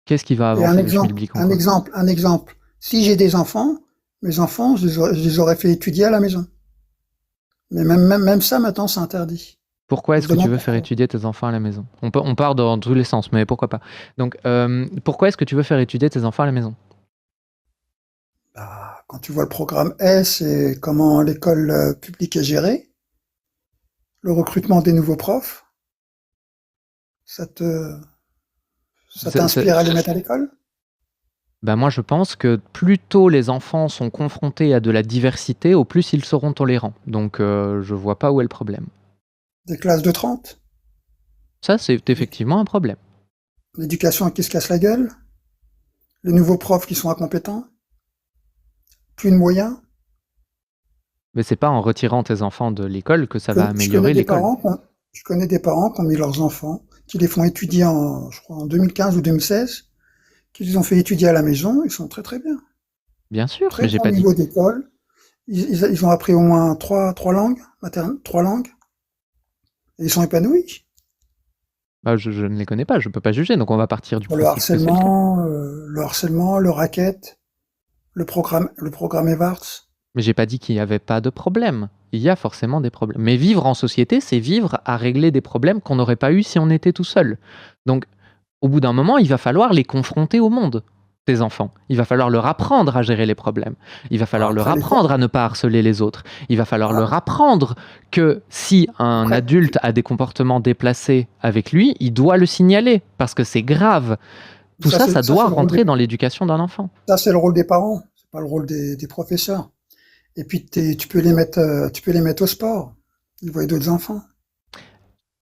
Qu'est-ce qui va Et avancer le schmilblick en quoi? un exemple. Si j'ai des enfants, mes enfants, je les aurais fait étudier à la maison. Mais même ça, maintenant, c'est interdit. Pourquoi est-ce Je que tu demande veux faire pourquoi. étudier tes enfants à la maison? On part dans tous les sens, mais pourquoi pas? Donc, pourquoi est-ce que tu veux faire étudier tes enfants à la maison? Quand tu vois le programme S et comment l'école publique est gérée, le recrutement des nouveaux profs, ça t'inspire à les mettre à l'école? Ben moi, je pense que plus tôt les enfants sont confrontés à de la diversité, au plus ils seront tolérants. Donc, je vois pas où est le problème. Des classes de 30? Ça, c'est effectivement un problème. L'éducation qui se casse la gueule? Les nouveaux profs qui sont incompétents? Plus de moyens? Mais c'est pas en retirant tes enfants de l'école que ça va Je améliorer l'école. Je connais des parents qui ont mis leurs enfants, qui les font étudier je crois, en 2015 ou 2016, qui les ont fait étudier à la maison, ils sont très très bien. Bien sûr, Très mais j'ai bon pas dit. niveau d'école. Ils ont appris au moins trois langues, trois langues, et ils sont épanouis. Bah, je ne les connais pas, je peux pas juger, donc on va partir du Le principe que c'est le cas. harcèlement, le racket, le programme EVARTS. Mais j'ai pas dit qu'il y avait pas de problème. Il y a forcément des problèmes. Mais vivre en société, c'est vivre à régler des problèmes qu'on n'aurait pas eu si on était tout seul. Donc, au bout d'un moment, il va falloir les confronter au monde, tes enfants. Il va falloir leur apprendre à gérer les problèmes. Il va falloir leur apprendre à ne pas harceler les autres. Il va falloir leur apprendre que si un adulte a des comportements déplacés avec lui, il doit le signaler, parce que c'est grave. Tout ça, ça doit rentrer dans l'éducation d'un enfant. Ça, c'est le rôle des parents, c'est pas le rôle des professeurs. Et puis, tu peux les mettre au sport. Ils voient d'autres enfants.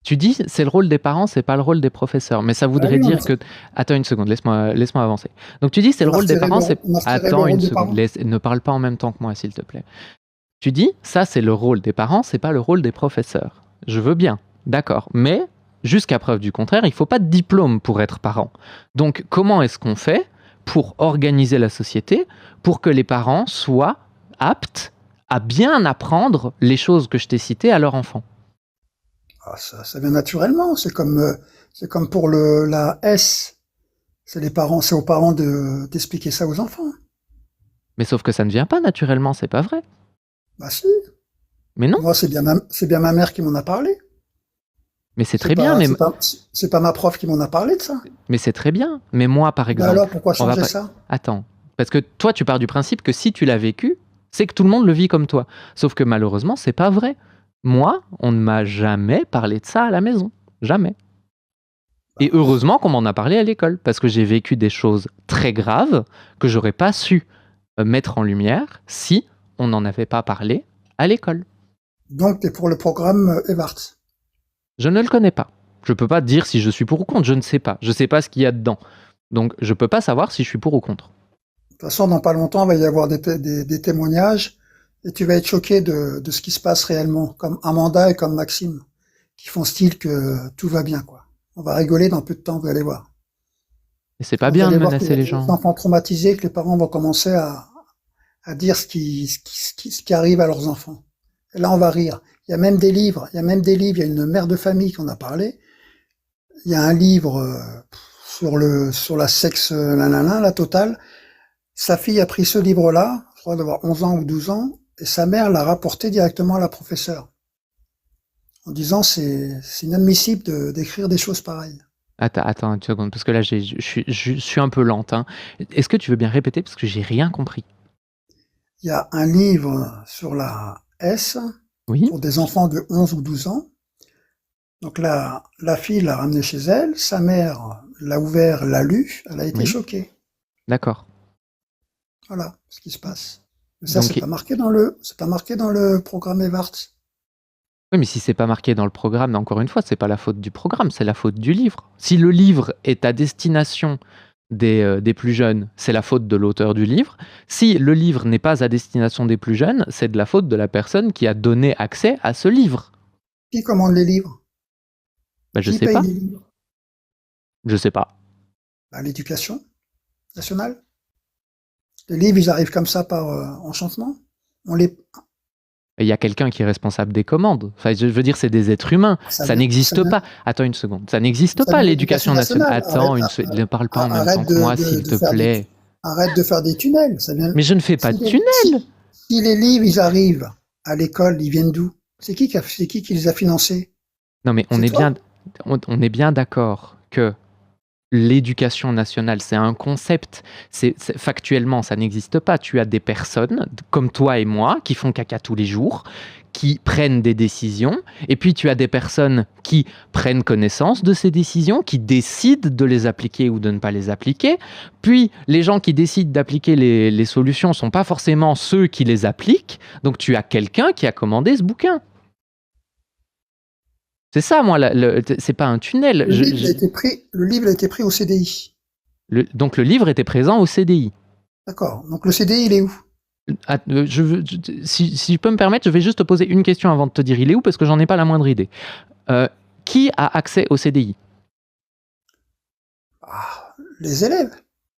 Tu dis c'est le rôle des parents, c'est pas le rôle des professeurs. Mais ça voudrait dire que... Attends une seconde, laisse-moi avancer. Donc tu dis c'est le rôle des parents, c'est... Attends une seconde, ne parle pas en même temps que moi, s'il te plaît. Tu dis ça c'est le rôle des parents, c'est pas le rôle des professeurs. Je veux bien, d'accord. Mais jusqu'à preuve du contraire, il faut pas de diplôme pour être parent. Donc comment est-ce qu'on fait pour organiser la société pour que les parents soient aptes à bien apprendre les choses que je t'ai citées à leur enfant? Ça vient naturellement. C'est comme pour la S. C'est aux parents d'expliquer ça aux enfants. Mais sauf que ça ne vient pas naturellement, c'est pas vrai. Bah si. Mais non. Moi, c'est bien ma mère qui m'en a parlé. Mais c'est très bien. Mais c'est pas ma prof qui m'en a parlé de ça. Mais c'est très bien. Mais moi, par exemple. Alors, pourquoi changer ça? Attends. Parce que toi, tu pars du principe que si tu l'as vécu, c'est que tout le monde le vit comme toi. Sauf que malheureusement, c'est pas vrai. Moi, on ne m'a jamais parlé de ça à la maison. Jamais. Et heureusement qu'on m'en a parlé à l'école, parce que j'ai vécu des choses très graves que j'aurais pas su mettre en lumière si on n'en avait pas parlé à l'école. Donc, tu es pour le programme Evart. Je ne le connais pas. Je peux pas dire si je suis pour ou contre, je ne sais pas. Je sais pas ce qu'il y a dedans. Donc je peux pas savoir si je suis pour ou contre. De toute façon, dans pas longtemps, il va y avoir des témoignages et tu vas être choqué de ce qui se passe réellement, comme Amanda et comme Maxime, qui font style que tout va bien, quoi. On va rigoler dans peu de temps, vous allez voir. Et c'est pas bien de menacer les Les gens. enfants traumatisés, que les parents vont commencer à dire ce qui arrive à leurs enfants. Et là, on va rire. Il y a même des livres. Il y a une mère de famille qu'on a parlé. Il y a un livre sur la sexe, la totale. Sa fille a pris ce livre-là, je crois d'avoir 11 ans ou 12 ans, et sa mère l'a rapporté directement à la professeure. En disant, c'est inadmissible d'écrire des choses pareilles. Attends une seconde, parce que là, je suis un peu lente. Hein. Est-ce que tu veux bien répéter, parce que j'ai rien compris? Il y a un livre sur la S, Oui, pour des enfants de 11 ou 12 ans. Donc la fille l'a ramené chez elle, sa mère l'a ouvert, l'a lu, elle a été Oui. choquée. d'accord. Voilà ce qui se passe. Mais ça, Donc, c'est pas marqué dans le programme Evart. oui, mais si c'est pas marqué dans le programme, encore une fois, c'est pas la faute du programme, c'est la faute du livre. Si le livre est à destination des plus jeunes, c'est la faute de l'auteur du livre. Si le livre n'est pas à destination des plus jeunes, c'est de la faute de la personne qui a donné accès à ce livre. Qui commande les livres? Bah, je Qui sais paye pas. les livres? Je sais pas. Bah, l'éducation nationale. Les livres, ils arrivent comme ça par enchantement. Il y a quelqu'un qui est responsable des commandes. Enfin, je veux dire, c'est des êtres humains. Ça n'existe pas. Attends une seconde. Ça n'existe Ça pas, vient de l'éducation nationale. Attends, Arrête- ne parle pas en même arrête temps que moi, s'il te faire plaît. Arrête de faire des tunnels. Ça vient. Mais je ne fais pas de Si les- tunnel. Si les livres, ils arrivent à l'école, ils viennent d'où? C'est qui qui les a financés? Non, mais on C'est est toi. bien, on est bien d'accord que l'éducation nationale, c'est un concept. Factuellement, ça n'existe pas. Tu as des personnes comme toi et moi qui font caca tous les jours, qui prennent des décisions, et puis tu as des personnes qui prennent connaissance de ces décisions, qui décident de les appliquer ou de ne pas les appliquer. Puis les gens qui décident d'appliquer les solutions ne sont pas forcément ceux qui les appliquent. Donc tu as quelqu'un qui a commandé ce bouquin. C'est ça, moi, c'est pas un tunnel. Le livre a été pris au CDI. Donc le livre était présent au CDI. D'accord. Donc le CDI, il est où? Si je peux me permettre, je vais juste te poser une question avant de te dire il est où, parce que j'en ai pas la moindre idée. Qui a accès au CDI? Les élèves.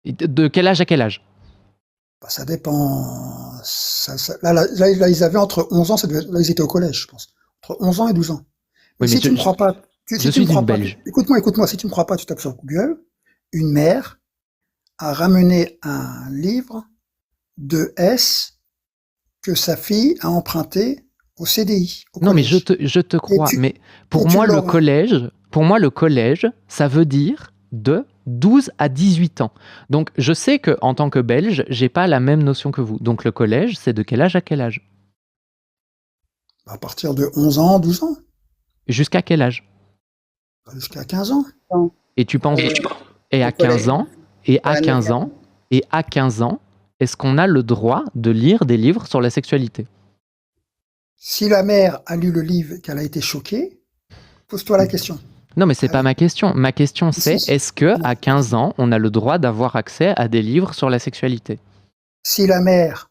De quel âge à quel âge? Bah, ça dépend. Là, ils avaient entre 11 ans, là, ils étaient au collège, je pense. Entre 11 ans et 12 ans. Oui, si mais tu me crois pas, je suis une Belge. Écoute-moi, si tu me crois pas, tu tapes sur Google. Une mère a ramené un livre de S que sa fille a emprunté au CDI. Non, mais je te crois. Mais pour moi, le collège, ça veut dire de 12 à 18 ans. Donc, je sais que en tant que Belge, j'ai pas la même notion que vous. Donc, le collège, c'est de quel âge à quel âge? À partir de 11 ans, 12 ans. Jusqu'à quel âge? Jusqu'à 15 ans. Et tu penses... Et à 15 ans, et à 15 ans, et à 15 ans, est-ce qu'on a le droit de lire des livres sur la sexualité? Si la mère a lu le livre et qu'elle a été choquée, pose-toi la question. Non, mais c'est pas ma question. Ma question, c'est est-ce que à 15 ans, on a le droit d'avoir accès à des livres sur la sexualité? Si la mère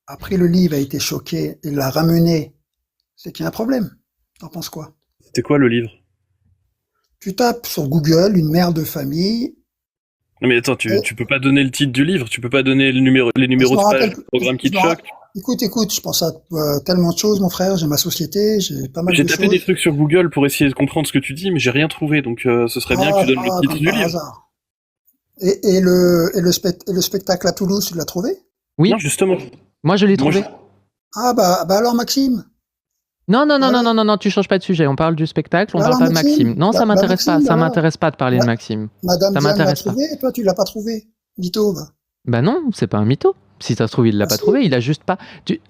a pris le livre, a été choquée et l'a ramené, c'est qu'il y a un problème. T'en penses quoi? C'était quoi le livre? Tu tapes sur Google une mère de famille. Non mais attends, tu peux pas donner le titre du livre, tu peux pas donner les numéros de page du programme qui te choquent. Écoute, je pense à tellement de choses, mon frère, j'ai ma société, j'ai pas mal de choses. J'ai tapé des trucs sur Google pour essayer de comprendre ce que tu dis, mais j'ai rien trouvé, donc ce serait bien que tu donnes le titre du livre. Hasard. Et le spectacle à Toulouse, tu l'as trouvé? Oui. Non, justement. Moi, je l'ai trouvé. Ah bah alors Maxime. Non, tu changes pas de sujet. On parle du spectacle, on parle pas de Maxime. Non, ça m'intéresse pas. Ça m'intéresse pas de parler de Maxime. Madame ça Diane l'a m'intéresse pas. trouvé et toi tu l'as pas trouvé. Mytho, va. Bah non, c'est pas un mytho. Si ça se trouve, il l'a pas trouvé, il a juste pas.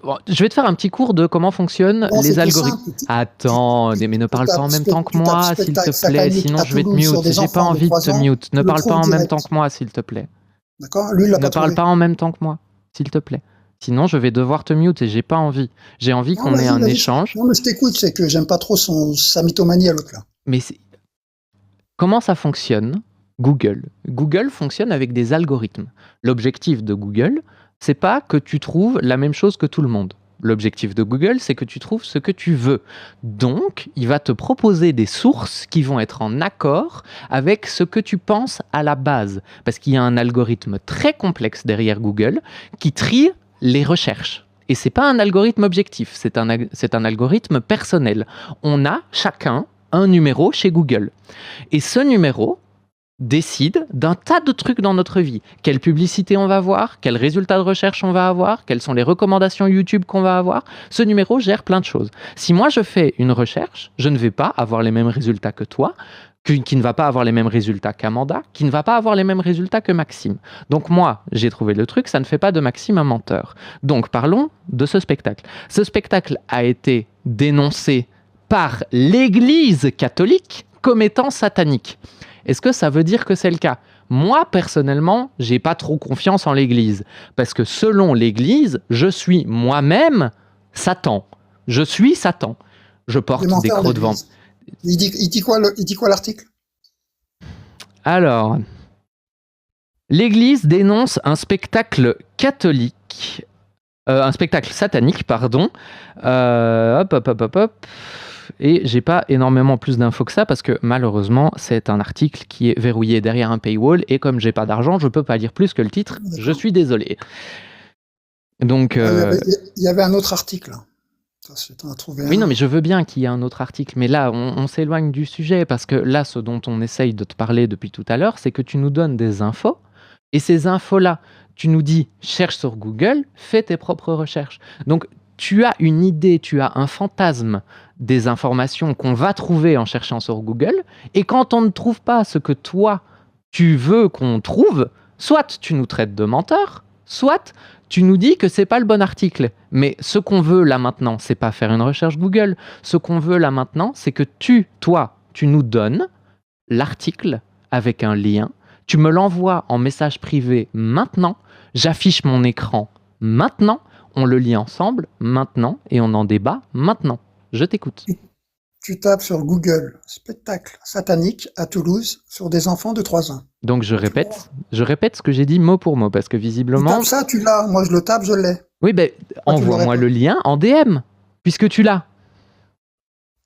Bon, je vais te faire un petit cours de comment fonctionnent Non, c'est les tout algorithmes. simple. Attends, mais ne parle pas en même temps que moi, s'il te plaît, satanique sinon à je vais te Toulouse sur mute. des J'ai pas enfants de envie de 3 te ans, mute. Ne tu le parle pas trouves en même direct. temps que moi, s'il te plaît. D'accord? Lui, il l'a Ne pas parle trouvé. pas en même temps que moi, s'il te plaît. Sinon, je vais devoir te mute et j'ai pas envie. J'ai envie Non, qu'on ait vas-y, un vas-y. échange. Non, mais je t'écoute, c'est que j'aime pas trop sa mythomanie à l'autre, là. Mais comment ça fonctionne, Google? Google fonctionne avec des algorithmes. L'objectif de Google, c'est pas que tu trouves la même chose que tout le monde. L'objectif de Google, c'est que tu trouves ce que tu veux. Donc, il va te proposer des sources qui vont être en accord avec ce que tu penses à la base. Parce qu'il y a un algorithme très complexe derrière Google qui trie les recherches. Et c'est pas un algorithme objectif, c'est un algorithme personnel. On a chacun un numéro chez Google. Et ce numéro décide d'un tas de trucs dans notre vie. Quelle publicité on va voir, quels résultats de recherche on va avoir, quelles sont les recommandations YouTube qu'on va avoir. Ce numéro gère plein de choses. Si moi je fais une recherche, je ne vais pas avoir les mêmes résultats que toi, qui ne va pas avoir les mêmes résultats qu'Amanda, qui ne va pas avoir les mêmes résultats que Maxime. Donc moi, j'ai trouvé le truc, ça ne fait pas de Maxime un menteur. Donc parlons de ce spectacle. Ce spectacle a été dénoncé par l'Église catholique comme étant satanique. Est-ce que ça veut dire que c'est le cas? Moi, personnellement, j'ai pas trop confiance en l'Église. Parce que selon l'Église, je suis moi-même Satan. Je suis Satan. Je porte des crocs de vent. Il dit quoi l'article? Alors, l'Église dénonce un spectacle catholique, un spectacle satanique, pardon. Hop. Et j'ai pas énormément plus d'infos que ça parce que malheureusement c'est un article qui est verrouillé derrière un paywall et comme j'ai pas d'argent je peux pas lire plus que le titre. Je suis désolé. Donc il y avait un autre article. Ça, t'en as trouvé oui un. non mais je veux bien qu'il y ait un autre article mais là on s'éloigne du sujet parce que là ce dont on essaye de te parler depuis tout à l'heure c'est que tu nous donnes des infos et ces infos là tu nous dis cherche sur Google, fais tes propres recherches. Donc tu as une idée, tu as un fantasme des informations qu'on va trouver en cherchant sur Google, et quand on ne trouve pas ce que toi, tu veux qu'on trouve, soit tu nous traites de menteurs, soit tu nous dis que c'est pas le bon article. Mais ce qu'on veut là maintenant, c'est pas faire une recherche Google. Ce qu'on veut là maintenant, c'est que toi, tu nous donnes l'article avec un lien, tu me l'envoies en message privé maintenant, j'affiche mon écran maintenant, on le lit ensemble maintenant et on en débat maintenant. Je t'écoute. Tu tapes sur Google spectacle satanique à Toulouse sur des enfants de 3 ans. Donc je répète ce que j'ai dit mot pour mot parce que Tu visiblement. tapes ça, tu l'as. Moi je le tape, je l'ai. Oui, ben envoie-moi le lien en DM puisque tu l'as.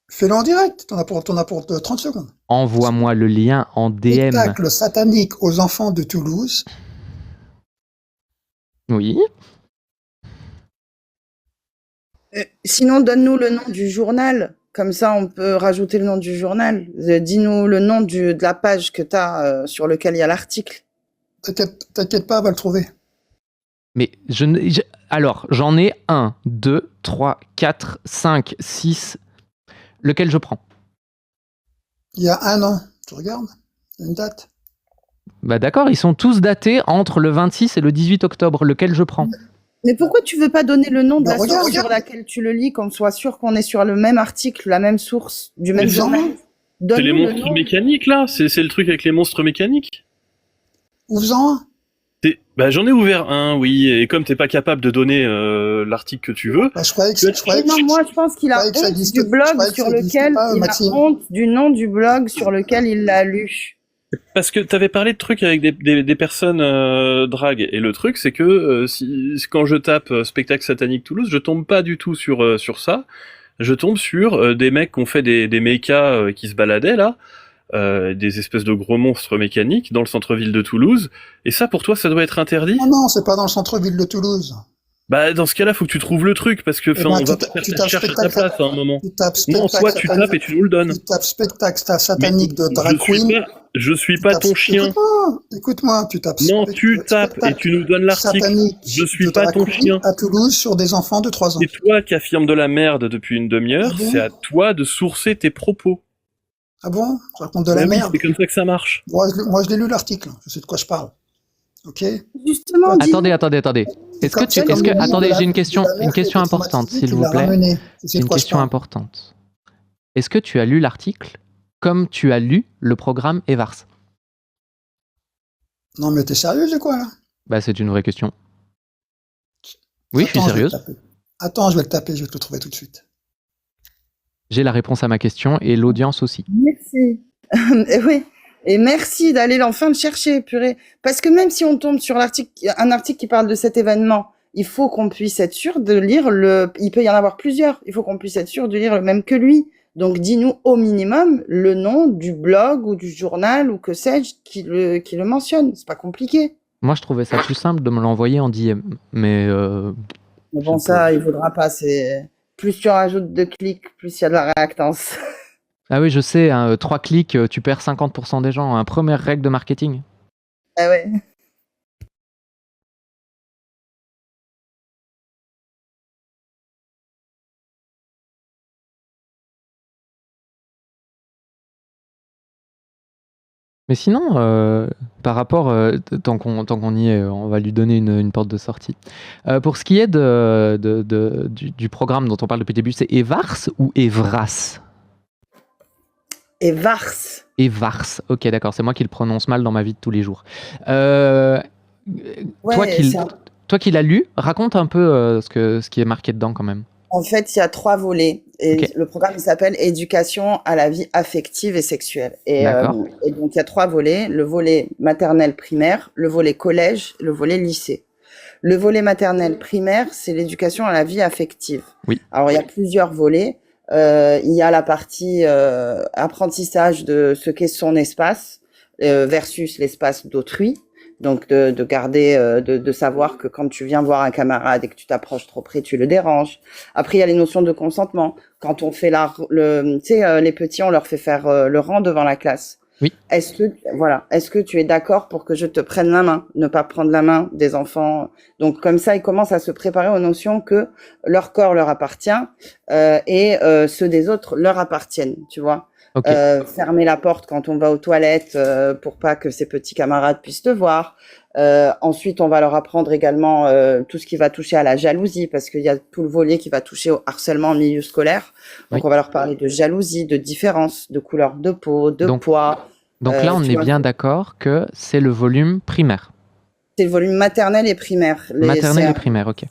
Fais-le en direct. T'en as pour 30 secondes. Envoie-moi le lien en DM. Spectacle satanique aux enfants de Toulouse. Oui. Sinon, donne-nous le nom du journal. Comme ça, on peut rajouter le nom du journal. Dis-nous le nom de la page que tu as sur lequel il y a l'article. T'inquiète pas, on va le trouver. Mais alors, j'en ai 1, 2, 3, 4, 5, 6. Lequel je prends? Il y a 1 an. Tu regardes? Il y a une date. Bah d'accord, ils sont tous datés entre le 26 et le 18 octobre. Lequel je prends? Mais pourquoi tu veux pas donner le nom de la regarde, source sur laquelle tu le lis, qu'on soit sûr qu'on est sur le même article, la même source, du même journal? C'est les Donne-nous le monstres nom. mécaniques là? C'est le truc avec les monstres mécaniques? Ouvre-en un. Bah j'en ai ouvert un, oui, et comme t'es pas capable de donner l'article que tu veux, Bah, je croyais que Non, moi je pense qu'il a croyais que ça honte existe- du je blog croyais que sur ça existait lequel pas, il Maxime. a honte du nom du blog sur lequel il l'a lu. parce que t'avais parlé de trucs avec des personnes drague, et le truc c'est que quand je tape spectacle satanique Toulouse, je tombe pas du tout sur ça, je tombe sur des mecs qui ont fait des mechas qui se baladaient là, des espèces de gros monstres mécaniques dans le centre-ville de Toulouse, et ça pour toi ça doit être interdit? Non, c'est pas dans le centre-ville de Toulouse. Bah dans ce cas-là faut que tu trouves le truc, parce que Eh ben, on va tu pas faire tapes ta recherche à ta spectacle. place à un moment. Tu tapes Non, spectacle soit tu satanique. tapes et tu nous le donnes. Tu tapes spectacle satanique de drag queen. Je suis pas ton chien. Écoute-moi, tu tapes. Non, tu tapes et tu nous donnes l'article. Satanique Je suis de pas drag ton queen chien. à Toulouse sur des enfants de 3 ans. C'est toi qui affirme de la merde depuis une demi-heure, Ah bon? c'est à toi de sourcer tes propos. Ah bon? Je raconte de la Bah oui, merde. c'est comme ça que ça marche. Moi, je l'ai lu l'article. Je sais de quoi je parle. Ok? Justement, Attendez. Attendez, j'ai une question importante, s'il vous plaît. C'est Une question importante. Est-ce que tu as lu l'article comme tu as lu le programme EVARS? Non, mais t'es sérieux, c'est quoi, là? Bah, c'est une vraie question. Oui, je suis sérieuse. Attends, je vais le taper, je vais te le trouver tout de suite. J'ai la réponse à ma question et l'audience aussi. Merci. Et oui. Et merci d'aller enfin le chercher, purée. Parce que même si on tombe sur un article qui parle de cet événement, il faut qu'on puisse être sûr de lire il peut y en avoir plusieurs. Il faut qu'on puisse être sûr de lire le même que lui. Donc, dis-nous au minimum le nom du blog ou du journal ou que sais-je qui le mentionne. C'est pas compliqué. Moi, je trouvais ça plus simple de me l'envoyer en DM. Mais bon, ça, il faudra pas. Plus tu rajoutes de clics, plus il y a de la réactance. Ah oui, je sais, 3 clics, tu perds 50% des gens. Première règle de marketing. Ah ouais. Mais sinon, par rapport, tant qu'on y est, on va lui donner une porte de sortie. Pour ce qui est du programme dont on parle depuis le début, c'est EVARS ou EVRAS? EVARS. EVARS, ok, d'accord, c'est moi qui le prononce mal dans ma vie de tous les jours. Toi qui l'as lu, raconte un peu ce qui est marqué dedans quand même. En fait, il y a 3 volets. Et le programme il s'appelle Éducation à la vie affective et sexuelle. Et donc, il y a 3 volets. Le volet maternelle primaire, le volet collège, le volet lycée. Le volet maternelle primaire, c'est l'éducation à la vie affective. Oui. Alors, il y a plusieurs volets. Il y a la partie apprentissage de ce qu'est son espace versus l'espace d'autrui. Donc de garder, de savoir que quand tu viens voir un camarade et que tu t'approches trop près, tu le déranges. Après, il y a les notions de consentement. Quand on fait les petits, on leur fait faire le rang devant la classe. Oui. Est-ce que tu es d'accord pour que je te prenne la main, ne pas prendre la main des enfants? Donc comme ça, ils commencent à se préparer aux notions que leur corps leur appartient et ceux des autres leur appartiennent, tu vois. Okay. Fermer la porte quand on va aux toilettes pour pas que ses petits camarades puissent te voir. Ensuite, on va leur apprendre également tout ce qui va toucher à la jalousie, parce qu'il y a tout le volet qui va toucher au harcèlement en milieu scolaire. Donc, on va leur parler de jalousie, de différence, de couleur de peau, de poids. Donc là, on est bien d'accord que c'est le volume primaire. C'est le volume maternel et primaire. Maternel et primaire, ok.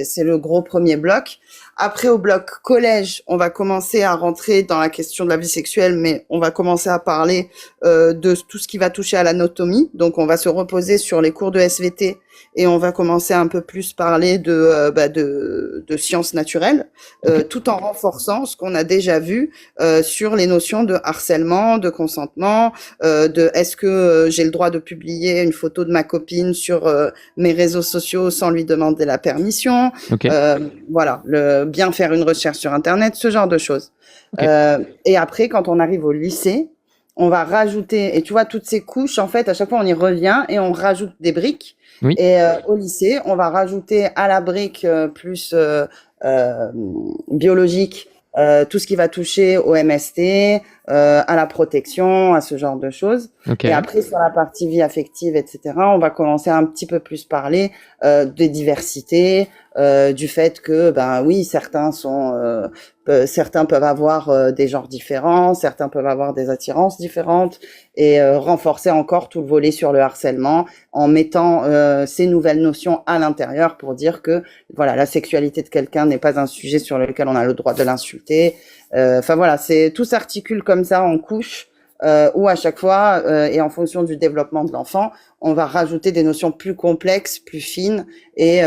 C'est le gros premier bloc. Après, au bloc collège, on va commencer à rentrer dans la question de la vie sexuelle, mais on va commencer à parler de tout ce qui va toucher à l'anatomie. Donc, on va se reposer sur les cours de SVT et on va commencer à un peu plus parler de sciences naturelles, tout en renforçant ce qu'on a déjà vu sur les notions de harcèlement, de consentement, de est-ce que j'ai le droit de publier une photo de ma copine sur mes réseaux sociaux sans lui demander la permission. Okay. Voilà, bien faire une recherche sur Internet, ce genre de choses. Okay. Et après, quand on arrive au lycée, on va rajouter, et tu vois, toutes ces couches, en fait, à chaque fois, on y revient et on rajoute des briques. Oui. Et au lycée, on va rajouter à la brique plus biologique tout ce qui va toucher au MST, à la protection, à ce genre de choses. Okay. Et après, sur la partie vie affective, etc., on va commencer à un petit peu plus parler des diversités, du fait que, ben oui, certains peuvent avoir des genres différents, certains peuvent avoir des attirances différentes, et renforcer encore tout le volet sur le harcèlement en mettant ces nouvelles notions à l'intérieur pour dire que voilà, la sexualité de quelqu'un n'est pas un sujet sur lequel on a le droit de l'insulter. Enfin voilà, tout s'articule comme ça en couches où à chaque fois et en fonction du développement de l'enfant, on va rajouter des notions plus complexes, plus fines et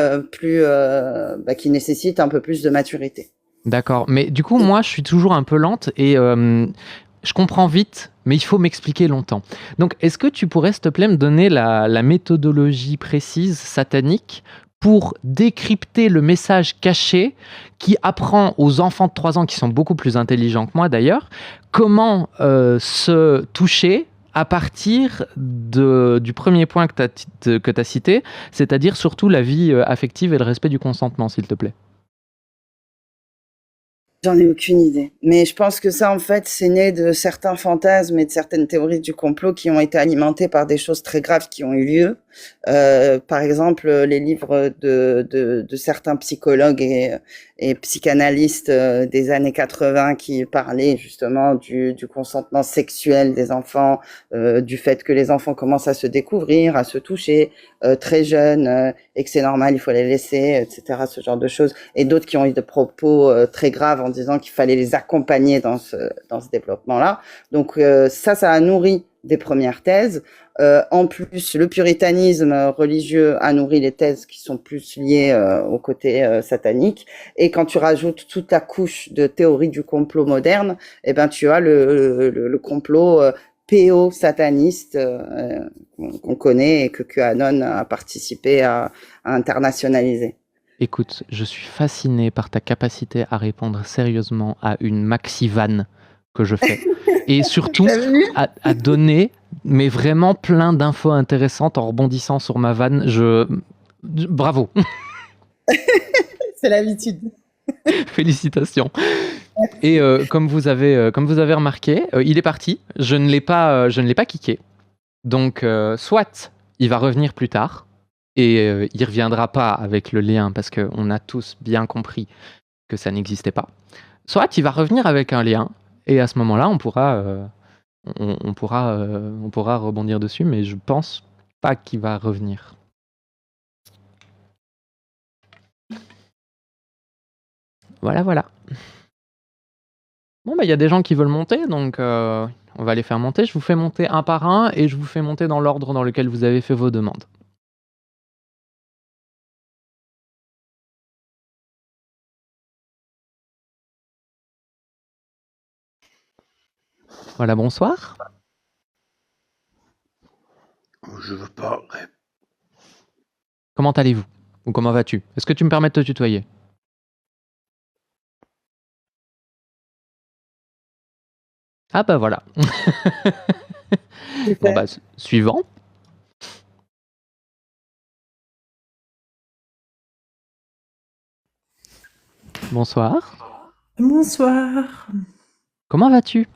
qui nécessitent un peu plus de maturité. D'accord, mais du coup moi je suis toujours un peu lente et je comprends vite, mais il faut m'expliquer longtemps. Donc est-ce que tu pourrais s'il te plaît me donner la méthodologie précise satanique pour décrypter le message caché qui apprend aux enfants de 3 ans, qui sont beaucoup plus intelligents que moi d'ailleurs, comment se toucher à partir du premier point que tu as cité, c'est-à-dire surtout la vie affective et le respect du consentement, s'il te plaît. J'en ai aucune idée. Mais je pense que ça, en fait, c'est né de certains fantasmes et de certaines théories du complot qui ont été alimentées par des choses très graves qui ont eu lieu. Par exemple, les livres de certains psychologues et psychanalystes des années 80 qui parlaient justement du consentement sexuel des enfants, du fait que les enfants commencent à se découvrir, à se toucher très jeunes, et que c'est normal, il faut les laisser, etc., ce genre de choses. Et d'autres qui ont eu des propos très graves en disant qu'il fallait les accompagner dans ce développement-là. Donc ça a nourri des premières thèses. En plus, le puritanisme religieux a nourri les thèses qui sont plus liées au côté satanique. Et quand tu rajoutes toute la couche de théorie du complot moderne, eh ben tu as le complot péo-sataniste qu'on connaît et que QAnon a participé à internationaliser. Écoute, je suis fasciné par ta capacité à répondre sérieusement à une maxi-vanne que je fais. Et surtout, à donner, mais vraiment plein d'infos intéressantes en rebondissant sur ma vanne. Bravo. C'est l'habitude. Félicitations. Et comme vous avez remarqué, il est parti. Je ne l'ai pas kické. Donc, soit il va revenir plus tard, et il reviendra pas avec le lien parce qu'on a tous bien compris que ça n'existait pas. Soit il va revenir avec un lien, et à ce moment-là, on pourra rebondir dessus, mais je pense pas qu'il va revenir. Voilà. Bon, il y a des gens qui veulent monter, donc on va les faire monter. Je vous fais monter un par un, et je vous fais monter dans l'ordre dans lequel vous avez fait vos demandes. Voilà, bonsoir. Je veux pas. Comment allez-vous? Ou comment vas-tu? Est-ce que tu me permets de te tutoyer? Ah bah voilà. Bon bah, suivant. Bonsoir. Bonsoir. Comment vas-tu?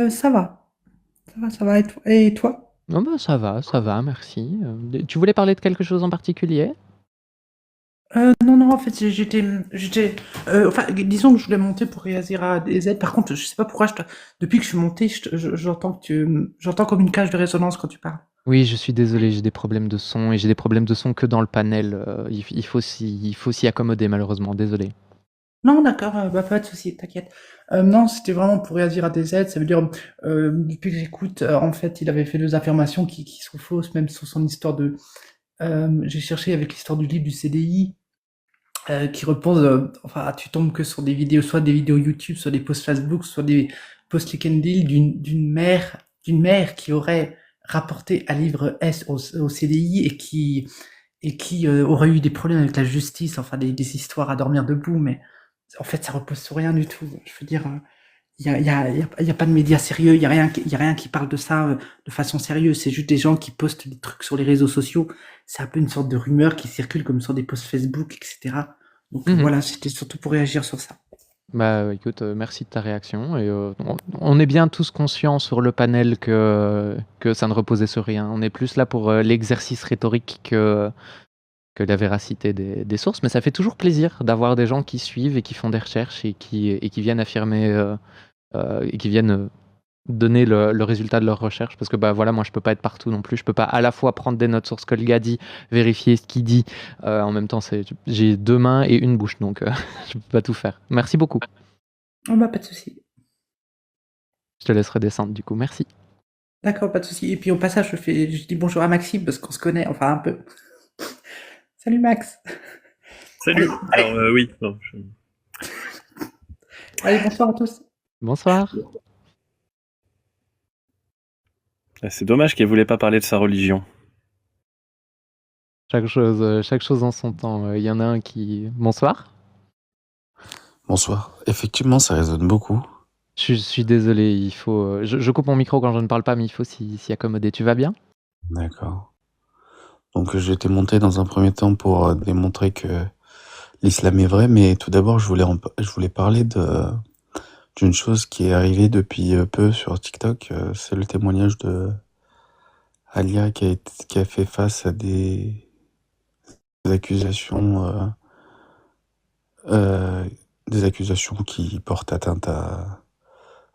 Ça va. Ça va. Et toi? Oh bah ça va, merci. Tu voulais parler de quelque chose en particulier? Non, en fait, enfin, disons que je voulais monter pour réagir à des aides. Par contre, je sais pas pourquoi, depuis que je suis monté, j'entends comme une cage de résonance quand tu parles. Oui, je suis désolé, j'ai des problèmes de son, et j'ai des problèmes de son que dans le panel. Il faut s'y accommoder, malheureusement, désolé. Non, d'accord, pas de souci, t'inquiète. Non, c'était vraiment pour réagir à des aides. Ça veut dire, depuis que j'écoute, en fait, il avait fait 2 affirmations qui sont fausses, même sur son histoire de... j'ai cherché avec l'histoire du livre du CDI, qui repose, enfin, tu tombes que sur des vidéos, soit des vidéos YouTube, soit des posts Facebook, soit des posts LinkedIn d'une mère qui aurait rapporté un livre S au CDI et qui aurait eu des problèmes avec la justice, enfin des histoires à dormir debout, mais en fait ça repose sur rien du tout. Je veux dire, il y a pas de médias sérieux, il y a rien qui parle de ça de façon sérieuse. C'est juste des gens qui postent des trucs sur les réseaux sociaux. C'est un peu une sorte de rumeur qui circule comme sur des posts Facebook, etc. Donc voilà, c'était surtout pour réagir sur ça. Bah écoute, merci de ta réaction. Et on est bien tous conscients sur le panel que ça ne reposait sur rien. On est plus là pour l'exercice rhétorique que la véracité des sources, mais ça fait toujours plaisir d'avoir des gens qui suivent et qui font des recherches et qui viennent affirmer et qui viennent donner le résultat de leurs recherches, parce que bah voilà, moi je peux pas être partout non plus, je peux pas à la fois prendre des notes sur ce que le gars dit, vérifier ce qu'il dit, en même temps j'ai 2 mains et une bouche, donc je peux pas tout faire. Merci beaucoup. Oh bah pas de souci. Je te laisserai descendre du coup, merci. D'accord, pas de souci. Et puis au passage, je dis bonjour à Maxime parce qu'on se connaît, enfin un peu. Salut Max. Salut. Alors oui. Non, Allez, bonsoir à tous. Bonsoir. C'est dommage qu'elle voulait pas parler de sa religion. Chaque chose en son temps. Il y en a un qui... Bonsoir. Bonsoir. Effectivement, ça résonne beaucoup. Je suis désolé, il faut... Je coupe mon micro quand je ne parle pas, mais il faut s'y accommoder. Tu vas bien? D'accord. Donc j'étais monté dans un premier temps pour démontrer que l'islam est vrai, mais tout d'abord je voulais parler d'une chose qui est arrivée depuis peu sur TikTok. C'est le témoignage de Alia qui a fait face à des accusations, des accusations qui portent atteinte à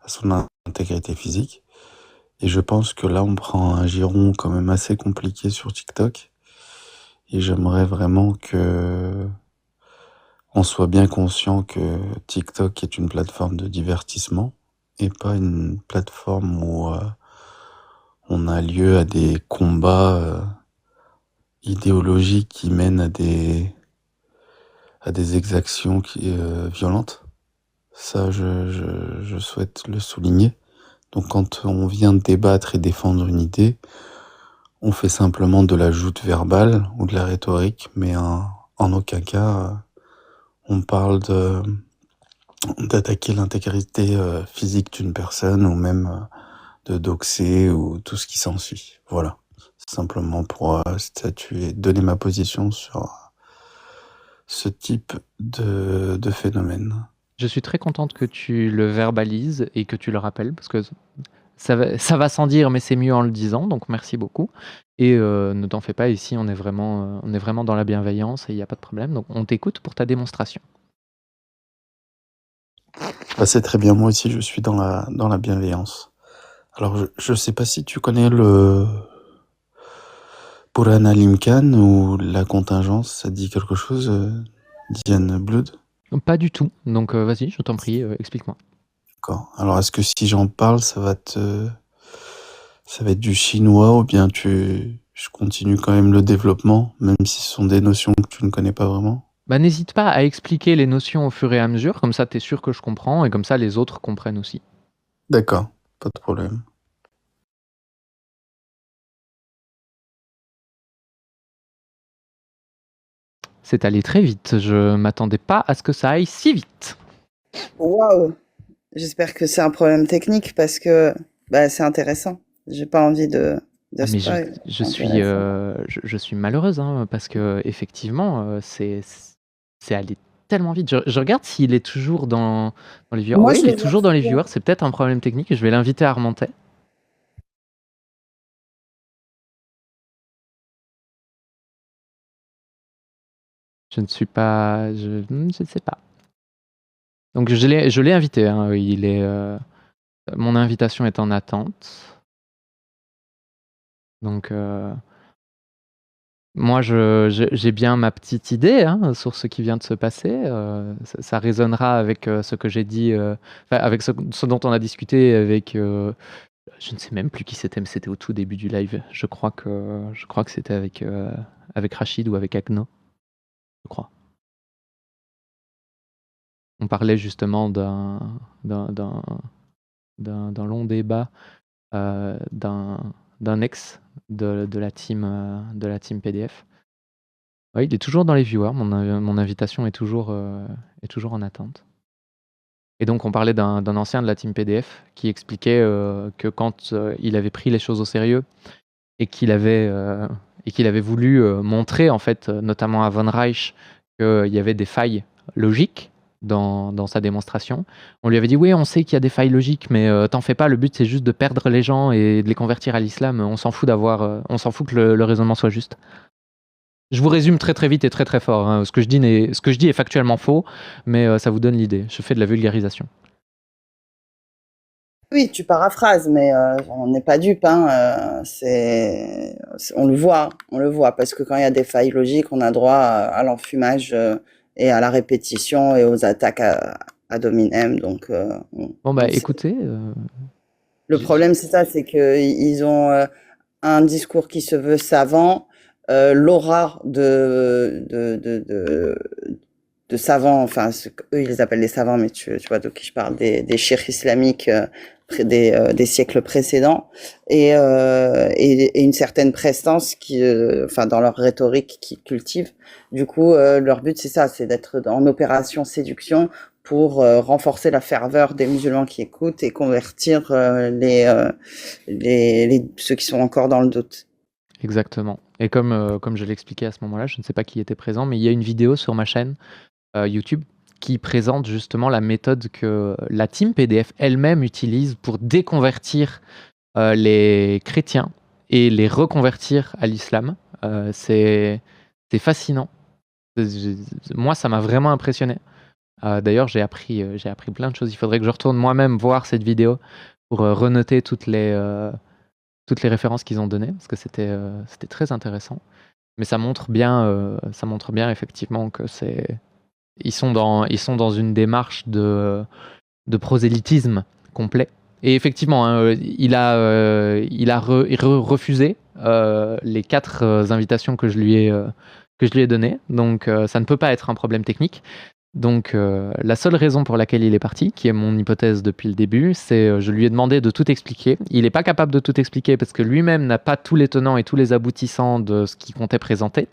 son intégrité physique. Et je pense que là, on prend un giron quand même assez compliqué sur TikTok. Et j'aimerais vraiment que on soit bien conscient que TikTok est une plateforme de divertissement et pas une plateforme où on a lieu à des combats idéologiques qui mènent à des exactions violentes. Ça, je souhaite le souligner. Donc quand on vient débattre et défendre une idée, on fait simplement de la joute verbale ou de la rhétorique, mais en aucun cas on parle d'attaquer l'intégrité physique d'une personne ou même de doxer ou tout ce qui s'ensuit. Voilà. C'est simplement pour statuer, donner ma position sur ce type de phénomène. Je suis très contente que tu le verbalises et que tu le rappelles, parce que ça va sans dire, mais c'est mieux en le disant, donc merci beaucoup. Et ne t'en fais pas, ici on est vraiment dans la bienveillance et il n'y a pas de problème, donc on t'écoute pour ta démonstration. Bah, c'est très bien, moi aussi je suis dans la bienveillance. Alors je sais pas si tu connais le Purana Limcan ou la contingence, ça te dit quelque chose, Diane Blood? Pas du tout, donc vas-y, je t'en prie, explique-moi. D'accord. Alors est-ce que si j'en parle, ça va être du chinois ou bien je continue quand même le développement, même si ce sont des notions que tu ne connais pas vraiment? Bah, n'hésite pas à expliquer les notions au fur et à mesure, comme ça t'es sûr que je comprends et comme ça les autres comprennent aussi. D'accord, pas de problème. C'est allé très vite, je m'attendais pas à ce que ça aille si vite. Waouh! J'espère que c'est un problème technique parce que c'est intéressant. J'ai pas envie de Ah, mais spoil. je C'est suis, intéressant. je suis malheureuse, hein, parce que effectivement, c'est allé tellement vite. Je regarde s'il est toujours dans les viewers. Moi, Oui, je il le est vois toujours dans les très bien. viewers, c'est peut-être un problème technique, je vais l'inviter à remonter. Je ne suis pas, je ne sais pas. Donc je l'ai invité, hein, il est, mon invitation est en attente. Donc moi j'ai bien ma petite idée, hein, sur ce qui vient de se passer. Ça résonnera avec ce que j'ai dit, enfin, avec ce dont on a discuté avec, je ne sais même plus qui c'était, mais c'était au tout début du live. Je crois que c'était avec Rachid ou avec Agno, je crois. On parlait justement d'un long débat, d'un ex de la team PDF. Ouais, il est toujours dans les viewers, mon invitation est toujours en attente. Et donc on parlait d'un ancien de la team PDF qui expliquait que quand il avait pris les choses au sérieux et qu'il avait voulu montrer, en fait, notamment à Von Reich, qu'il y avait des failles logiques dans sa démonstration. On lui avait dit oui, on sait qu'il y a des failles logiques, mais t'en fais pas, le but c'est juste de perdre les gens et de les convertir à l'islam. On s'en fout que le raisonnement soit juste. Je vous résume très très vite et très très fort, hein. Ce que je dis est factuellement faux, mais ça vous donne l'idée. Je fais de la vulgarisation. Oui, tu paraphrases, mais on n'est pas dupe, hein. On le voit, parce que quand il y a des failles logiques, on a droit à l'enfumage et à la répétition et aux attaques ad hominem. Donc, Bon bah écoutez, le problème c'est ça, c'est qu'ils ont un discours qui se veut savant, l'aura de savants, enfin eux ils les appellent des savants, mais tu vois de qui je parle, des cheikhs islamiques des siècles précédents, et une certaine prestance qui, enfin dans leur rhétorique qu'ils cultivent. Du coup, leur but c'est ça, c'est d'être en opération séduction pour renforcer la ferveur des musulmans qui écoutent et convertir ceux qui sont encore dans le doute. Exactement. Et comme je l'expliquais à ce moment-là, je ne sais pas qui était présent, mais il y a une vidéo sur ma chaîne YouTube qui présente justement la méthode que la team PDF elle-même utilise pour déconvertir les chrétiens et les reconvertir à l'islam. C'est fascinant. Moi, ça m'a vraiment impressionné. D'ailleurs, j'ai appris plein de choses. Il faudrait que je retourne moi-même voir cette vidéo pour renoter toutes les références qu'ils ont données, parce que c'était très intéressant. Mais ça montre bien effectivement que ils sont dans une démarche de prosélytisme complet. Et effectivement, hein, il a refusé les 4 invitations que je lui ai données. Donc ça ne peut pas être un problème technique. Donc la seule raison pour laquelle il est parti, qui est mon hypothèse depuis le début, c'est je lui ai demandé de tout expliquer. Il n'est pas capable de tout expliquer parce que lui-même n'a pas tous les tenants et tous les aboutissants de ce qu'il comptait présenter.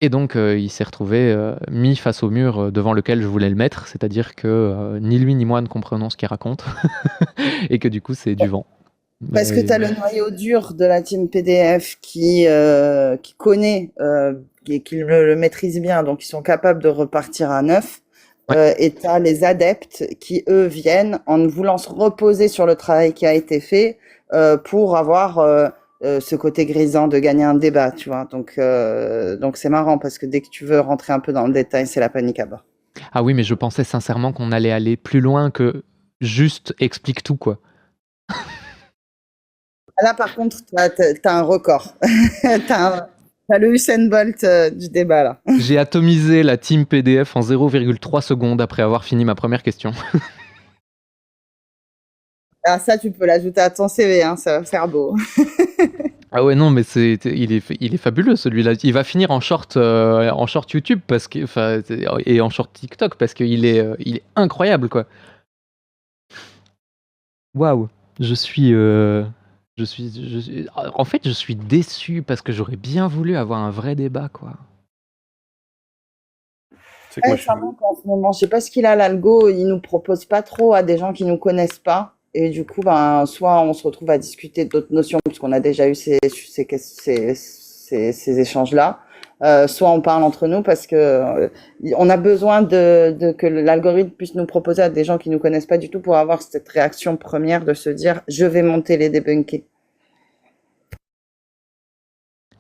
Et donc il s'est retrouvé mis face au mur devant lequel je voulais le mettre, c'est-à-dire que ni lui ni moi ne comprenons ce qu'il raconte et que du coup c'est du vent. Parce que tu as le noyau dur de la team PDF qui connaît et qui le maîtrise bien, donc ils sont capables de repartir à neuf. Et tu as les adeptes qui, eux, viennent en voulant se reposer sur le travail qui a été fait pour avoir ce côté grisant de gagner un débat, tu vois. Donc c'est marrant parce que dès que tu veux rentrer un peu dans le détail, c'est la panique à bord. Ah oui, mais je pensais sincèrement qu'on allait aller plus loin que juste explique tout, quoi. Là, par contre, t'as un record. T'as le Usain Bolt du débat, là. J'ai atomisé la team PDF en 0,3 secondes après avoir fini ma première question. Ah, ça, tu peux l'ajouter à ton CV, hein, ça va faire beau. Ah ouais, non, mais il est fabuleux, celui-là. Il va finir en short YouTube et en short TikTok parce qu'il est incroyable, quoi. Waouh, en fait, je suis déçu parce que j'aurais bien voulu avoir un vrai débat, quoi. C'est que moi, Ça manque en ce moment. Je sais pas ce qu'il a, l'algo. Il nous propose pas trop à des gens qui nous connaissent pas. Et du coup, soit on se retrouve à discuter d'autres notions puisqu'on a déjà eu ces échanges-là. Soit on parle entre nous parce que on a besoin que l'algorithme puisse nous proposer à des gens qui nous connaissent pas du tout pour avoir cette réaction première de se dire je vais monter les débunker.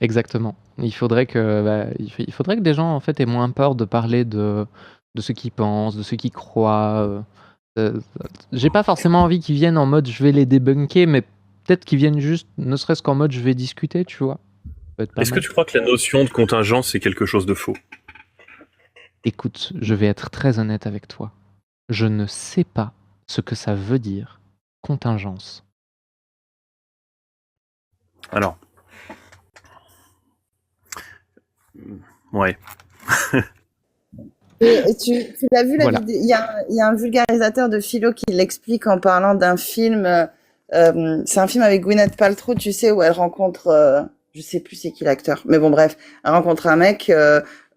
Exactement. Il faudrait que des gens en fait aient moins peur de parler de ce qu'ils pensent, de ce qu'ils croient. J'ai pas forcément envie qu'ils viennent en mode je vais les débunker, mais peut-être qu'ils viennent juste, ne serait-ce qu'en mode je vais discuter, tu vois. Est-ce que tu crois que la notion de contingence c'est quelque chose de faux? Écoute, je vais être très honnête avec toi. Je ne sais pas ce que ça veut dire, contingence. Alors. Ouais. Et tu l'as vu, Voilà. vidéo, il y a un vulgarisateur de philo qui l'explique en parlant d'un film. C'est un film avec Gwyneth Paltrow, tu sais, où elle rencontre, je sais plus c'est qui l'acteur, mais bon bref, elle rencontre un mec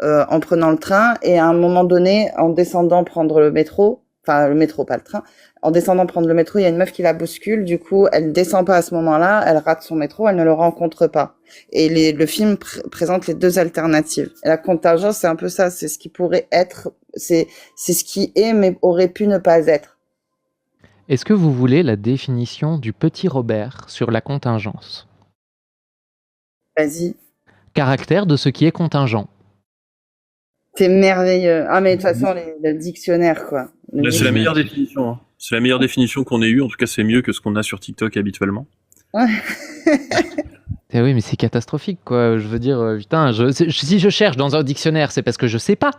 en prenant le train et à un moment donné, en descendant prendre le métro, enfin le métro pas le train, en descendant prendre le métro, il y a une meuf qui la bouscule, du coup elle descend pas à ce moment-là, elle rate son métro, elle ne le rencontre pas. Et le film présente les 2 alternatives. Et la contingence, c'est un peu ça, c'est ce qui pourrait être, c'est ce qui est mais aurait pu ne pas être. Est-ce que vous voulez la définition du petit Robert sur la contingence? Vas-y. Caractère de ce qui est contingent. C'est merveilleux. Ah, mais de toute façon, le dictionnaire, quoi. C'est la meilleure définition. Hein. C'est la meilleure définition qu'on ait eue. En tout cas, c'est mieux que ce qu'on a sur TikTok habituellement. Ouais. Eh oui, mais c'est catastrophique, quoi. Je veux dire, putain, si je cherche dans un dictionnaire, c'est parce que je sais pas.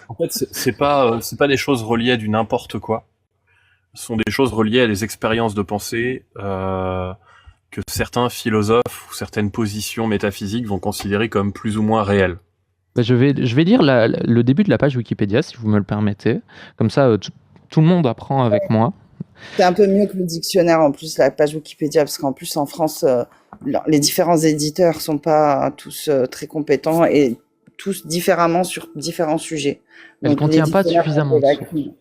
En fait, c'est pas des choses reliées à du n'importe quoi. Ce sont des choses reliées à des expériences de pensée que certains philosophes ou certaines positions métaphysiques vont considérer comme plus ou moins réelles. Bah, je vais lire le début de la page Wikipédia, si vous me le permettez. Comme ça, tout le monde apprend avec moi. C'est un peu mieux que le dictionnaire, en plus, la page Wikipédia, parce qu'en plus, en France, les différents éditeurs sont pas tous très compétents et tous différemment sur différents sujets. Elle ne Donc, contient les pas dictionnaires suffisamment ont des de sources. lacunes.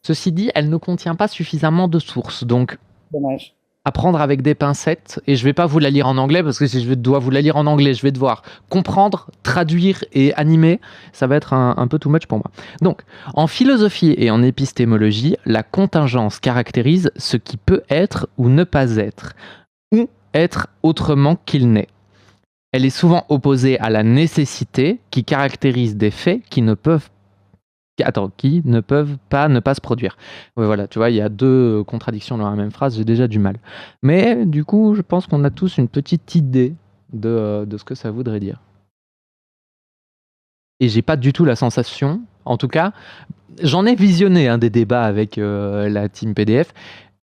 Ceci dit, elle ne contient pas suffisamment de sources. Donc, Dommage. à prendre avec des pincettes, et je vais pas vous la lire en anglais, parce que si je dois vous la lire en anglais, je vais devoir comprendre, traduire et animer, ça va être un peu too much pour moi. Donc, en philosophie et en épistémologie, la contingence caractérise ce qui peut être ou ne pas être, ou être autrement qu'il n'est. Elle est souvent opposée à la nécessité qui caractérise des faits qui ne peuvent pas ne pas se produire. Ouais, voilà, tu vois, il y a deux contradictions dans la même phrase, j'ai déjà du mal. Mais du coup, je pense qu'on a tous une petite idée de ce que ça voudrait dire. Et j'ai pas du tout la sensation, en tout cas, j'en ai visionné des débats avec la team PDF,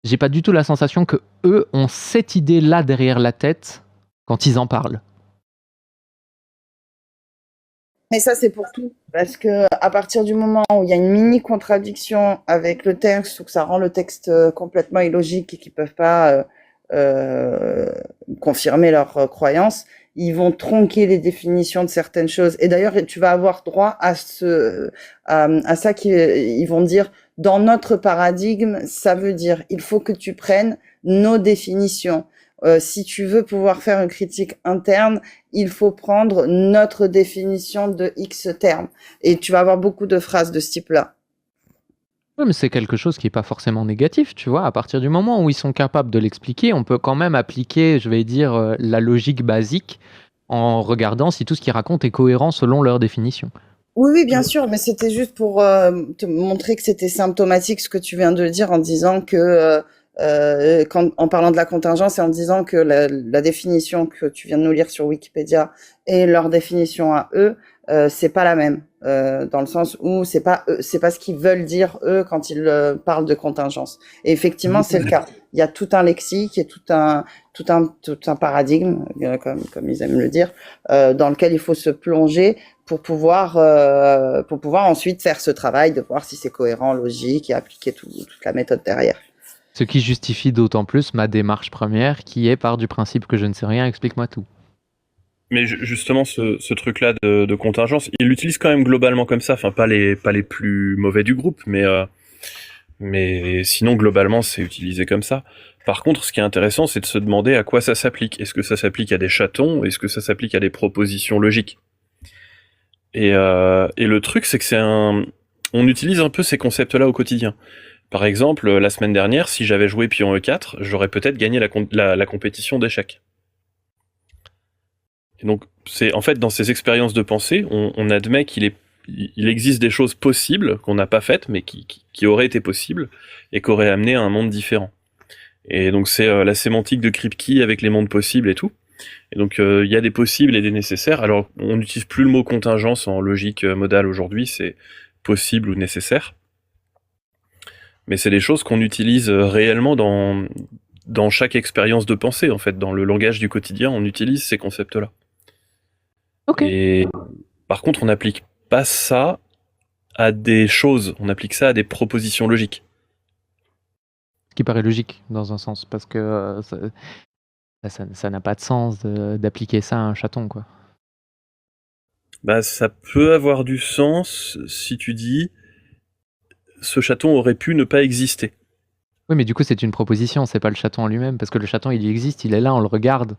j'ai pas du tout la sensation que eux ont cette idée-là derrière la tête quand ils en parlent. Mais ça, c'est pour tout. Parce que à partir du moment où il y a une mini contradiction avec le texte ou que ça rend le texte complètement illogique et qu'ils peuvent pas confirmer leur croyance, ils vont tronquer les définitions de certaines choses. Et d'ailleurs, tu vas avoir droit à ça ils vont dire dans notre paradigme, ça veut dire il faut que tu prennes nos définitions. Si tu veux pouvoir faire une critique interne, il faut prendre notre définition de X termes. Et tu vas avoir beaucoup de phrases de ce type-là. Oui, mais c'est quelque chose qui n'est pas forcément négatif, tu vois. À partir du moment où ils sont capables de l'expliquer, on peut quand même appliquer, je vais dire, la logique basique en regardant si tout ce qu'ils racontent est cohérent selon leur définition. Oui, bien sûr, mais c'était juste pour te montrer que c'était symptomatique ce que tu viens de dire en disant que en parlant de la contingence et en disant que la définition que tu viens de nous lire sur Wikipédia et leur définition à eux, c'est pas la même, dans le sens où c'est pas ce qu'ils veulent dire eux quand ils parlent de contingence. Et effectivement, c'est le cas. Il y a tout un lexique et tout un paradigme, comme ils aiment le dire, dans lequel il faut se plonger pour pouvoir ensuite faire ce travail de voir si c'est cohérent, logique et appliquer toute la méthode derrière. Ce qui justifie d'autant plus ma démarche première, qui est part du principe que je ne sais rien, explique-moi tout. Mais justement, ce truc-là de contingence, ils l'utilisent quand même globalement comme ça, enfin pas les plus mauvais du groupe, mais sinon globalement c'est utilisé comme ça. Par contre, ce qui est intéressant, c'est de se demander à quoi ça s'applique. Est-ce que ça s'applique à des chatons? Est-ce que ça s'applique à des propositions logiques? Et le truc, c'est que on utilise un peu ces concepts-là au quotidien. Par exemple, la semaine dernière, si j'avais joué pion E4, j'aurais peut-être gagné la compétition d'échecs. Et donc, c'est en fait dans ces expériences de pensée, on admet qu'il existe des choses possibles qu'on n'a pas faites, mais qui auraient été possibles et qui auraient amené à un monde différent. Et donc c'est la sémantique de Kripke avec les mondes possibles et tout. Et donc il y a des possibles et des nécessaires. Alors on n'utilise plus le mot contingence en logique modale aujourd'hui, c'est possible ou nécessaire. Mais c'est des choses qu'on utilise réellement dans chaque expérience de pensée, en fait. Dans le langage du quotidien, on utilise ces concepts-là. Ok. Et par contre, on n'applique pas ça à des choses, on applique ça à des propositions logiques. Ce qui paraît logique, dans un sens, parce que ça n'a pas de sens d'appliquer ça à un chaton, quoi. Bah, ça peut avoir du sens si tu dis ce chaton aurait pu ne pas exister. Oui, mais du coup, c'est une proposition, c'est pas le chaton en lui-même, parce que le chaton, il y existe, il est là, on le regarde.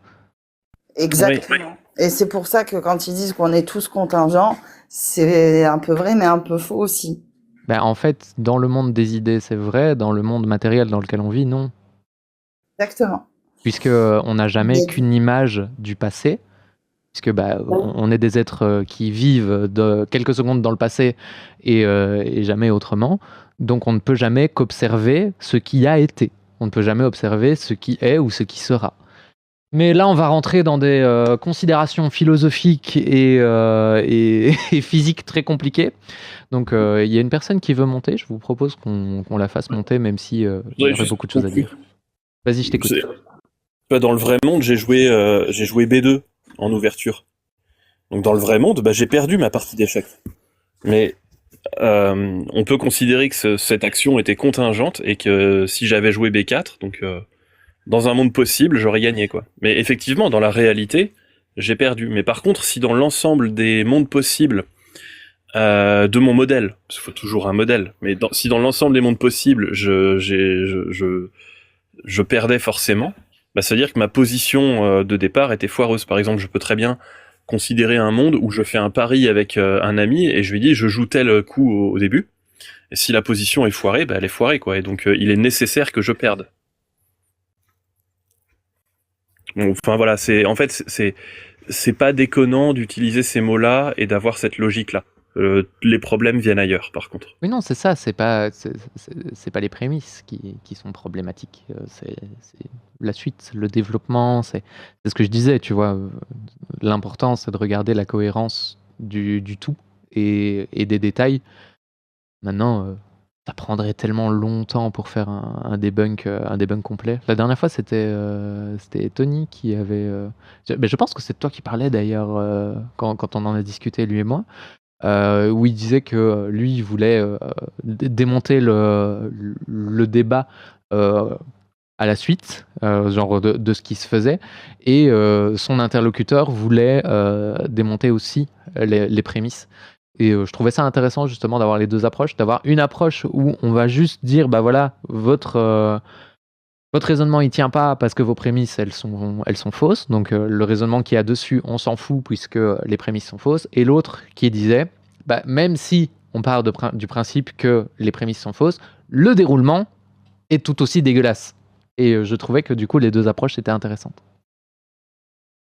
Exactement. Oui. Et c'est pour ça que quand ils disent qu'on est tous contingents, c'est un peu vrai, mais un peu faux aussi. Ben, en fait, dans le monde des idées, c'est vrai, dans le monde matériel dans lequel on vit, non. Exactement. Puisqu'on n'a jamais qu'une image du passé, puisque on est des êtres qui vivent de quelques secondes dans le passé et jamais autrement, donc on ne peut jamais qu'observer ce qui a été. On ne peut jamais observer ce qui est ou ce qui sera. Mais là, on va rentrer dans des considérations philosophiques et physiques très compliquées. Donc, il y a une personne qui veut monter. Je vous propose qu'on la fasse monter, même si il y aurait beaucoup de choses à dire. Vas-y, je t'écoute. Dans le vrai monde, j'ai joué B2 en ouverture. Donc, dans le vrai monde, j'ai perdu ma partie d'échecs. Mais on peut considérer que cette action était contingente et que si j'avais joué B4, donc dans un monde possible, j'aurais gagné, quoi. Mais effectivement, dans la réalité, j'ai perdu. Mais par contre, si dans l'ensemble des mondes possibles de mon modèle, parce qu'il faut toujours un modèle, mais si dans l'ensemble des mondes possibles, je perdais forcément, ça veut dire que ma position de départ était foireuse. Par exemple, je peux très bien considérer un monde où je fais un pari avec un ami et je lui dis je joue tel coup au début. Et si la position est foirée, elle est foirée, quoi. Et donc il est nécessaire que je perde. Bon, enfin voilà, c'est pas déconnant d'utiliser ces mots-là et d'avoir cette logique-là. Les problèmes viennent ailleurs, par contre. Oui, non, c'est ça, c'est pas les prémices qui sont problématiques, c'est la suite, le développement, c'est ce que je disais, tu vois. L'important, c'est de regarder la cohérence du tout et des détails. Maintenant, ça prendrait tellement longtemps pour faire un debunk complet. La dernière fois, c'était Tony qui avait. Je pense que c'est toi qui parlais d'ailleurs quand on en a discuté, lui et moi, où il disait que lui, il voulait démonter le débat à la suite, genre de ce qui se faisait, et son interlocuteur voulait démonter aussi les prémices. Et je trouvais ça intéressant justement d'avoir les deux approches, d'avoir une approche où on va juste dire, bah voilà, votre raisonnement il tient pas parce que vos prémices elles sont fausses, donc le raisonnement qu'il y a dessus on s'en fout puisque les prémices sont fausses, et l'autre qui disait, bah, même si on part du principe que les prémices sont fausses, le déroulement est tout aussi dégueulasse. Et je trouvais que du coup les deux approches étaient intéressantes.